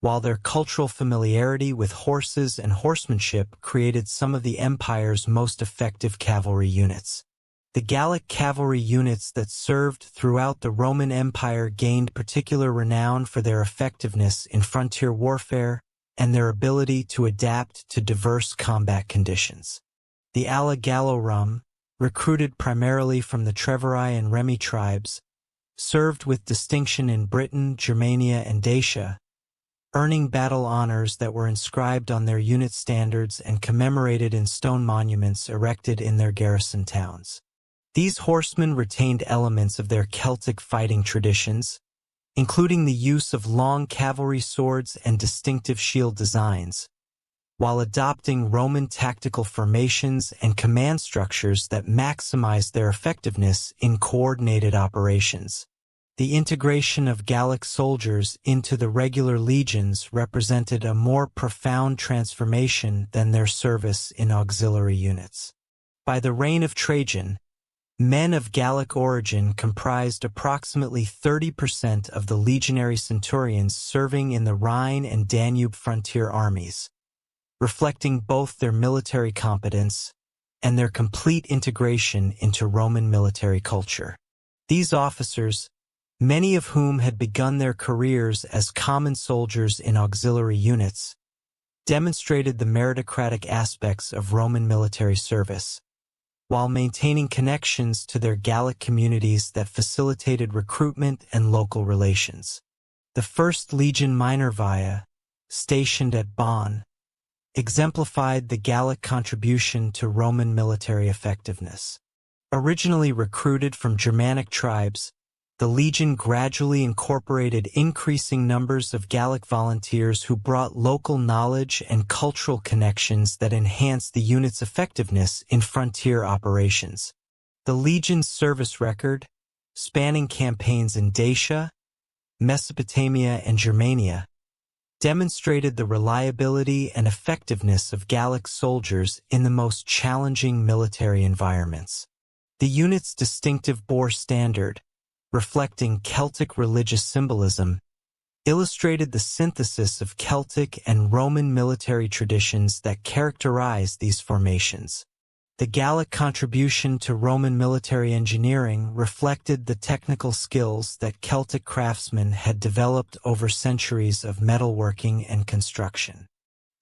while their cultural familiarity with horses and horsemanship created some of the empire's most effective cavalry units. The Gallic cavalry units that served throughout the Roman Empire gained particular renown for their effectiveness in frontier warfare and their ability to adapt to diverse combat conditions. The Ala Gallo-Rum, recruited primarily from the Treveri and Remi tribes, served with distinction in Britain, Germania, and Dacia, earning battle honors that were inscribed on their unit standards and commemorated in stone monuments erected in their garrison towns. These horsemen retained elements of their Celtic fighting traditions, including the use of long cavalry swords and distinctive shield designs, while adopting Roman tactical formations and command structures that maximized their effectiveness in coordinated operations. The integration of Gallic soldiers into the regular legions represented a more profound transformation than their service in auxiliary units. By the reign of Trajan, men of Gallic origin comprised approximately 30% of the legionary centurions serving in the Rhine and Danube frontier armies, reflecting both their military competence and their complete integration into Roman military culture. These officers, many of whom had begun their careers as common soldiers in auxiliary units, demonstrated the meritocratic aspects of Roman military service, while maintaining connections to their Gallic communities that facilitated recruitment and local relations. The First Legion Minervia, stationed at Bonn, exemplified the Gallic contribution to Roman military effectiveness. Originally recruited from Germanic tribes, the legion gradually incorporated increasing numbers of Gallic volunteers who brought local knowledge and cultural connections that enhanced the unit's effectiveness in frontier operations. The legion's service record, spanning campaigns in Dacia, Mesopotamia, and Germania, demonstrated the reliability and effectiveness of Gallic soldiers in the most challenging military environments. The unit's distinctive boar standard, reflecting Celtic religious symbolism, illustrated the synthesis of Celtic and Roman military traditions that characterized these formations. The Gallic contribution to Roman military engineering reflected the technical skills that Celtic craftsmen had developed over centuries of metalworking and construction.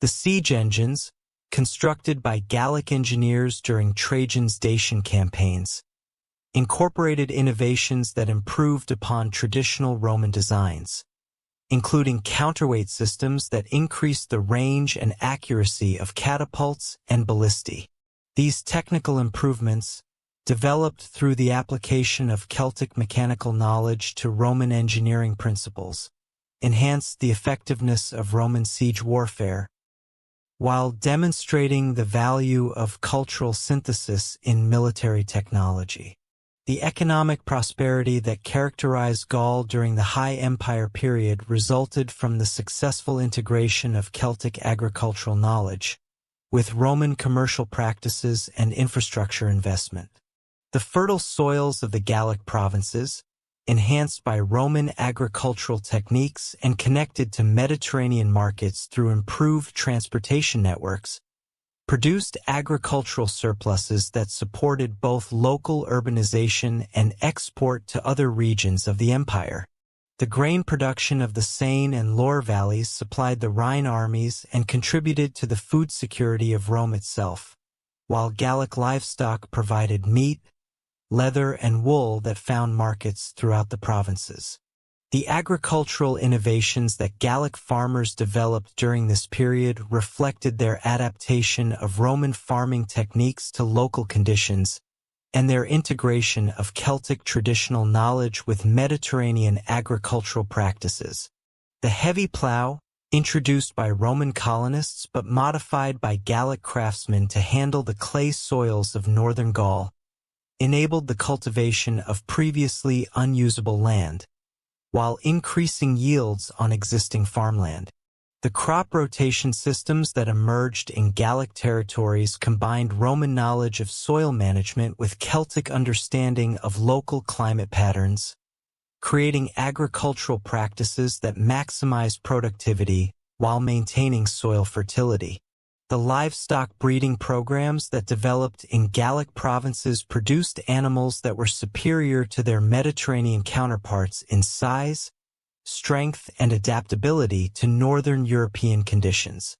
The siege engines, constructed by Gallic engineers during Trajan's Dacian campaigns, incorporated innovations that improved upon traditional Roman designs, including counterweight systems that increased the range and accuracy of catapults and ballistae. These technical improvements, developed through the application of Celtic mechanical knowledge to Roman engineering principles, enhanced the effectiveness of Roman siege warfare, while demonstrating the value of cultural synthesis in military technology. The economic prosperity that characterized Gaul during the High Empire period resulted from the successful integration of Celtic agricultural knowledge with Roman commercial practices and infrastructure investment. The fertile soils of the Gallic provinces, enhanced by Roman agricultural techniques and connected to Mediterranean markets through improved transportation networks, produced agricultural surpluses that supported both local urbanization and export to other regions of the empire. The grain production of the Seine and Loire valleys supplied the Rhine armies and contributed to the food security of Rome itself, while Gallic livestock provided meat, leather, and wool that found markets throughout the provinces. The agricultural innovations that Gallic farmers developed during this period reflected their adaptation of Roman farming techniques to local conditions and their integration of Celtic traditional knowledge with Mediterranean agricultural practices. The heavy plough, introduced by Roman colonists but modified by Gallic craftsmen to handle the clay soils of northern Gaul, enabled the cultivation of previously unusable land, while increasing yields on existing farmland. The crop rotation systems that emerged in Gallic territories combined Roman knowledge of soil management with Celtic understanding of local climate patterns, creating agricultural practices that maximized productivity while maintaining soil fertility. The livestock breeding programs that developed in Gallic provinces produced animals that were superior to their Mediterranean counterparts in size, strength, and adaptability to northern European conditions.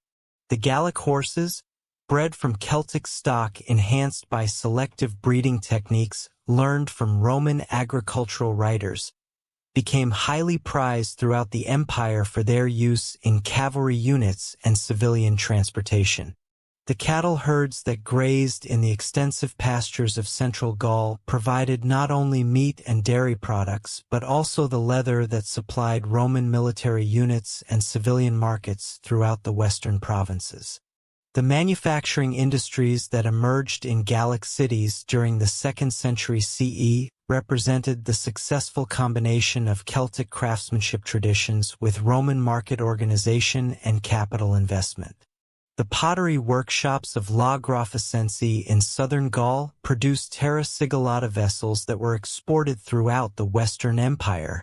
The Gallic horses, bred from Celtic stock enhanced by selective breeding techniques learned from Roman agricultural writers, became highly prized throughout the empire for their use in cavalry units and civilian transportation. The cattle herds that grazed in the extensive pastures of central Gaul provided not only meat and dairy products but also the leather that supplied Roman military units and civilian markets throughout the western provinces. The manufacturing industries that emerged in Gallic cities during the 2nd century CE represented the successful combination of Celtic craftsmanship traditions with Roman market organization and capital investment. The pottery workshops of La Grafescensi in southern Gaul produced terra sigillata vessels that were exported throughout the Western Empire,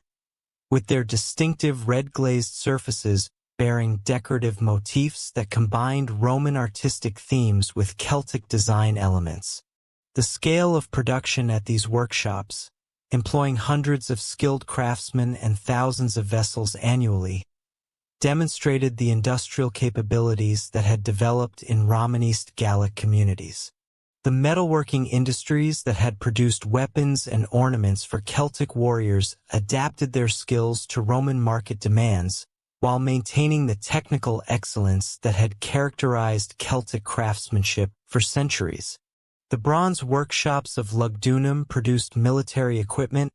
with their distinctive red-glazed surfaces bearing decorative motifs that combined Roman artistic themes with Celtic design elements. The scale of production at these workshops, employing hundreds of skilled craftsmen and thousands of vessels annually, demonstrated the industrial capabilities that had developed in Romanist Gallic communities. The metalworking industries that had produced weapons and ornaments for Celtic warriors adapted their skills to Roman market demands, while maintaining the technical excellence that had characterized Celtic craftsmanship for centuries. The bronze workshops of Lugdunum produced military equipment,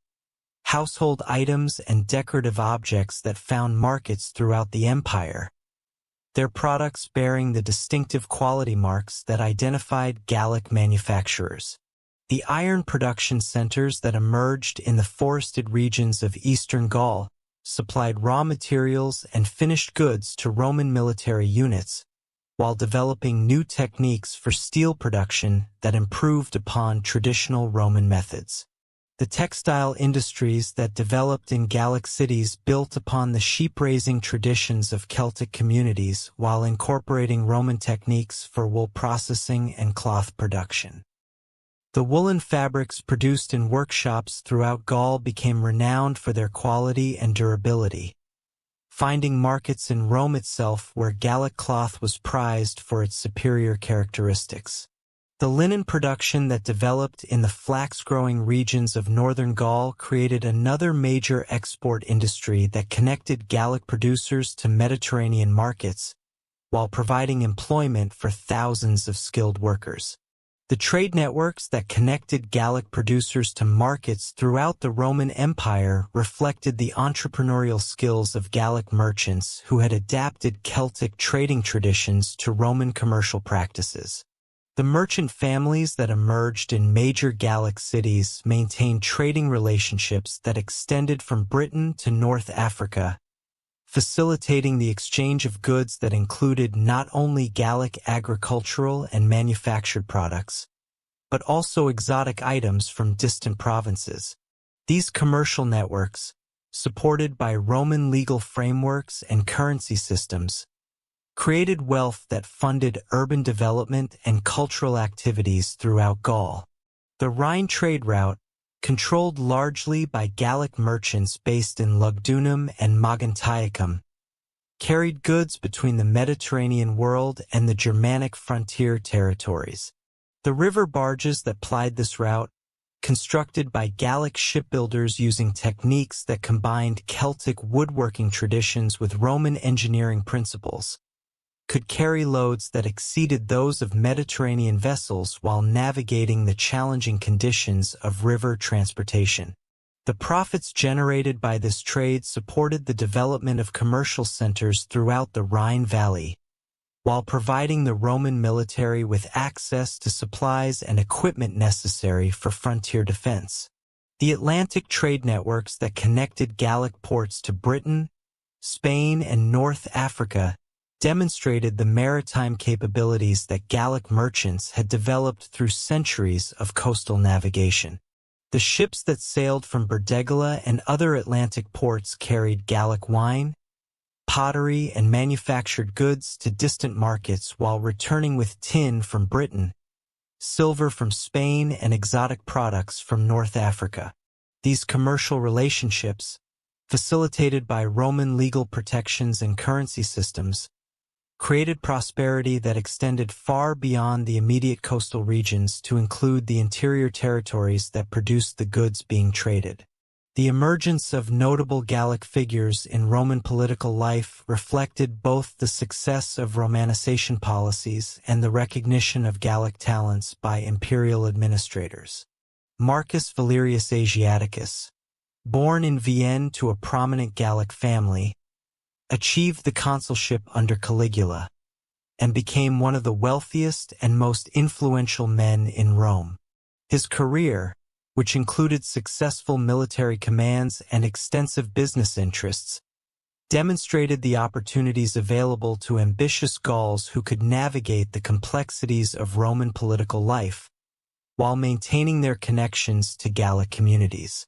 household items, and decorative objects that found markets throughout the empire, their products bearing the distinctive quality marks that identified Gallic manufacturers. The iron production centers that emerged in the forested regions of eastern Gaul supplied raw materials and finished goods to Roman military units, while developing new techniques for steel production that improved upon traditional Roman methods. The textile industries that developed in Gallic cities built upon the sheep-raising traditions of Celtic communities while incorporating Roman techniques for wool processing and cloth production. The woolen fabrics produced in workshops throughout Gaul became renowned for their quality and durability, finding markets in Rome itself where Gallic cloth was prized for its superior characteristics. The linen production that developed in the flax-growing regions of northern Gaul created another major export industry that connected Gallic producers to Mediterranean markets, while providing employment for thousands of skilled workers. The trade networks that connected Gallic producers to markets throughout the Roman Empire reflected the entrepreneurial skills of Gallic merchants who had adapted Celtic trading traditions to Roman commercial practices. The merchant families that emerged in major Gallic cities maintained trading relationships that extended from Britain to North Africa, facilitating the exchange of goods that included not only Gallic agricultural and manufactured products, but also exotic items from distant provinces. These commercial networks, supported by Roman legal frameworks and currency systems, created wealth that funded urban development and cultural activities throughout Gaul. The Rhine trade route, controlled largely by Gallic merchants based in Lugdunum and Mogontiacum, carried goods between the Mediterranean world and the Germanic frontier territories. The river barges that plied this route, constructed by Gallic shipbuilders using techniques that combined Celtic woodworking traditions with Roman engineering principles, could carry loads that exceeded those of Mediterranean vessels while navigating the challenging conditions of river transportation. The profits generated by this trade supported the development of commercial centers throughout the Rhine Valley, while providing the Roman military with access to supplies and equipment necessary for frontier defense. The Atlantic trade networks that connected Gallic ports to Britain, Spain, and North Africa demonstrated the maritime capabilities that Gallic merchants had developed through centuries of coastal navigation. The ships that sailed from Berdegola and other Atlantic ports carried Gallic wine, pottery, and manufactured goods to distant markets while returning with tin from Britain, silver from Spain, and exotic products from North Africa. These commercial relationships, facilitated by Roman legal protections and currency systems, created prosperity that extended far beyond the immediate coastal regions to include the interior territories that produced the goods being traded. The emergence of notable Gallic figures in Roman political life reflected both the success of Romanization policies and the recognition of Gallic talents by imperial administrators. Marcus Valerius Asiaticus, born in Vienne to a prominent Gallic family, achieved the consulship under Caligula, and became one of the wealthiest and most influential men in Rome. His career, which included successful military commands and extensive business interests, demonstrated the opportunities available to ambitious Gauls who could navigate the complexities of Roman political life, while maintaining their connections to Gallic communities.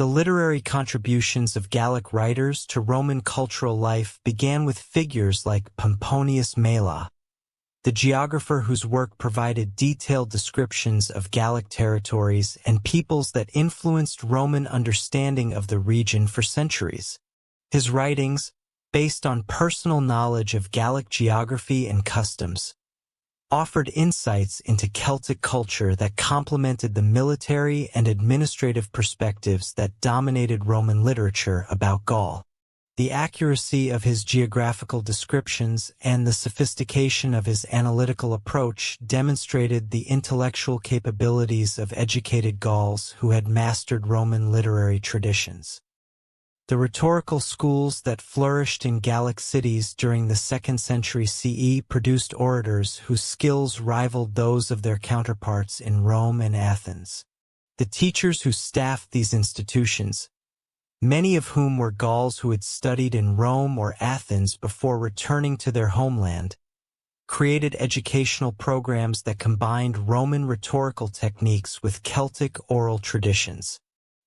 The literary contributions of Gallic writers to Roman cultural life began with figures like Pomponius Mela, the geographer whose work provided detailed descriptions of Gallic territories and peoples that influenced Roman understanding of the region for centuries. His writings, based on personal knowledge of Gallic geography and customs, offered insights into Celtic culture that complemented the military and administrative perspectives that dominated Roman literature about Gaul. The accuracy of his geographical descriptions and the sophistication of his analytical approach demonstrated the intellectual capabilities of educated Gauls who had mastered Roman literary traditions. The rhetorical schools that flourished in Gallic cities during the 2nd century CE produced orators whose skills rivaled those of their counterparts in Rome and Athens. The teachers who staffed these institutions, many of whom were Gauls who had studied in Rome or Athens before returning to their homeland, created educational programs that combined Roman rhetorical techniques with Celtic oral traditions.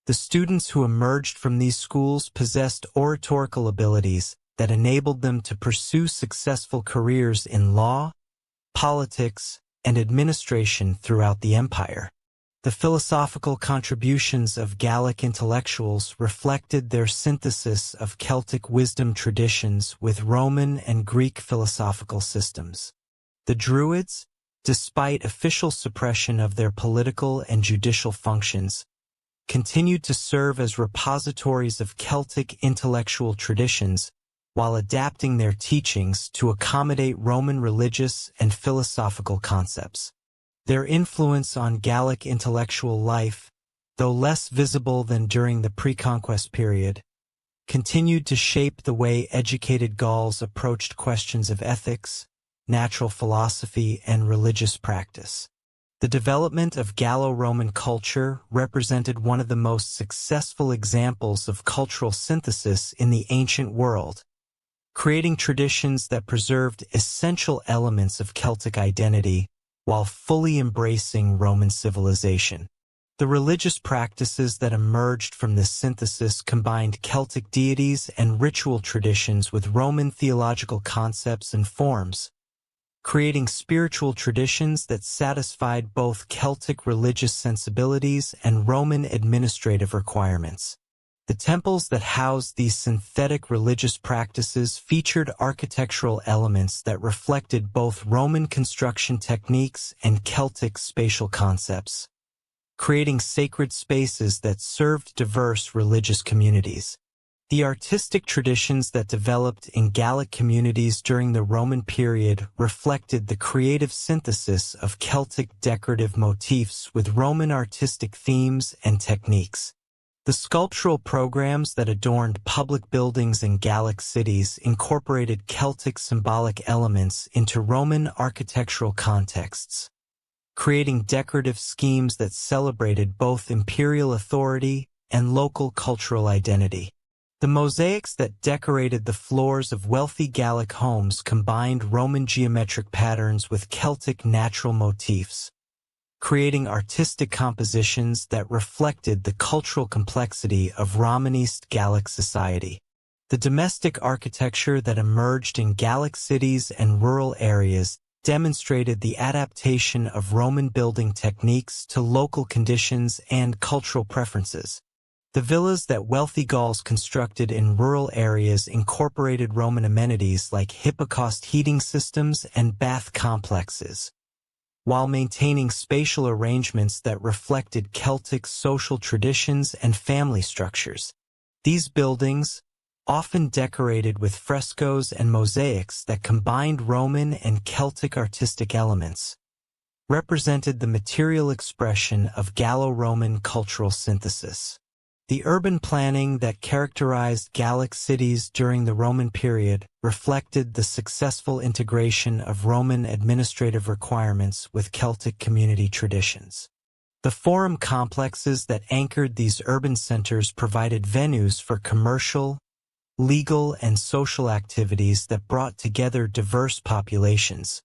The students who emerged from these schools possessed oratorical abilities that enabled them to pursue successful careers in law, politics, and administration throughout the empire. The philosophical contributions of Gallic intellectuals reflected their synthesis of Celtic wisdom traditions with Roman and Greek philosophical systems. The Druids, despite official suppression of their political and judicial functions, continued to serve as repositories of Celtic intellectual traditions while adapting their teachings to accommodate Roman religious and philosophical concepts. Their influence on Gallic intellectual life, though less visible than during the pre-conquest period, continued to shape the way educated Gauls approached questions of ethics, natural philosophy, and religious practice. The development of Gallo-Roman culture represented one of the most successful examples of cultural synthesis in the ancient world, creating traditions that preserved essential elements of Celtic identity while fully embracing Roman civilization. The religious practices that emerged from this synthesis combined Celtic deities and ritual traditions with Roman theological concepts and forms, creating spiritual traditions that satisfied both Celtic religious sensibilities and Roman administrative requirements. The temples that housed these synthetic religious practices featured architectural elements that reflected both Roman construction techniques and Celtic spatial concepts, creating sacred spaces that served diverse religious communities. The artistic traditions that developed in Gallic communities during the Roman period reflected the creative synthesis of Celtic decorative motifs with Roman artistic themes and techniques. The sculptural programs that adorned public buildings in Gallic cities incorporated Celtic symbolic elements into Roman architectural contexts, creating decorative schemes that celebrated both imperial authority and local cultural identity. The mosaics that decorated the floors of wealthy Gallic homes combined Roman geometric patterns with Celtic natural motifs, creating artistic compositions that reflected the cultural complexity of Romanist Gallic society. The domestic architecture that emerged in Gallic cities and rural areas demonstrated the adaptation of Roman building techniques to local conditions and cultural preferences. The villas that wealthy Gauls constructed in rural areas incorporated Roman amenities like hypocaust heating systems and bath complexes, while maintaining spatial arrangements that reflected Celtic social traditions and family structures. These buildings, often decorated with frescoes and mosaics that combined Roman and Celtic artistic elements, represented the material expression of Gallo-Roman cultural synthesis. The urban planning that characterized Gallic cities during the Roman period reflected the successful integration of Roman administrative requirements with Celtic community traditions. The forum complexes that anchored these urban centers provided venues for commercial, legal, and social activities that brought together diverse populations,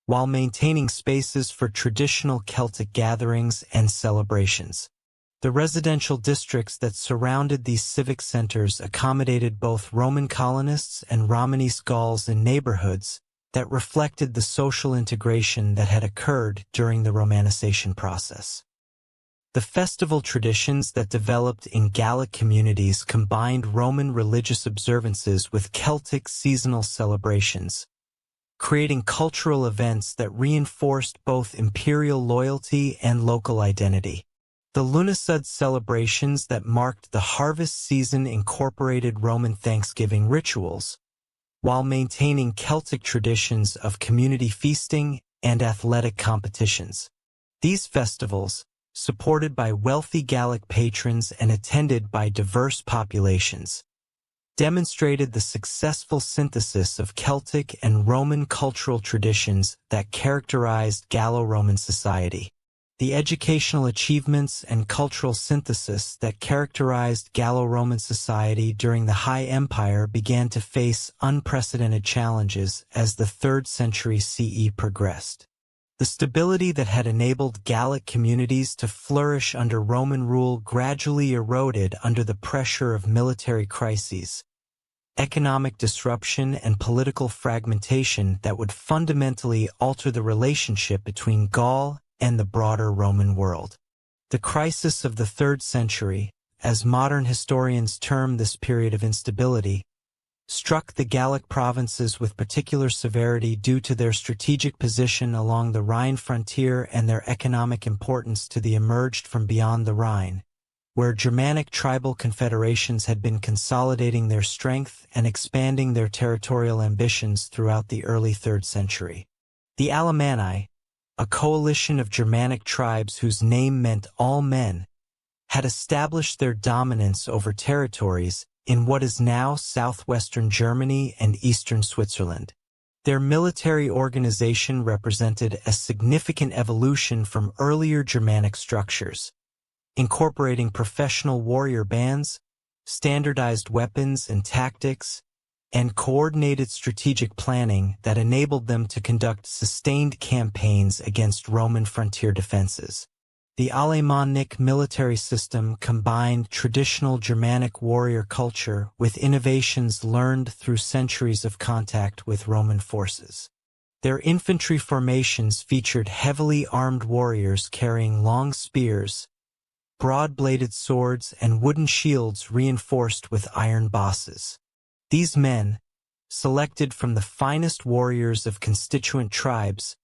while maintaining spaces for traditional Celtic gatherings and celebrations. The residential districts that surrounded these civic centers accommodated both Roman colonists and Romanist Gauls in neighborhoods that reflected the social integration that had occurred during the Romanization process. The festival traditions that developed in Gallic communities combined Roman religious observances with Celtic seasonal celebrations, creating cultural events that reinforced both imperial loyalty and local identity. The Lunisud celebrations that marked the harvest season incorporated Roman Thanksgiving rituals, while maintaining Celtic traditions of community feasting and athletic competitions. These festivals, supported by wealthy Gallic patrons and attended by diverse populations, demonstrated the successful synthesis of Celtic and Roman cultural traditions that characterized Gallo-Roman society. The educational achievements and cultural synthesis that characterized Gallo-Roman society during the High Empire began to face unprecedented challenges as the 3rd century CE progressed. The stability that had enabled Gallic communities to flourish under Roman rule gradually eroded under the pressure of military crises, economic disruption, and political fragmentation that would fundamentally alter the relationship between Gaul and the broader Roman world. The crisis of the 3rd century, as modern historians term this period of instability, struck the Gallic provinces with particular severity due to their strategic position along the Rhine frontier and their economic importance to the emerged from beyond the Rhine, where Germanic tribal confederations had been consolidating their strength and expanding their territorial ambitions throughout the early 3rd century. The Alemanni, a coalition of Germanic tribes whose name meant all men, had established their dominance over territories in what is now southwestern Germany and eastern Switzerland. Their military organization represented a significant evolution from earlier Germanic structures, incorporating professional warrior bands, standardized weapons and tactics, and coordinated strategic planning that enabled them to conduct sustained campaigns against Roman frontier defenses. The Alemannic military system combined traditional Germanic warrior culture with innovations learned through centuries of contact with Roman forces. Their infantry formations featured heavily armed warriors carrying long spears, broad-bladed swords, and wooden shields reinforced with iron bosses. These men, selected from the finest warriors of constituent tribes,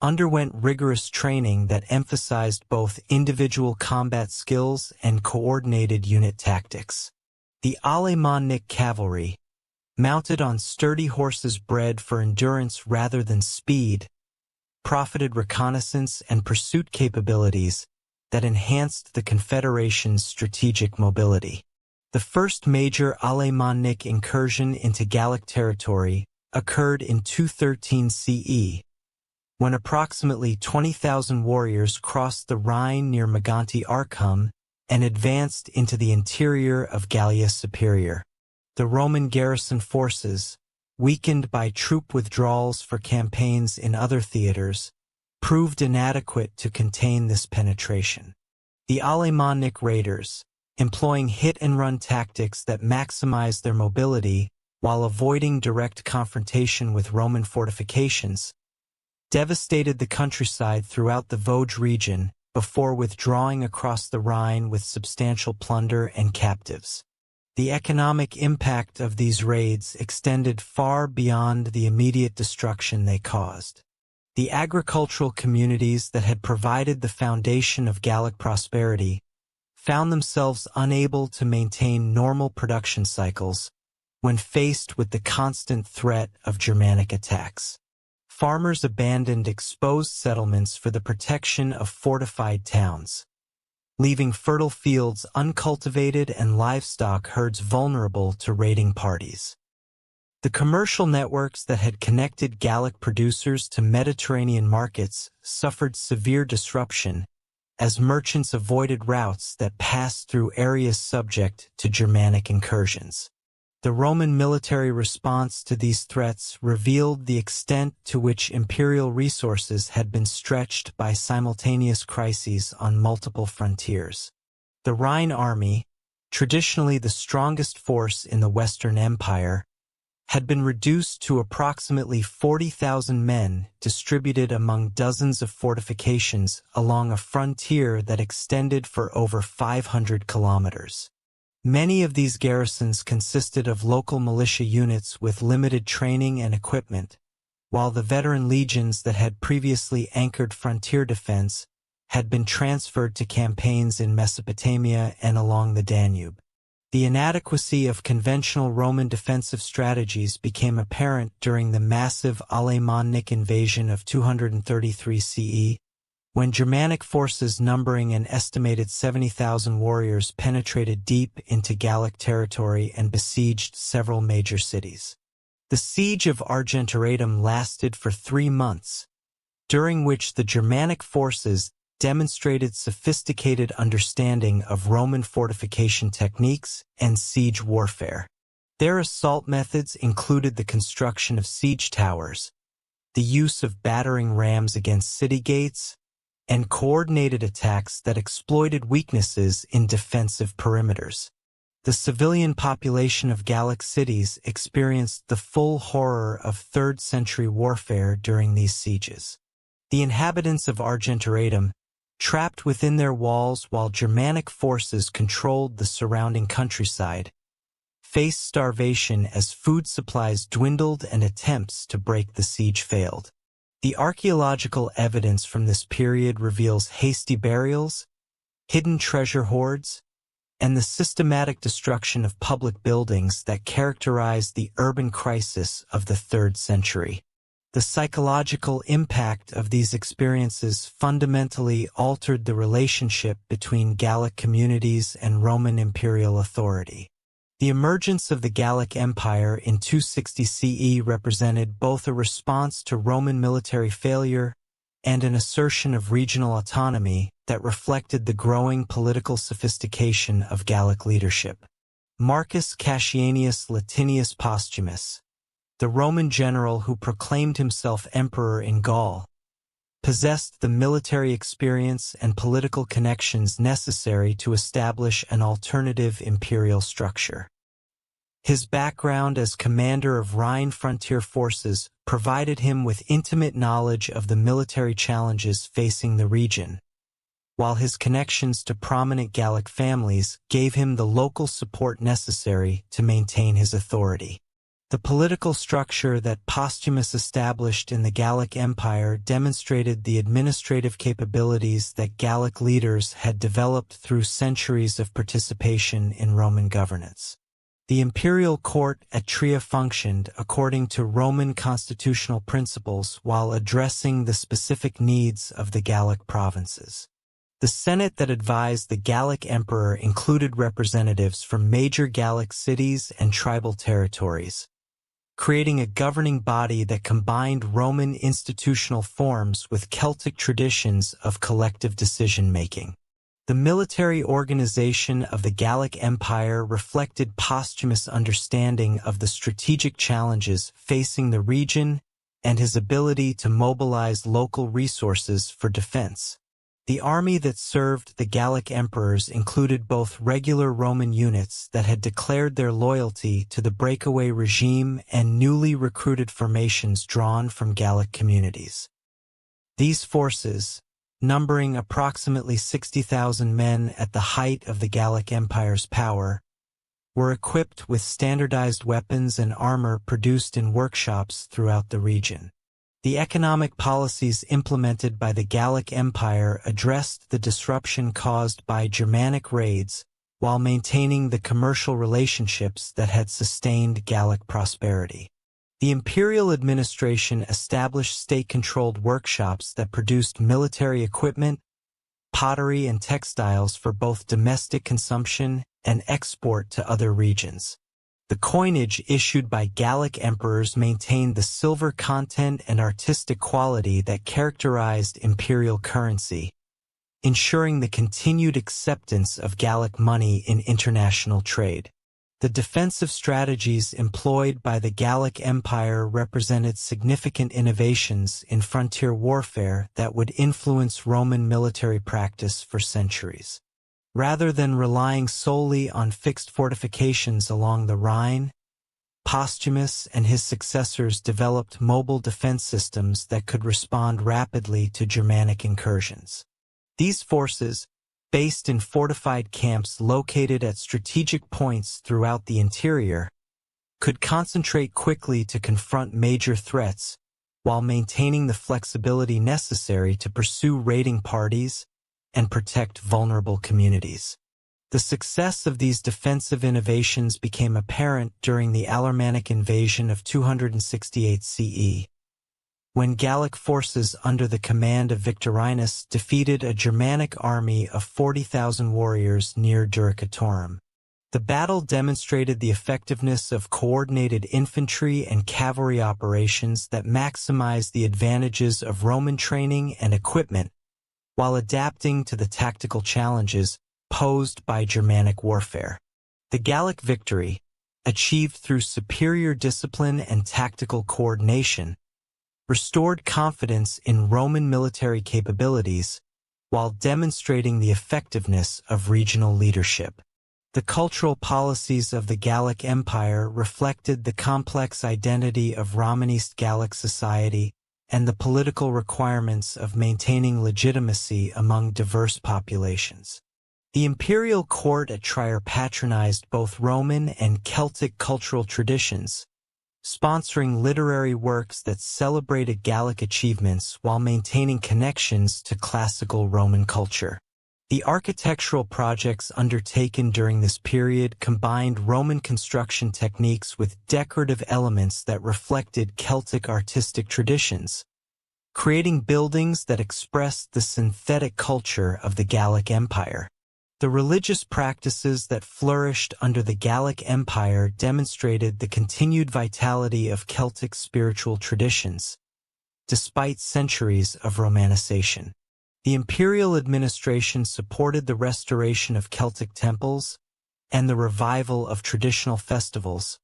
underwent rigorous training that emphasized both individual combat skills and coordinated unit tactics. The Alemannic cavalry, mounted on sturdy horses bred for endurance rather than speed, profited reconnaissance and pursuit capabilities that enhanced the Confederation's strategic mobility. The first major Alemannic incursion into Gallic territory occurred in 213 CE, when approximately 20,000 warriors crossed the Rhine near Maganti Archum and advanced into the interior of Gallia Superior. The Roman garrison forces, weakened by troop withdrawals for campaigns in other theaters, proved inadequate to contain this penetration. The Alemannic raiders, employing hit-and-run tactics that maximized their mobility while avoiding direct confrontation with Roman fortifications, devastated the countryside throughout the Vosges region before withdrawing across the Rhine with substantial plunder and captives. The economic impact of these raids extended far beyond the immediate destruction they caused. The agricultural communities that had provided the foundation of Gallic prosperity found themselves unable to maintain normal production cycles when faced with the constant threat of Germanic attacks. Farmers abandoned exposed settlements for the protection of fortified towns, leaving fertile fields uncultivated and livestock herds vulnerable to raiding parties. The commercial networks that had connected Gallic producers to Mediterranean markets suffered severe disruption as merchants avoided routes that passed through areas subject to Germanic incursions. The Roman military response to these threats revealed the extent to which imperial resources had been stretched by simultaneous crises on multiple frontiers. The Rhine army, traditionally the strongest force in the Western Empire, had been reduced to approximately 40,000 men distributed among dozens of fortifications along a frontier that extended for over 500 kilometers. Many of these garrisons consisted of local militia units with limited training and equipment, while the veteran legions that had previously anchored frontier defense had been transferred to campaigns in Mesopotamia and along the Danube. The inadequacy of conventional Roman defensive strategies became apparent during the massive Alemannic invasion of 233 CE, when Germanic forces numbering an estimated 70,000 warriors penetrated deep into Gallic territory and besieged several major cities. The siege of Argentoratum lasted for 3 months, during which the Germanic forces demonstrated sophisticated understanding of Roman fortification techniques and siege warfare. Their assault methods included the construction of siege towers, the use of battering rams against city gates, and coordinated attacks that exploited weaknesses in defensive perimeters. The civilian population of Gallic cities experienced the full horror of 3rd century warfare during these sieges. The inhabitants of Argentoratum, trapped within their walls while Germanic forces controlled the surrounding countryside, faced starvation as food supplies dwindled and attempts to break the siege failed. The archaeological evidence from this period reveals hasty burials, hidden treasure hoards, and the systematic destruction of public buildings that characterized the urban crisis of the 3rd century. The psychological impact of these experiences fundamentally altered the relationship between Gallic communities and Roman imperial authority. The emergence of the Gallic Empire in 260 CE represented both a response to Roman military failure and an assertion of regional autonomy that reflected the growing political sophistication of Gallic leadership. Marcus Cassianius Latinius Postumus, the Roman general who proclaimed himself emperor in Gaul, possessed the military experience and political connections necessary to establish an alternative imperial structure. His background as commander of Rhine frontier forces provided him with intimate knowledge of the military challenges facing the region, while his connections to prominent Gallic families gave him the local support necessary to maintain his authority. The political structure that Postumus established in the Gallic Empire demonstrated the administrative capabilities that Gallic leaders had developed through centuries of participation in Roman governance. The imperial court at Tria functioned according to Roman constitutional principles while addressing the specific needs of the Gallic provinces. The Senate that advised the Gallic emperor included representatives from major Gallic cities and tribal territories, creating a governing body that combined Roman institutional forms with Celtic traditions of collective decision-making. The military organization of the Gallic Empire reflected Postumus' understanding of the strategic challenges facing the region and his ability to mobilize local resources for defense. The army that served the Gallic emperors included both regular Roman units that had declared their loyalty to the breakaway regime and newly recruited formations drawn from Gallic communities. These forces, numbering approximately 60,000 men at the height of the Gallic Empire's power, were equipped with standardized weapons and armor produced in workshops throughout the region. The economic policies implemented by the Gallic Empire addressed the disruption caused by Germanic raids while maintaining the commercial relationships that had sustained Gallic prosperity. The imperial administration established state-controlled workshops that produced military equipment, pottery, and textiles for both domestic consumption and export to other regions. The coinage issued by Gallic emperors maintained the silver content and artistic quality that characterized imperial currency, ensuring the continued acceptance of Gallic money in international trade. The defensive strategies employed by the Gallic Empire represented significant innovations in frontier warfare that would influence Roman military practice for centuries. Rather than relying solely on fixed fortifications along the Rhine, Postumus and his successors developed mobile defense systems that could respond rapidly to Germanic incursions. These forces, based in fortified camps located at strategic points throughout the interior, could concentrate quickly to confront major threats while maintaining the flexibility necessary to pursue raiding parties and protect vulnerable communities. The success of these defensive innovations became apparent during the Alemannic invasion of 268 CE, when Gallic forces under the command of Victorinus defeated a Germanic army of 40,000 warriors near Vercingetorix. The battle demonstrated the effectiveness of coordinated infantry and cavalry operations that maximized the advantages of Roman training and equipment while adapting to the tactical challenges posed by Germanic warfare. The Gallic victory, achieved through superior discipline and tactical coordination, restored confidence in Roman military capabilities while demonstrating the effectiveness of regional leadership. The cultural policies of the Gallic Empire reflected the complex identity of Romanist Gallic society and the political requirements of maintaining legitimacy among diverse populations. The imperial court at Trier patronized both Roman and Celtic cultural traditions, sponsoring literary works that celebrated Gallic achievements while maintaining connections to classical Roman culture. The architectural projects undertaken during this period combined Roman construction techniques with decorative elements that reflected Celtic artistic traditions, creating buildings that expressed the synthetic culture of the Gallic Empire. The religious practices that flourished under the Gallic Empire demonstrated the continued vitality of Celtic spiritual traditions, despite centuries of Romanization. The imperial administration supported the restoration of Celtic temples and the revival of traditional festivals,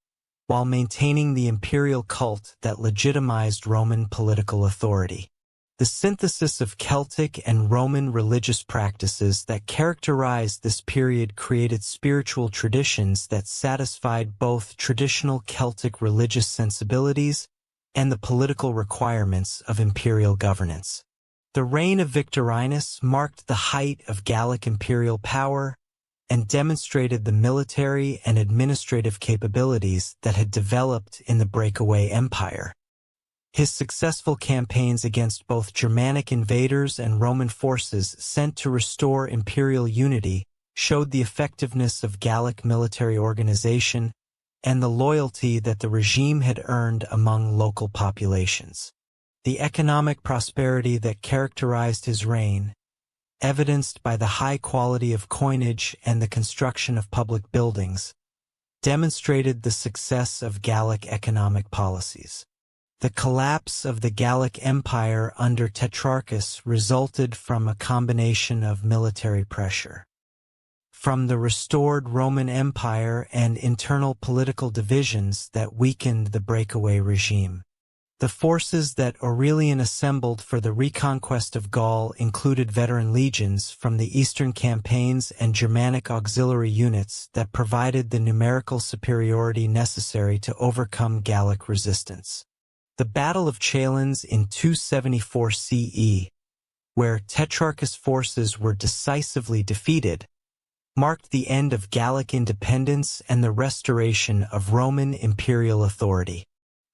while maintaining the imperial cult that legitimized Roman political authority. The synthesis of Celtic and Roman religious practices that characterized this period created spiritual traditions that satisfied both traditional Celtic religious sensibilities and the political requirements of imperial governance. The reign of Victorinus marked the height of Gallic imperial power and demonstrated the military and administrative capabilities that had developed in the breakaway empire. His successful campaigns against both Germanic invaders and Roman forces sent to restore imperial unity showed the effectiveness of Gallic military organization and the loyalty that the regime had earned among local populations. The economic prosperity that characterized his reign, evidenced by the high quality of coinage and the construction of public buildings, demonstrated the success of Gallic economic policies. The collapse of the Gallic Empire under Tetrarchus resulted from a combination of military pressure, from the restored Roman Empire and internal political divisions that weakened the breakaway regime. The forces that Aurelian assembled for the reconquest of Gaul included veteran legions from the eastern campaigns and Germanic auxiliary units that provided the numerical superiority necessary to overcome Gallic resistance. The Battle of Chalons in 274 CE, where Tetrarchus' forces were decisively defeated, marked the end of Gallic independence and the restoration of Roman imperial authority.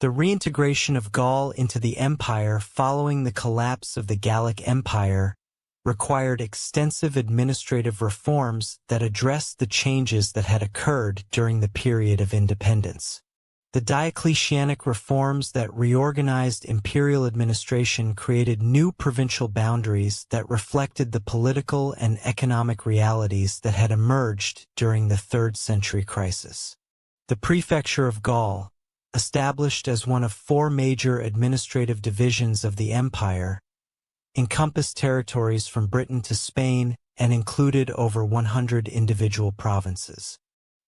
The reintegration of Gaul into the empire following the collapse of the Gallic Empire required extensive administrative reforms that addressed the changes that had occurred during the period of independence. The Diocletianic reforms that reorganized imperial administration created new provincial boundaries that reflected the political and economic realities that had emerged during the 3rd century crisis. The Prefecture of Gaul, established as one of 4 major administrative divisions of the empire, encompassed territories from Britain to Spain and included over 100 individual provinces.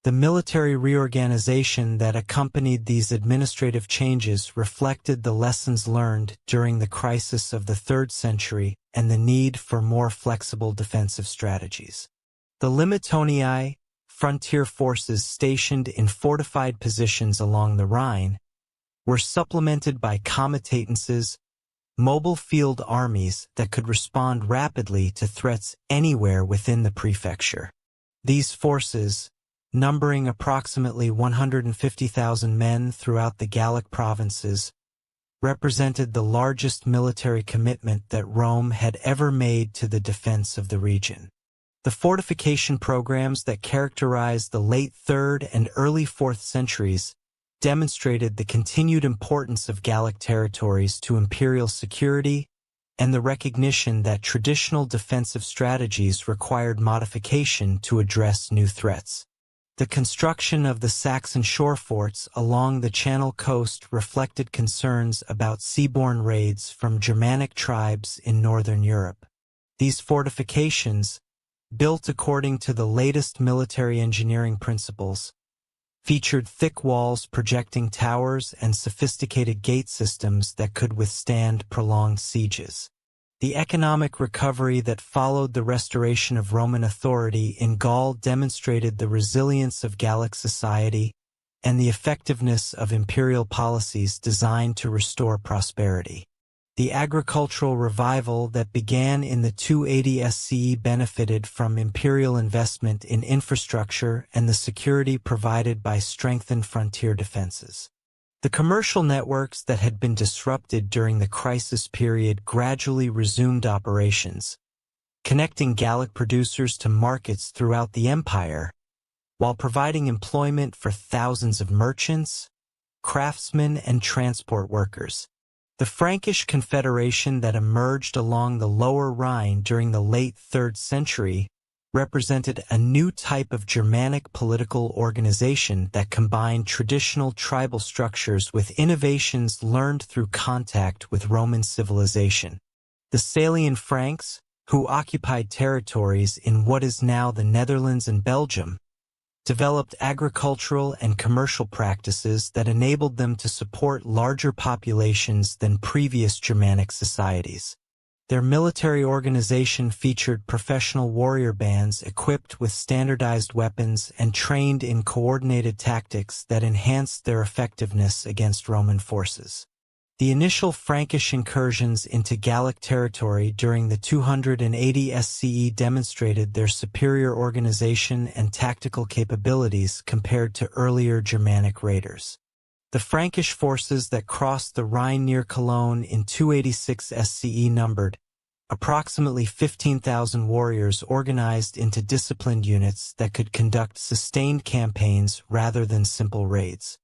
The military reorganization that accompanied these administrative changes reflected the lessons learned during the crisis of the 3rd century and the need for more flexible defensive strategies. The Limitonii, frontier forces stationed in fortified positions along the Rhine, were supplemented by comitatenses, mobile field armies that could respond rapidly to threats anywhere within the prefecture. These forces, numbering approximately 150,000 men throughout the Gallic provinces, represented the largest military commitment that Rome had ever made to the defense of the region. The fortification programs that characterized the late 3rd and early 4th centuries demonstrated the continued importance of Gallic territories to imperial security and the recognition that traditional defensive strategies required modification to address new threats. The construction of the Saxon shore forts along the Channel coast reflected concerns about seaborne raids from Germanic tribes in northern Europe. These fortifications, built according to the latest military engineering principles, featured thick walls projecting towers and sophisticated gate systems that could withstand prolonged sieges. The economic recovery that followed the restoration of Roman authority in Gaul demonstrated the resilience of Gallic society and the effectiveness of imperial policies designed to restore prosperity. The agricultural revival that began in the 280 SCE benefited from imperial investment in infrastructure and the security provided by strengthened frontier defenses. The commercial networks that had been disrupted during the crisis period gradually resumed operations, connecting Gallic producers to markets throughout the empire, while providing employment for thousands of merchants, craftsmen, and transport workers. The Frankish Confederation that emerged along the Lower Rhine during the late 3rd century represented a new type of Germanic political organization that combined traditional tribal structures with innovations learned through contact with Roman civilization. The Salian Franks, who occupied territories in what is now the Netherlands and Belgium, developed agricultural and commercial practices that enabled them to support larger populations than previous Germanic societies. Their military organization featured professional warrior bands equipped with standardized weapons and trained in coordinated tactics that enhanced their effectiveness against Roman forces. The initial Frankish incursions into Gallic territory during the 280 SCE demonstrated their superior organization and tactical capabilities compared to earlier Germanic raiders. The Frankish forces that crossed the Rhine near Cologne in 286 SCE numbered approximately 15,000 warriors organized into disciplined units that could conduct sustained campaigns rather than simple raids.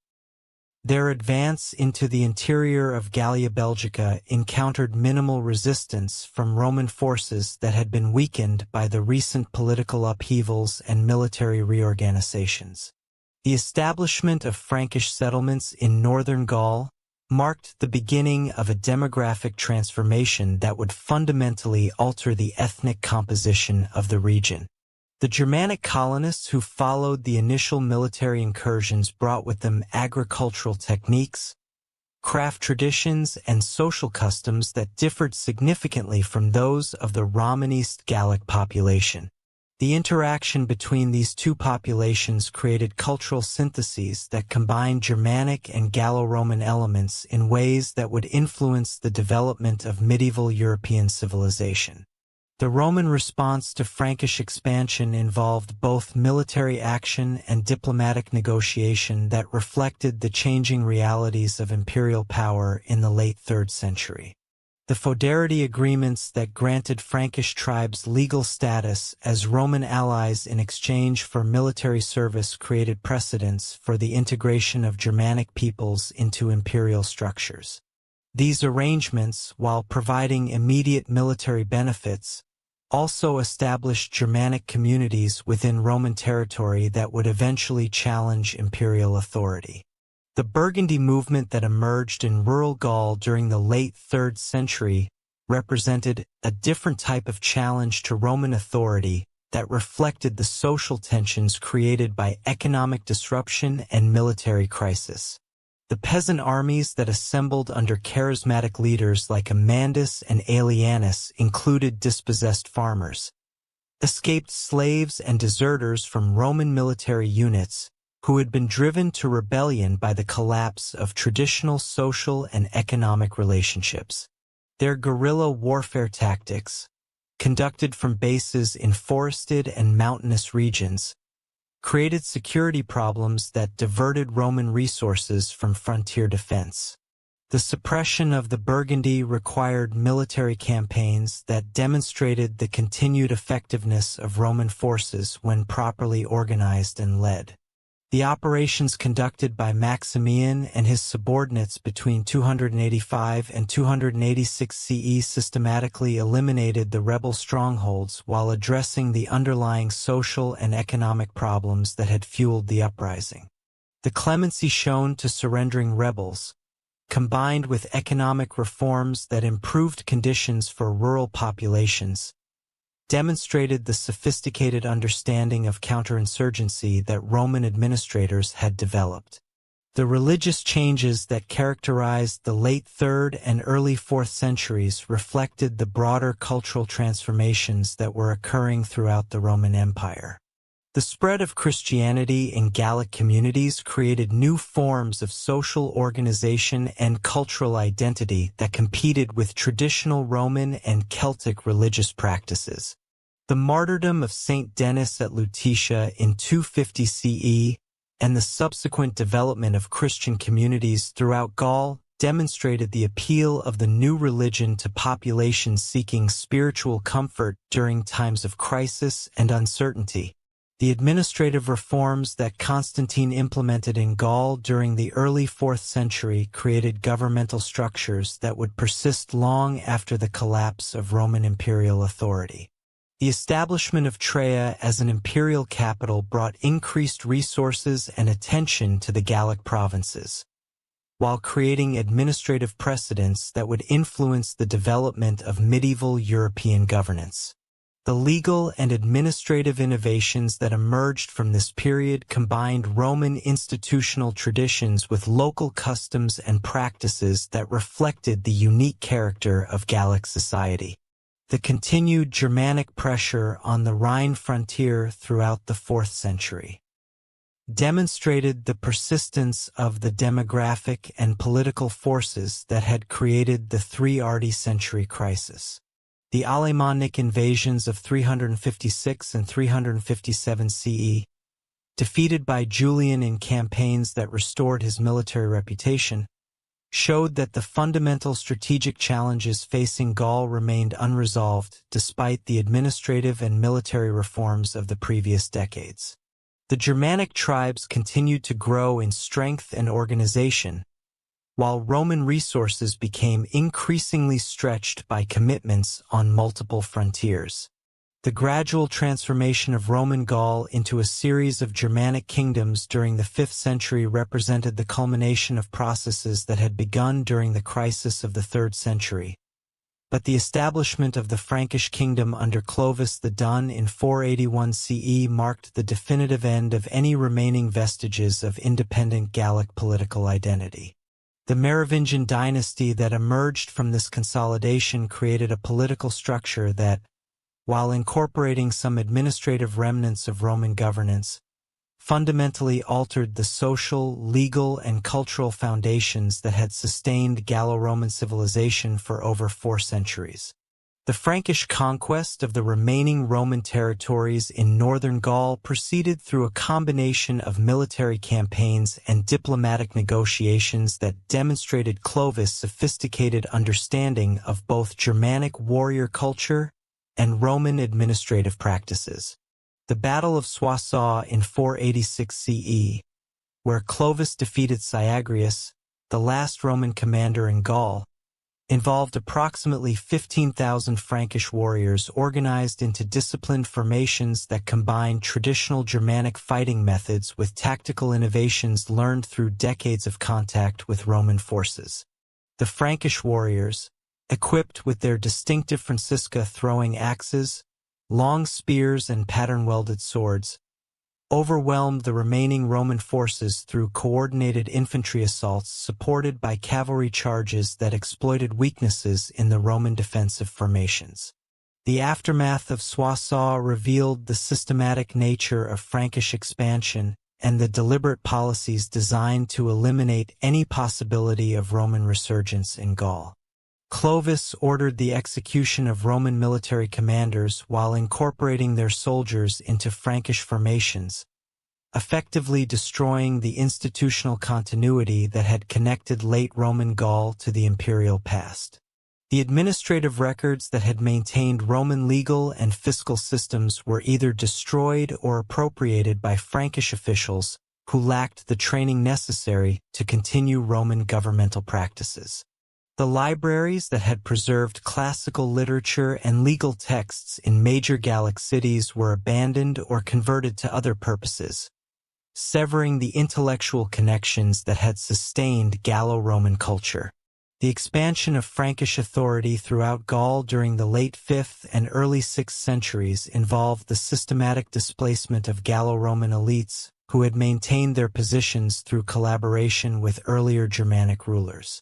Their advance into the interior of Gallia Belgica encountered minimal resistance from Roman forces that had been weakened by the recent political upheavals and military reorganizations. The establishment of Frankish settlements in northern Gaul marked the beginning of a demographic transformation that would fundamentally alter the ethnic composition of the region. The Germanic colonists who followed the initial military incursions brought with them agricultural techniques, craft traditions, and social customs that differed significantly from those of the Romanist Gallic population. The interaction between these two populations created cultural syntheses that combined Germanic and Gallo-Roman elements in ways that would influence the development of medieval European civilization. The Roman response to Frankish expansion involved both military action and diplomatic negotiation that reflected the changing realities of imperial power in the late 3rd century. The feudality agreements that granted Frankish tribes legal status as Roman allies in exchange for military service created precedents for the integration of Germanic peoples into imperial structures. These arrangements, while providing immediate military benefits, also established Germanic communities within Roman territory that would eventually challenge imperial authority. The Burgundy movement that emerged in rural Gaul during the late 3rd century represented a different type of challenge to Roman authority that reflected the social tensions created by economic disruption and military crisis. The peasant armies that assembled under charismatic leaders like Amandus and Aelianus included dispossessed farmers, escaped slaves and deserters from Roman military units who had been driven to rebellion by the collapse of traditional social and economic relationships. Their guerrilla warfare tactics, conducted from bases in forested and mountainous regions, created security problems that diverted Roman resources from frontier defense. The suppression of the Burgundy required military campaigns that demonstrated the continued effectiveness of Roman forces when properly organized and led. The operations conducted by Maximian and his subordinates between 285 and 286 CE systematically eliminated the rebel strongholds while addressing the underlying social and economic problems that had fueled the uprising. The clemency shown to surrendering rebels, combined with economic reforms that improved conditions for rural populations, demonstrated the sophisticated understanding of counterinsurgency that Roman administrators had developed. The religious changes that characterized the late 3rd and early 4th centuries reflected the broader cultural transformations that were occurring throughout the Roman Empire. The spread of Christianity in Gallic communities created new forms of social organization and cultural identity that competed with traditional Roman and Celtic religious practices. The martyrdom of Saint Denis at Lutetia in 250 CE and the subsequent development of Christian communities throughout Gaul demonstrated the appeal of the new religion to populations seeking spiritual comfort during times of crisis and uncertainty. The administrative reforms that Constantine implemented in Gaul during the early 4th century created governmental structures that would persist long after the collapse of Roman imperial authority. The establishment of Traja as an imperial capital brought increased resources and attention to the Gallic provinces, while creating administrative precedents that would influence the development of medieval European governance. The legal and administrative innovations that emerged from this period combined Roman institutional traditions with local customs and practices that reflected the unique character of Gallic society. The continued Germanic pressure on the Rhine frontier throughout the 4th century demonstrated the persistence of the demographic and political forces that had created the 3rd century crisis. The Alemannic invasions of 356 and 357 CE, defeated by Julian in campaigns that restored his military reputation, showed that the fundamental strategic challenges facing Gaul remained unresolved despite the administrative and military reforms of the previous decades. The Germanic tribes continued to grow in strength and organization, while Roman resources became increasingly stretched by commitments on multiple frontiers. The gradual transformation of Roman Gaul into a series of Germanic kingdoms during the 5th century represented the culmination of processes that had begun during the crisis of the 3rd century. But the establishment of the Frankish kingdom under Clovis the Dun in 481 CE marked the definitive end of any remaining vestiges of independent Gallic political identity. The Merovingian dynasty that emerged from this consolidation created a political structure that, while incorporating some administrative remnants of Roman governance, fundamentally altered the social, legal, and cultural foundations that had sustained Gallo-Roman civilization for over 4 centuries. The Frankish conquest of the remaining Roman territories in northern Gaul proceeded through a combination of military campaigns and diplomatic negotiations that demonstrated Clovis' sophisticated understanding of both Germanic warrior culture and Roman administrative practices. The Battle of Soissons in 486 CE, where Clovis defeated Syagrius, the last Roman commander in Gaul, involved approximately 15,000 Frankish warriors organized into disciplined formations that combined traditional Germanic fighting methods with tactical innovations learned through decades of contact with Roman forces. The Frankish warriors, equipped with their distinctive Francisca throwing axes, long spears, and pattern-welded swords, overwhelmed the remaining Roman forces through coordinated infantry assaults supported by cavalry charges that exploited weaknesses in the Roman defensive formations. The aftermath of Soissons revealed the systematic nature of Frankish expansion and the deliberate policies designed to eliminate any possibility of Roman resurgence in Gaul. Clovis ordered the execution of Roman military commanders while incorporating their soldiers into Frankish formations, effectively destroying the institutional continuity that had connected late Roman Gaul to the imperial past. The administrative records that had maintained Roman legal and fiscal systems were either destroyed or appropriated by Frankish officials who lacked the training necessary to continue Roman governmental practices. The libraries that had preserved classical literature and legal texts in major Gallic cities were abandoned or converted to other purposes, severing the intellectual connections that had sustained Gallo-Roman culture. The expansion of Frankish authority throughout Gaul during the late 5th and early 6th centuries involved the systematic displacement of Gallo-Roman elites who had maintained their positions through collaboration with earlier Germanic rulers.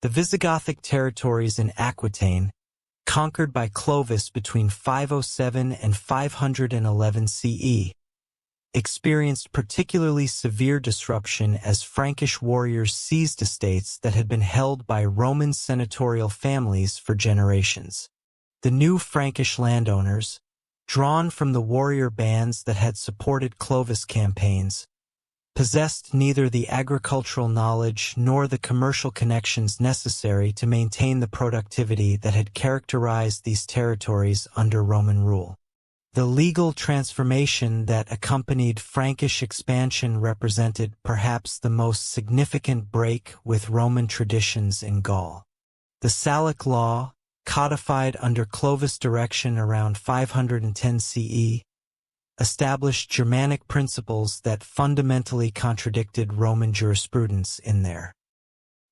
The Visigothic territories in Aquitaine, conquered by Clovis between 507 and 511 CE, experienced particularly severe disruption as Frankish warriors seized estates that had been held by Roman senatorial families for generations. The new Frankish landowners, drawn from the warrior bands that had supported Clovis campaigns, possessed neither the agricultural knowledge nor the commercial connections necessary to maintain the productivity that had characterized these territories under Roman rule. The legal transformation that accompanied Frankish expansion represented perhaps the most significant break with Roman traditions in Gaul. The Salic law, codified under Clovis' direction around 510 CE, established Germanic principles that fundamentally contradicted Roman jurisprudence in their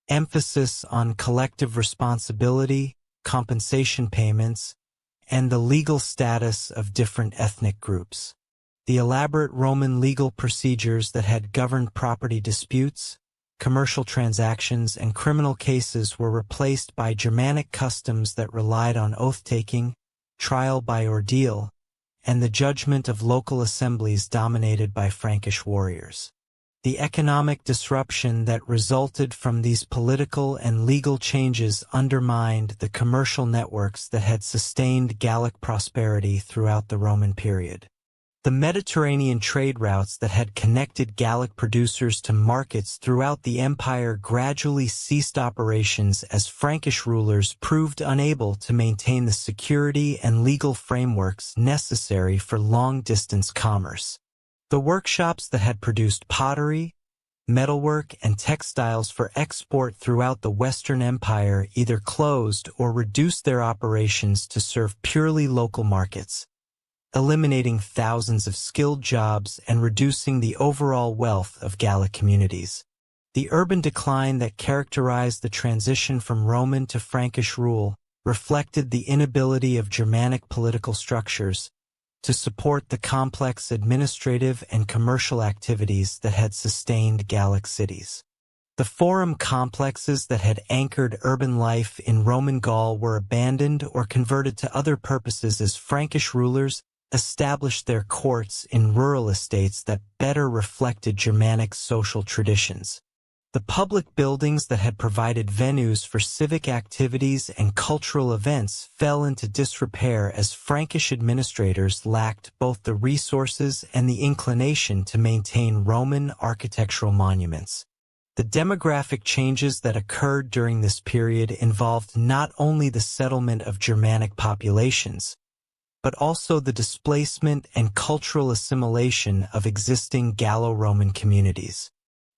emphasis on collective responsibility, compensation payments, and the legal status of different ethnic groups. The elaborate Roman legal procedures that had governed property disputes, commercial transactions, and criminal cases were replaced by Germanic customs that relied on oath-taking, trial by ordeal, and the judgment of local assemblies dominated by Frankish warriors. The economic disruption that resulted from these political and legal changes undermined the commercial networks that had sustained Gallic prosperity throughout the Roman period. The Mediterranean trade routes that had connected Gallic producers to markets throughout the empire gradually ceased operations as Frankish rulers proved unable to maintain the security and legal frameworks necessary for long-distance commerce. The workshops that had produced pottery, metalwork, and textiles for export throughout the Western Empire either closed or reduced their operations to serve purely local markets, eliminating thousands of skilled jobs and reducing the overall wealth of Gallic communities. The urban decline that characterized the transition from Roman to Frankish rule reflected the inability of Germanic political structures to support the complex administrative and commercial activities that had sustained Gallic cities. The forum complexes that had anchored urban life in Roman Gaul were abandoned or converted to other purposes as Frankish rulers established their courts in rural estates that better reflected Germanic social traditions. The public buildings that had provided venues for civic activities and cultural events fell into disrepair as Frankish administrators lacked both the resources and the inclination to maintain Roman architectural monuments. The demographic changes that occurred during this period involved not only the settlement of Germanic populations, but also the displacement and cultural assimilation of existing Gallo-Roman communities.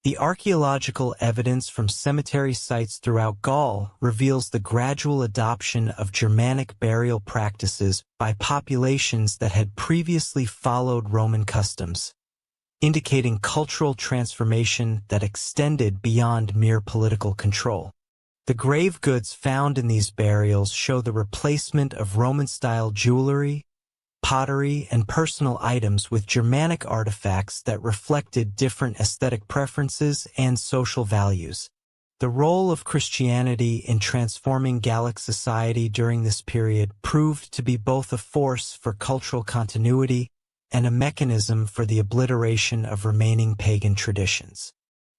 The archaeological evidence from cemetery sites throughout Gaul reveals the gradual adoption of Germanic burial practices by populations that had previously followed Roman customs, indicating cultural transformation that extended beyond mere political control. The grave goods found in these burials show the replacement of Roman-style jewelry, pottery, and personal items with Germanic artifacts that reflected different aesthetic preferences and social values. The role of Christianity in transforming Gallic society during this period proved to be both a force for cultural continuity and a mechanism for the obliteration of remaining pagan traditions.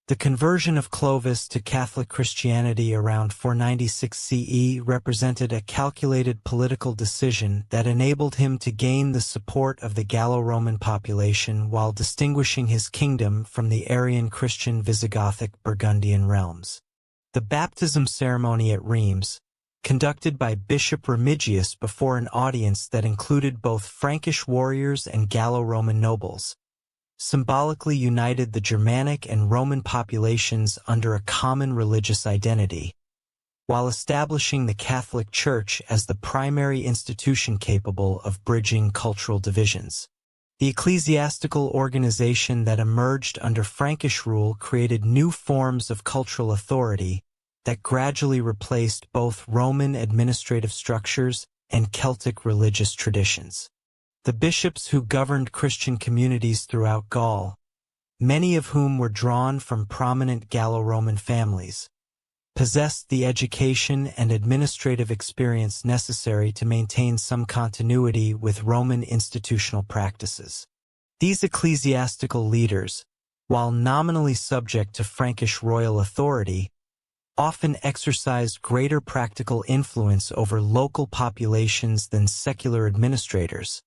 The conversion of Clovis to Catholic Christianity around 496 CE represented a calculated political decision that enabled him to gain the support of the Gallo-Roman population while distinguishing his kingdom from the Arian Christian Visigothic Burgundian realms. The baptism ceremony at Reims, conducted by Bishop Remigius before an audience that included both Frankish warriors and Gallo-Roman nobles, symbolically united the Germanic and Roman populations under a common religious identity, while establishing the Catholic Church as the primary institution capable of bridging cultural divisions. The ecclesiastical organization that emerged under Frankish rule created new forms of cultural authority that gradually replaced both Roman administrative structures and Celtic religious traditions. The bishops who governed Christian communities throughout Gaul, many of whom were drawn from prominent Gallo-Roman families, possessed the education and administrative experience necessary to maintain some continuity with Roman institutional practices. These ecclesiastical leaders, while nominally subject to Frankish royal authority, often exercised greater practical influence over local populations than secular administrators,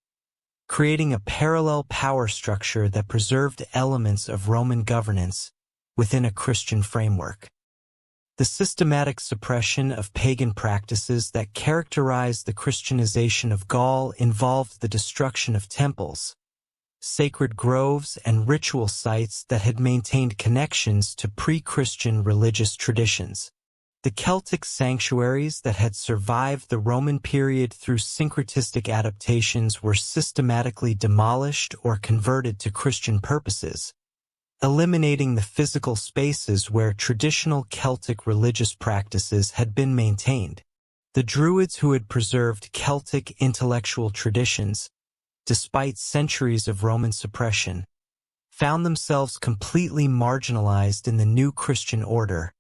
creating a parallel power structure that preserved elements of Roman governance within a Christian framework. The systematic suppression of pagan practices that characterized the Christianization of Gaul involved the destruction of temples, sacred groves, and ritual sites that had maintained connections to pre-Christian religious traditions. The Celtic sanctuaries that had survived the Roman period through syncretistic adaptations were systematically demolished or converted to Christian purposes, eliminating the physical spaces where traditional Celtic religious practices had been maintained. The Druids, who had preserved Celtic intellectual traditions, despite centuries of Roman suppression, found themselves completely marginalized in the new Christian order,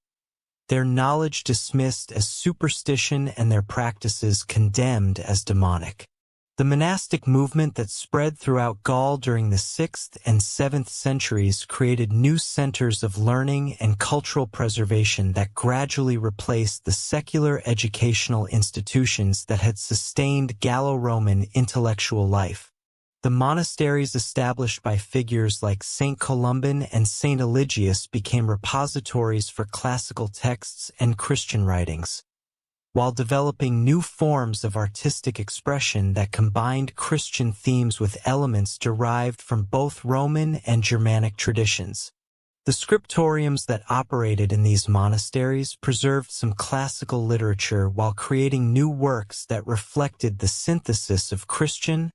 their knowledge dismissed as superstition and their practices condemned as demonic. The monastic movement that spread throughout Gaul during the 6th and 7th centuries created new centers of learning and cultural preservation that gradually replaced the secular educational institutions that had sustained Gallo-Roman intellectual life. The monasteries established by figures like Saint Columban and Saint Eligius became repositories for classical texts and Christian writings, while developing new forms of artistic expression that combined Christian themes with elements derived from both Roman and Germanic traditions. The scriptoriums that operated in these monasteries preserved some classical literature while creating new works that reflected the synthesis of Christian,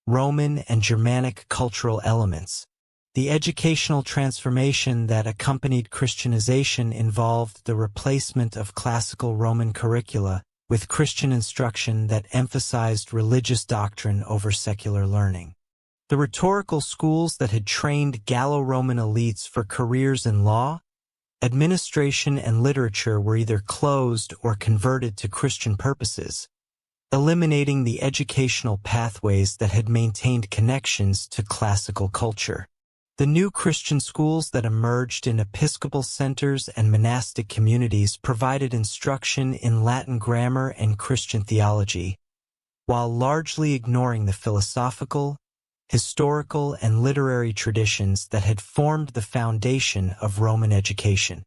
Roman, and Germanic cultural elements. The educational transformation that accompanied Christianization involved the replacement of classical Roman curricula with Christian instruction that emphasized religious doctrine over secular learning. The rhetorical schools that had trained Gallo-Roman elites for careers in law, administration, and literature were either closed or converted to Christian purposes, eliminating the educational pathways that had maintained connections to classical culture. The new Christian schools that emerged in episcopal centers and monastic communities provided instruction in Latin grammar and Christian theology, while largely ignoring the philosophical, historical, and literary traditions that had formed the foundation of Roman education.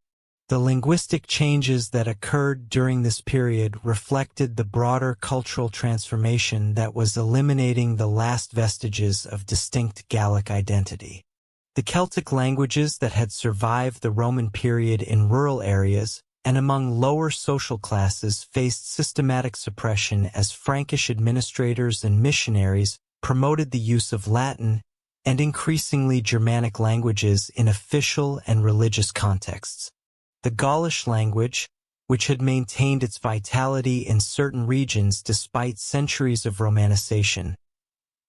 The linguistic changes that occurred during this period reflected the broader cultural transformation that was eliminating the last vestiges of distinct Gallic identity. The Celtic languages that had survived the Roman period in rural areas and among lower social classes faced systematic suppression as Frankish administrators and missionaries promoted the use of Latin and increasingly Germanic languages in official and religious contexts. The Gaulish language, which had maintained its vitality in certain regions despite centuries of Romanization,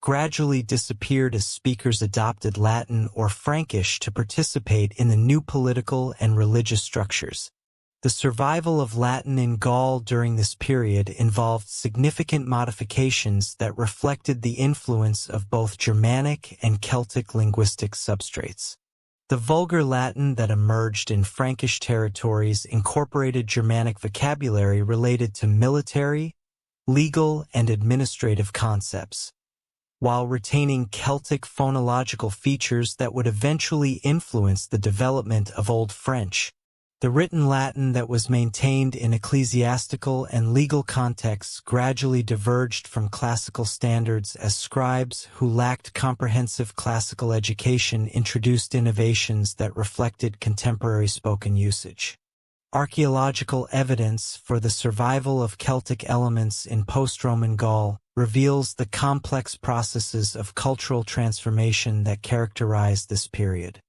gradually disappeared as speakers adopted Latin or Frankish to participate in the new political and religious structures. The survival of Latin in Gaul during this period involved significant modifications that reflected the influence of both Germanic and Celtic linguistic substrates. The vulgar Latin that emerged in Frankish territories incorporated Germanic vocabulary related to military, legal, and administrative concepts, while retaining Celtic phonological features that would eventually influence the development of Old French. The written Latin that was maintained in ecclesiastical and legal contexts gradually diverged from classical standards as scribes who lacked comprehensive classical education introduced innovations that reflected contemporary spoken usage. Archaeological evidence for the survival of Celtic elements in post-Roman Gaul reveals the complex processes of cultural transformation that characterized this period.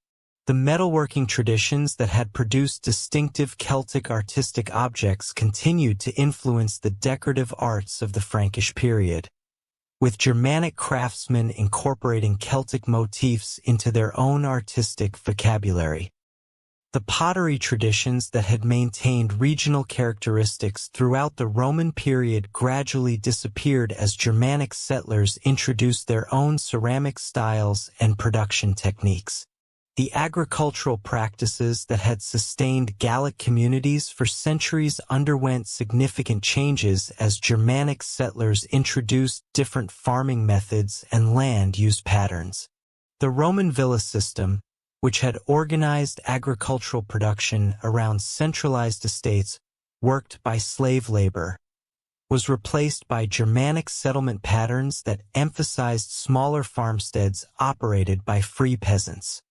The metalworking traditions that had produced distinctive Celtic artistic objects continued to influence the decorative arts of the Frankish period, with Germanic craftsmen incorporating Celtic motifs into their own artistic vocabulary. The pottery traditions that had maintained regional characteristics throughout the Roman period gradually disappeared as Germanic settlers introduced their own ceramic styles and production techniques. The agricultural practices that had sustained Gallic communities for centuries underwent significant changes as Germanic settlers introduced different farming methods and land use patterns. The Roman villa system, which had organized agricultural production around centralized estates worked by slave labor, was replaced by Germanic settlement patterns that emphasized smaller farmsteads operated by free peasants.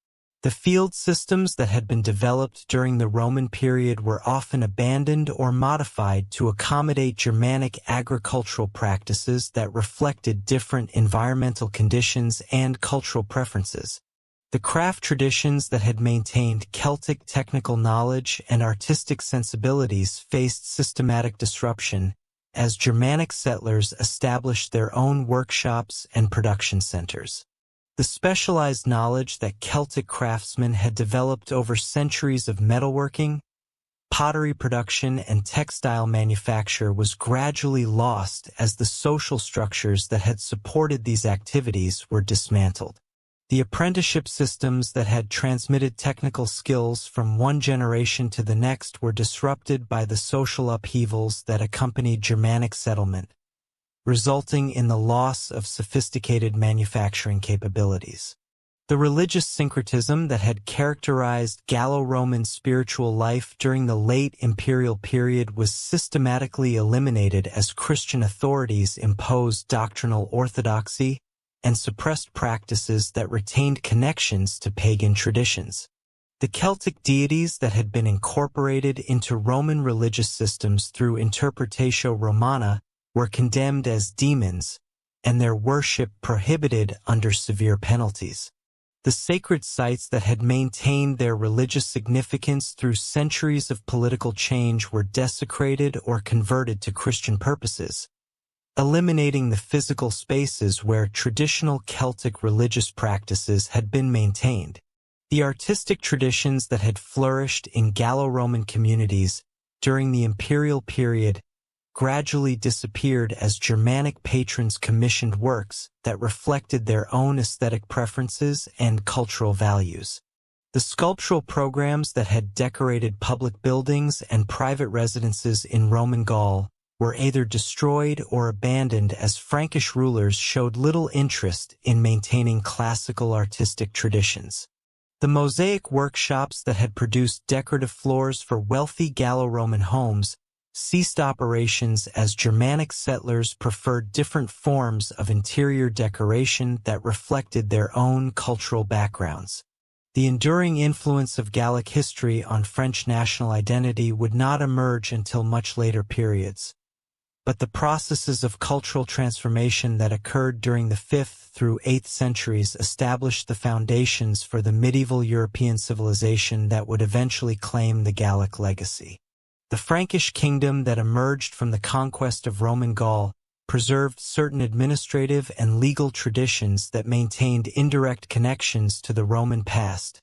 The field systems that had been developed during the Roman period were often abandoned or modified to accommodate Germanic agricultural practices that reflected different environmental conditions and cultural preferences. The craft traditions that had maintained Celtic technical knowledge and artistic sensibilities faced systematic disruption as Germanic settlers established their own workshops and production centers. The specialized knowledge that Celtic craftsmen had developed over centuries of metalworking, pottery production, and textile manufacture was gradually lost as the social structures that had supported these activities were dismantled. The apprenticeship systems that had transmitted technical skills from one generation to the next were disrupted by the social upheavals that accompanied Germanic settlement, resulting in the loss of sophisticated manufacturing capabilities. The religious syncretism that had characterized Gallo-Roman spiritual life during the late imperial period was systematically eliminated as Christian authorities imposed doctrinal orthodoxy and suppressed practices that retained connections to pagan traditions. The Celtic deities that had been incorporated into Roman religious systems through Interpretatio Romana were condemned as demons, and their worship prohibited under severe penalties. The sacred sites that had maintained their religious significance through centuries of political change were desecrated or converted to Christian purposes, eliminating the physical spaces where traditional Celtic religious practices had been maintained. The artistic traditions that had flourished in Gallo-Roman communities during the imperial period gradually disappeared as Germanic patrons commissioned works that reflected their own aesthetic preferences and cultural values. The sculptural programs that had decorated public buildings and private residences in Roman Gaul were either destroyed or abandoned as Frankish rulers showed little interest in maintaining classical artistic traditions. The mosaic workshops that had produced decorative floors for wealthy Gallo-Roman homes ceased operations as Germanic settlers preferred different forms of interior decoration that reflected their own cultural backgrounds. The enduring influence of Gallic history on French national identity would not emerge until much later periods, but the processes of cultural transformation that occurred during the 5th through 8th centuries established the foundations for the medieval European civilization that would eventually claim the Gallic legacy. The Frankish kingdom that emerged from the conquest of Roman Gaul preserved certain administrative and legal traditions that maintained indirect connections to the Roman past.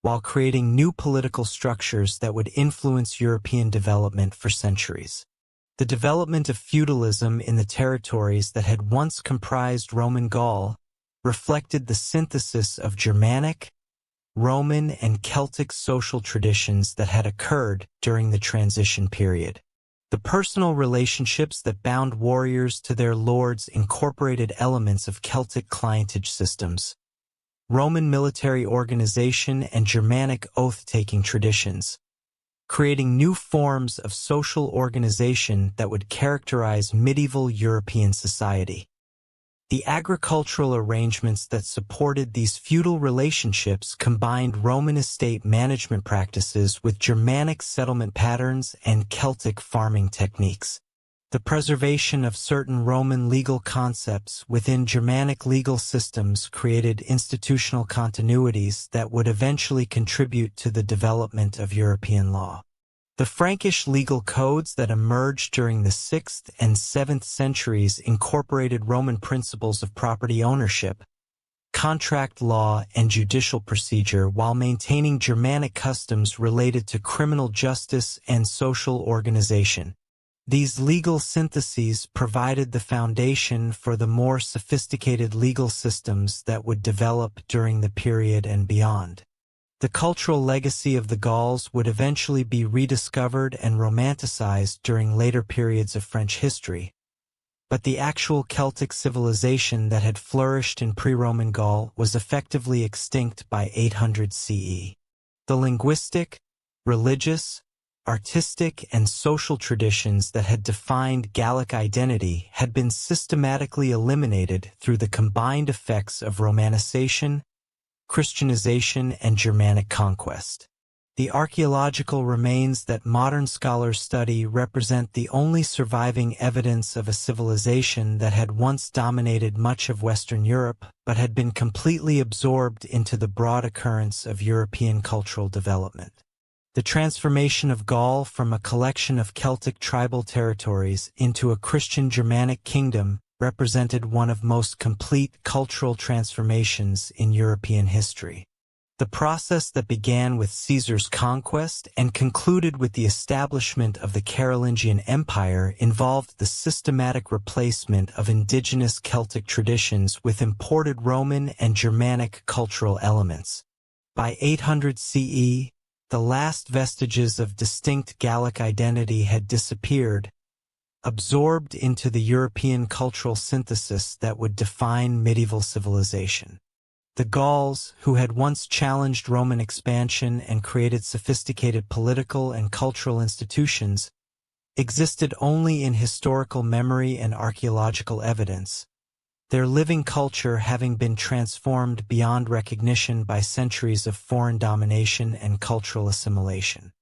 while creating new political structures that would influence European development for centuries. The development of feudalism in the territories that had once comprised Roman Gaul reflected the synthesis of Germanic, Roman, and Celtic social traditions that had occurred during the transition period. The personal relationships that bound warriors to their lords incorporated elements of Celtic clientage systems, Roman military organization, and Germanic oath-taking traditions, creating new forms of social organization that would characterize medieval European society. The agricultural arrangements that supported these feudal relationships combined Roman estate management practices with Germanic settlement patterns and Celtic farming techniques. The preservation of certain Roman legal concepts within Germanic legal systems created institutional continuities that would eventually contribute to the development of European law. The Frankish legal codes that emerged during the 6th and 7th centuries incorporated Roman principles of property ownership, contract law, and judicial procedure while maintaining Germanic customs related to criminal justice and social organization. These legal syntheses provided the foundation for the more sophisticated legal systems that would develop during the period and beyond. The cultural legacy of the Gauls would eventually be rediscovered and romanticized during later periods of French history, but the actual Celtic civilization that had flourished in pre-Roman Gaul was effectively extinct by 800 CE. The linguistic, religious, artistic, and social traditions that had defined Gallic identity had been systematically eliminated through the combined effects of Romanization, Christianization, and Germanic conquest. The archaeological remains that modern scholars study represent the only surviving evidence of a civilization that had once dominated much of Western Europe but had been completely absorbed into the broad occurrence of European cultural development. The transformation of Gaul from a collection of Celtic tribal territories into a Christian Germanic kingdom represented one of most complete cultural transformations in European history. The process that began with Caesar's conquest and concluded with the establishment of the Carolingian Empire involved the systematic replacement of indigenous Celtic traditions with imported Roman and Germanic cultural elements. By 800 CE, the last vestiges of distinct Gallic identity had disappeared, absorbed into the European cultural synthesis that would define medieval civilization. The Gauls, who had once challenged Roman expansion and created sophisticated political and cultural institutions, existed only in historical memory and archaeological evidence, their living culture having been transformed beyond recognition by centuries of foreign domination and cultural assimilation.